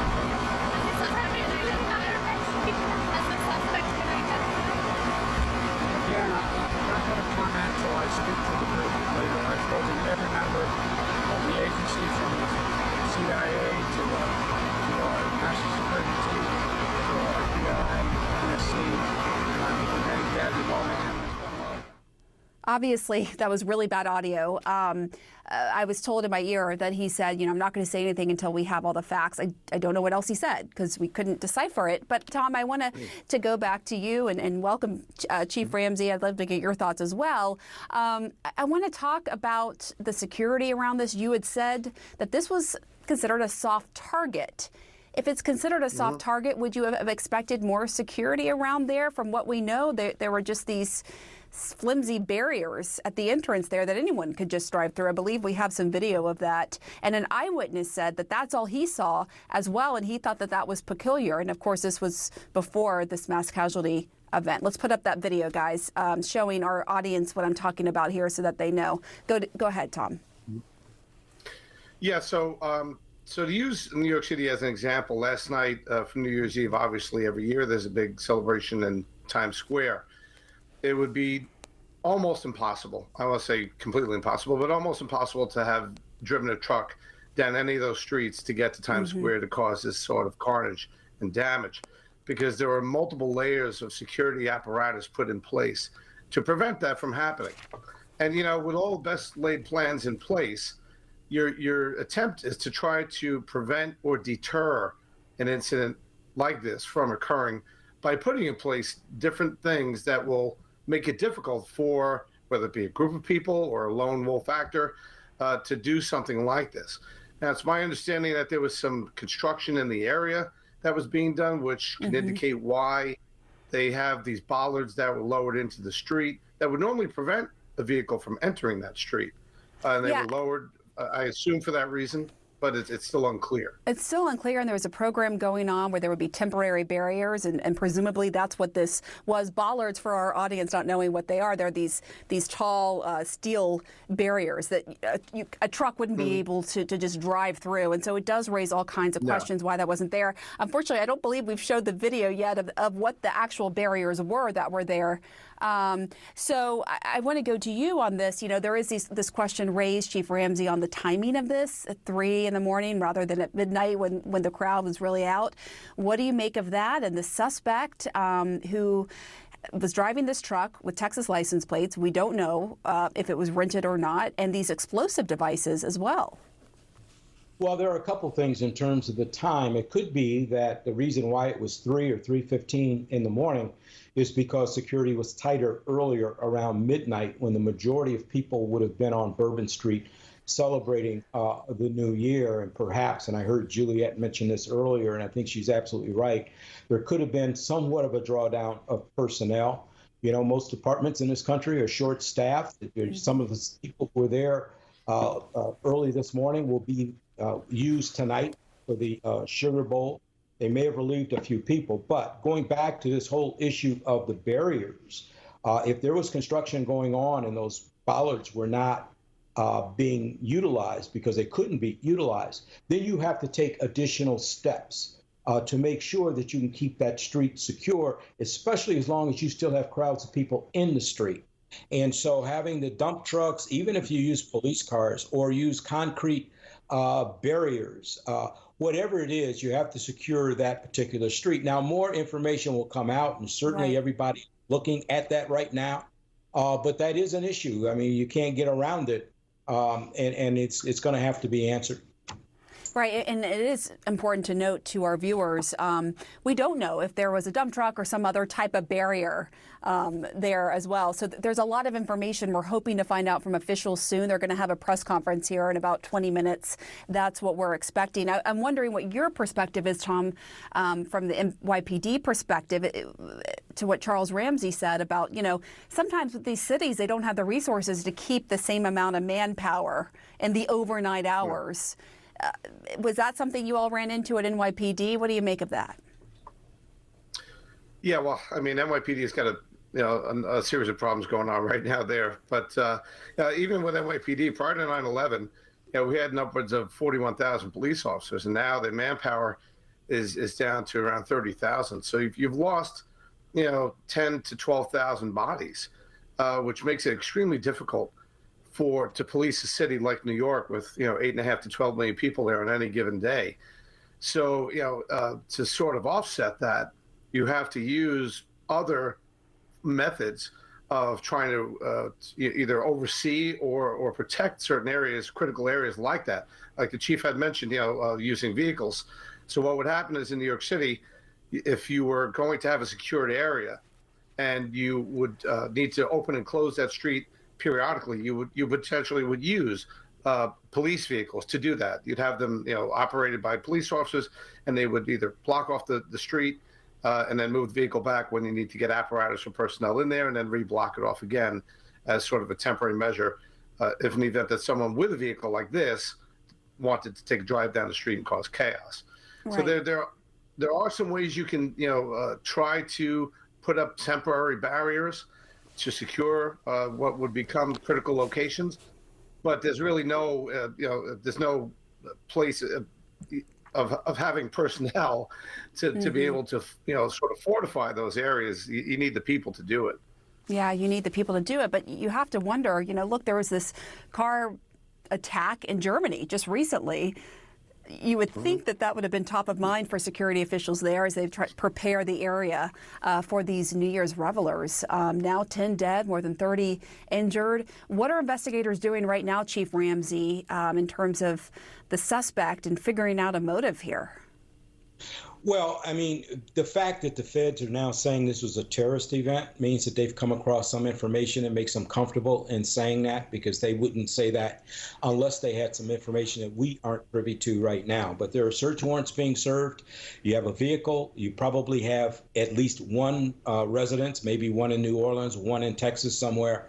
Again, I'm not going to comment until I speak to the group later. I've spoken to every member of the agency, from the CIA to our national security team to our FBI, EST, and I'm even getting Dad involved in it. Obviously, that was really bad audio. I was told in my ear that he said, I'm not going to say anything until we have all the facts. I don't know what else he said because we couldn't decipher it. But Tom, I want to go back to you and welcome Chief Ramsey. I'd love to get your thoughts as well. I want to talk about the security around this. You had said that this was considered a soft target. If it's considered a soft target, would you have expected more security around there? From what we know, there were just these flimsy barriers at the entrance there that anyone could just drive through. I believe we have some video of that. And an eyewitness said that that's all he saw as well, and he thought that that was peculiar. And of course, this was before this mass casualty event. Let's put up that video, guys, showing our audience what I'm talking about here so that they know. Go ahead, Tom. Yeah, so to use New York City as an example, last night for New Year's Eve, obviously every year there's a big celebration in Times Square. It would be almost impossible, I won't say completely impossible, but almost impossible to have driven a truck down any of those streets to get to Times Square to cause this sort of carnage and damage, because there are multiple layers of security apparatus put in place to prevent that from happening. And, with all the best laid plans in place, your attempt is to try to prevent or deter an incident like this from occurring by putting in place different things that will make it difficult for, whether it be a group of people or a lone wolf actor, to do something like this. Now, it's my understanding that there was some construction in the area that was being done, which can indicate why they have these bollards that were lowered into the street that would normally prevent a vehicle from entering that street. And they were lowered, I assume, for that reason. but it's still unclear. It's still unclear, and there was a program going on where there would be temporary barriers, and presumably that's what this was. Bollards, for our audience not knowing what they are, they're these tall steel barriers that a truck wouldn't be able to just drive through, and so it does raise all kinds of questions why that wasn't there. Unfortunately, I don't believe we've showed the video yet of what the actual barriers were that were there. So I want to go to you on this. You know, there is this question raised, Chief Ramsey, on the timing of this at 3 in the morning rather than at midnight when the crowd was really out. What do you make of that? And the suspect who was driving this truck with Texas license plates, we don't know if it was rented or not, and these explosive devices as well. Well, there are a couple things in terms of the time. It could be that the reason why it was 3 or 3:15 in the morning is because security was tighter earlier around midnight when the majority of people would have been on Bourbon Street celebrating the new year. And perhaps, and I heard Juliet mention this earlier, and I think she's absolutely right, there could have been somewhat of a drawdown of personnel. You know, most departments in this country are short-staffed. Some of the people who were there early this morning will be used tonight for the Sugar Bowl. They may have relieved a few people, but going back to this whole issue of the barriers, if there was construction going on and those bollards were not being utilized because they couldn't be utilized, then you have to take additional steps to make sure that you can keep that street secure, especially as long as you still have crowds of people in the street. And so having the dump trucks, even if you use police cars or use concrete barriers, whatever it is, you have to secure that particular street. Now, more information will come out, and certainly everybody's looking at that right now. But that is an issue. I mean, you can't get around it, and it's going to have to be answered. Right, and it is important to note to our viewers, we don't know if there was a dump truck or some other type of barrier there as well. So there's a lot of information we're hoping to find out from officials soon. They're going to have a press conference here in about 20 minutes. That's what we're expecting. I'm wondering what your perspective is, Tom, from the NYPD perspective, to what Charles Ramsey said about, you know, sometimes with these cities, they don't have the resources to keep the same amount of manpower in the overnight hours. Was that something you all ran into at NYPD? What do you make of that? Yeah, well, I mean, NYPD has got a series of problems going on right now there. But even with NYPD, prior to 9/11, we had upwards of 41,000 police officers, and now the manpower is down to around 30,000. So you've lost, 10 to 12,000 bodies, which makes it extremely difficult to police a city like New York with 8.5 to 12 million people there on any given day. So to sort of offset that, you have to use other methods of trying to either oversee or protect certain areas, critical areas like that. Like the chief had mentioned, using vehicles. So what would happen is in New York City, if you were going to have a secured area and you would need to open and close that street periodically, you potentially would use police vehicles to do that. You'd have them, operated by police officers, and they would either block off the street and then move the vehicle back when you need to get apparatus or personnel in there, and then reblock it off again as sort of a temporary measure if in the event that someone with a vehicle like this wanted to take a drive down the street and cause chaos. Right. So there are some ways you can try to put up temporary barriers to secure what would become critical locations, but there's really no, there's no place of having personnel to be able to, sort of fortify those areas. You need the people to do it. Yeah, you need the people to do it, but you have to wonder, look, there was this car attack in Germany just recently. You would think that would have been top of mind for security officials there as they try to prepare the area for these New Year's revelers. Now 10 dead, more than 30 injured. What are investigators doing right now, Chief Ramsey, in terms of the suspect and figuring out a motive here? Well, I mean, the fact that the feds are now saying this was a terrorist event means that they've come across some information that makes them comfortable in saying that, because they wouldn't say that unless they had some information that we aren't privy to right now. But there are search warrants being served. You have a vehicle. You probably have at least one residence, maybe one in New Orleans, one in Texas somewhere.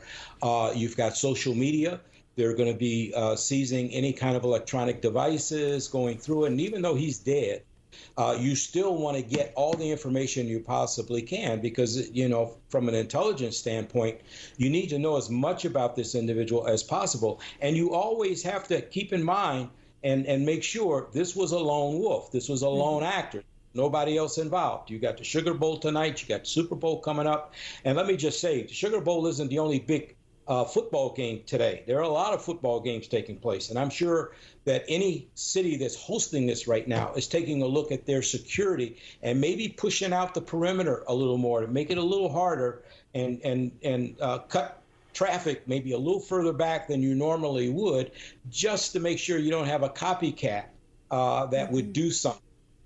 You've got social media. They're going to be seizing any kind of electronic devices, going through it. And even though he's dead, you still want to get all the information you possibly can, because, you know, from an intelligence standpoint, you need to know as much about this individual as possible. And you always have to keep in mind and make sure this was a lone wolf. This was a lone actor. Nobody else involved. You got the Sugar Bowl tonight. You got the Super Bowl coming up. And let me just say, the Sugar Bowl isn't the only big football game today. There are a lot of football games taking place. And I'm sure that any city that's hosting this right now is taking a look at their security and maybe pushing out the perimeter a little more to make it a little harder and cut traffic maybe a little further back than you normally would, just to make sure you don't have a copycat that would do something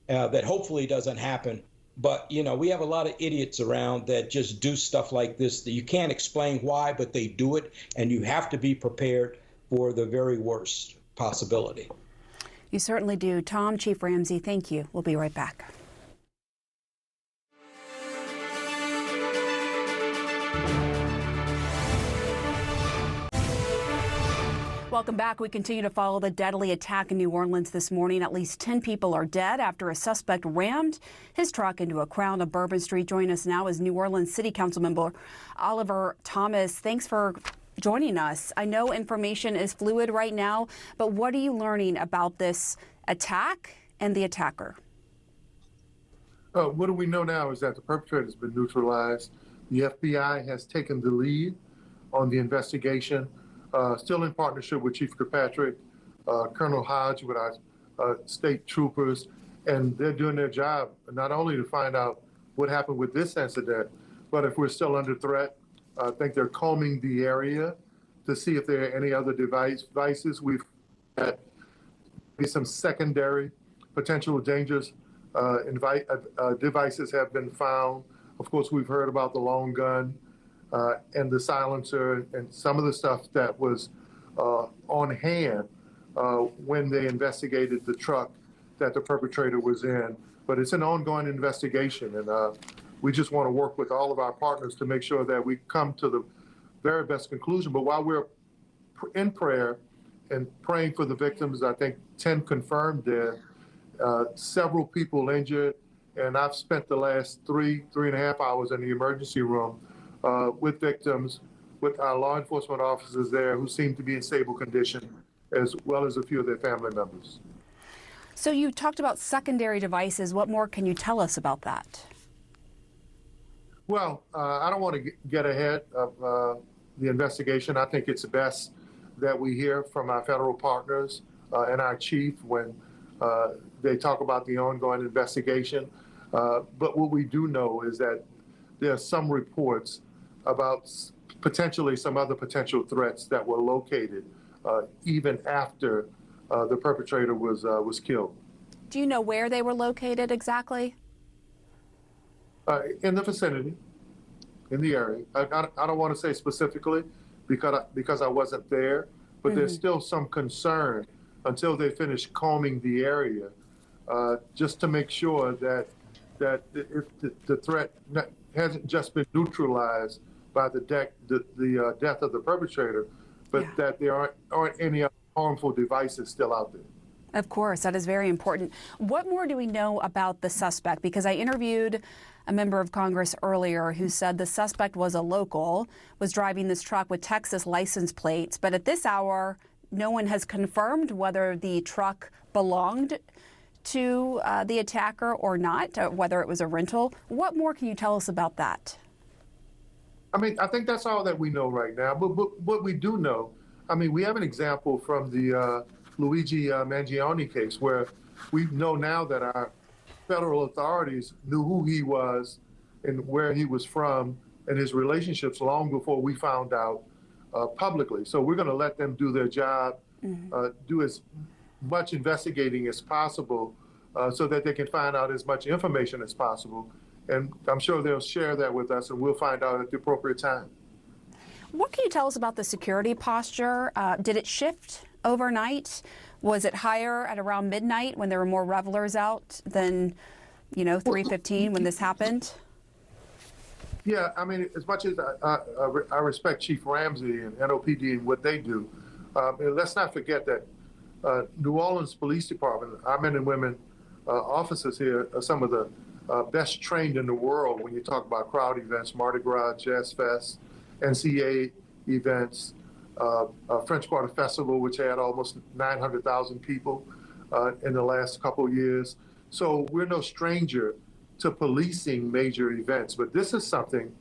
that hopefully doesn't happen. But, you know, we have a lot of idiots around that just do stuff like this that you can't explain why, but they do it, and you have to be prepared for the very worst possibility. You certainly do. Tom, Chief Ramsey, thank you. We'll be right back. Welcome back. We continue to follow the deadly attack in New Orleans this morning. At least 10 people are dead after a suspect rammed his truck into a crowd on Bourbon Street. Joining us now is New Orleans City Council member Oliver Thomas. Thanks for joining us. I know information is fluid right now, but what are you learning about this attack and the attacker? What do we know now is that the perpetrator has been neutralized. The FBI has taken the lead on the investigation. Still in partnership with Chief Kirkpatrick, Colonel Hodge, with our state troopers, and they're doing their job not only to find out what happened with this incident, but if we're still under threat. I think they're combing the area to see if there are any other devices. We've had some secondary potential dangerous devices have been found. Of course, we've heard about the long gun and the silencer and some of the stuff that was on hand when they investigated the truck that the perpetrator was in. But it's an ongoing investigation, and we just want to work with all of our partners to make sure that we come to the very best conclusion. But while we're in prayer and praying for the victims, I think 10 confirmed dead, several people injured, and I've spent the last 3.5 hours in the emergency room with victims, with our law enforcement officers there who seem to be in stable condition, as well as a few of their family members. So you talked about secondary devices. What more can you tell us about that? Well, I don't want to get ahead of the investigation. I think it's best that we hear from our federal partners and our chief when they talk about the ongoing investigation. But what we do know is that there are some reports about potentially some other potential threats that were located even after the perpetrator was killed. Do you know where they were located exactly? In the vicinity, in the area. I don't want to say specifically because I wasn't there, but there's still some concern until they finish combing the area, just to make sure that if the threat hasn't just been neutralized by the death of the perpetrator, but that there aren't any other harmful devices still out there. Of course, that is very important. What more do we know about the suspect? Because I interviewed a member of Congress earlier who said the suspect was a local, was driving this truck with Texas license plates, but at this hour, no one has confirmed whether the truck belonged to the attacker or not, whether it was a rental. What more can you tell us about that? I mean, I think that's all that we know right now. But what we do know, I mean, we have an example from the Luigi Mangione case where we know now that our federal authorities knew who he was and where he was from and his relationships long before we found out publicly. So we're going to let them do their job, do as much investigating as possible so that they can find out as much information as possible. And I'm sure they'll share that with us and we'll find out at the appropriate time. What can you tell us about the security posture? Did it shift overnight? Was it higher at around midnight when there were more revelers out than, 3:15 when this happened? Yeah, I mean, as much as I respect Chief Ramsey and NOPD and what they do, Let's not forget that New Orleans Police Department, our men and women officers here are some of the best trained in the world when you talk about crowd events, Mardi Gras, Jazz Fest, NCA events, French Quarter Festival, which had almost 900,000 people in the last couple of years. So we're no stranger to policing major events. But this is something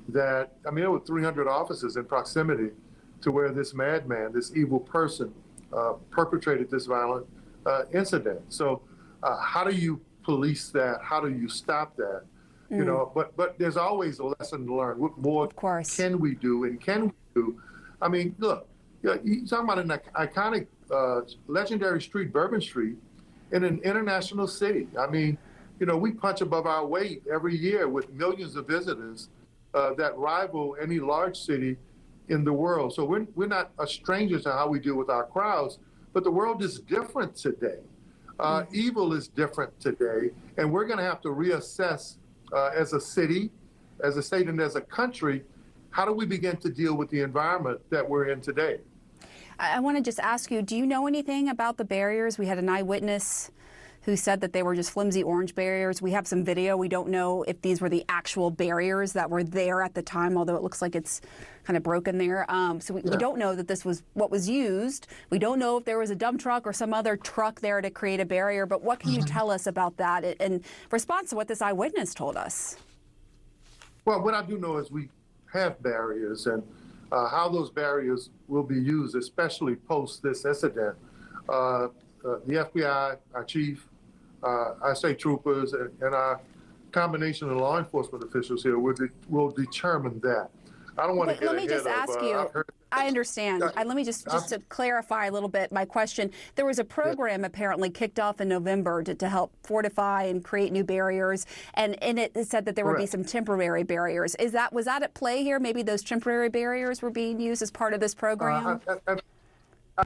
that, I mean, there were 300 officers in proximity to where this madman, this evil person, perpetrated this violent incident. So how do you police that? How do you stop that? You know, but there's always a lesson to learn. What more can we do and can we do? I mean, look, you're talking about an iconic, legendary street, Bourbon Street, in an international city. I mean, you know, we punch above our weight every year with millions of visitors that rival any large city in the world. So we're not a stranger to how we deal with our crowds, but the world is different today. Evil is different today, and we're going to have to reassess as a city, as a state, and as a country, how do we begin to deal with the environment that we're in today? I want to just ask you, do you know anything about the barriers? We had an eyewitness who said that they were just flimsy orange barriers. We have some video. We don't know if these were the actual barriers that were there at the time, although it looks like it's kind of broken there. So we don't know that this was what was used. We don't know if there was a dump truck or some other truck there to create a barrier. But what can you tell us about that in response to what this eyewitness told us? Well, what I do know is we have barriers, and how those barriers will be used, especially post this incident. The FBI, our chief, our state troopers, and our combination of law enforcement officials here will determine that. I don't want to get ahead of. Let me just ask you. I understand. Let me just to clarify a little bit my question. There was a program apparently kicked off in November to help fortify and create new barriers, and in it said that there would be some temporary barriers. Was that at play here? Maybe those temporary barriers were being used as part of this program?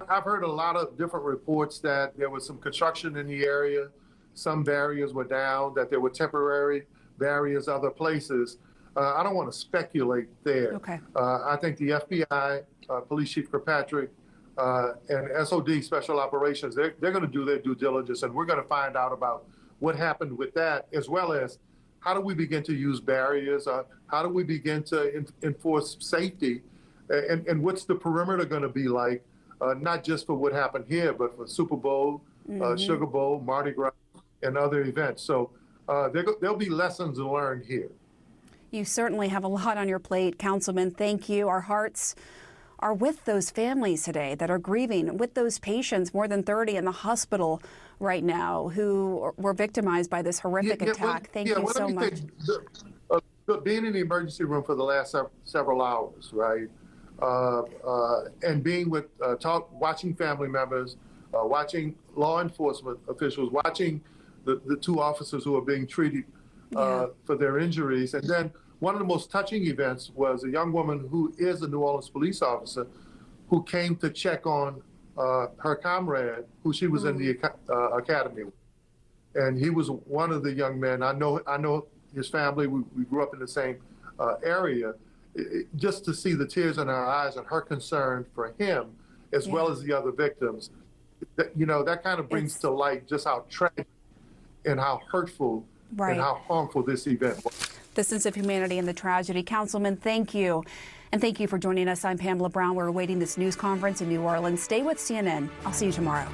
I've heard a lot of different reports that there was some construction in the area. Some barriers were down, that there were temporary barriers other places. I don't want to speculate there. Okay. I think the FBI, Police Chief Kirkpatrick, and SOD, Special Operations, they're going to do their due diligence, and we're going to find out about what happened with that, as well as how do we begin to use barriers? How do we begin to enforce safety? And what's the perimeter going to be like, not just for what happened here, but for Super Bowl, Sugar Bowl, Mardi Gras, and other events. So there'll be lessons learned here. You certainly have a lot on your plate, Councilman. Thank you. Our hearts are with those families today that are grieving, with those patients, more than 30 in the hospital right now, who were victimized by this horrific attack. Thank you so much. Being in the emergency room for the last several hours, right, and being with, watching family members, watching law enforcement officials, watching the two officers who are being treated for their injuries. And then one of the most touching events was a young woman who is a New Orleans police officer who came to check on her comrade, who she was in the academy with. And he was one of the young men. I know his family. We grew up in the same area. Just to see the tears in her eyes and her concern for him, as well as the other victims, that kind of brings to light just how tragic and how hurtful and how harmful this event was. The sense of humanity and the tragedy. Councilman, thank you. And thank you for joining us. I'm Pamela Brown. We're awaiting this news conference in New Orleans. Stay with CNN. I'll see you tomorrow.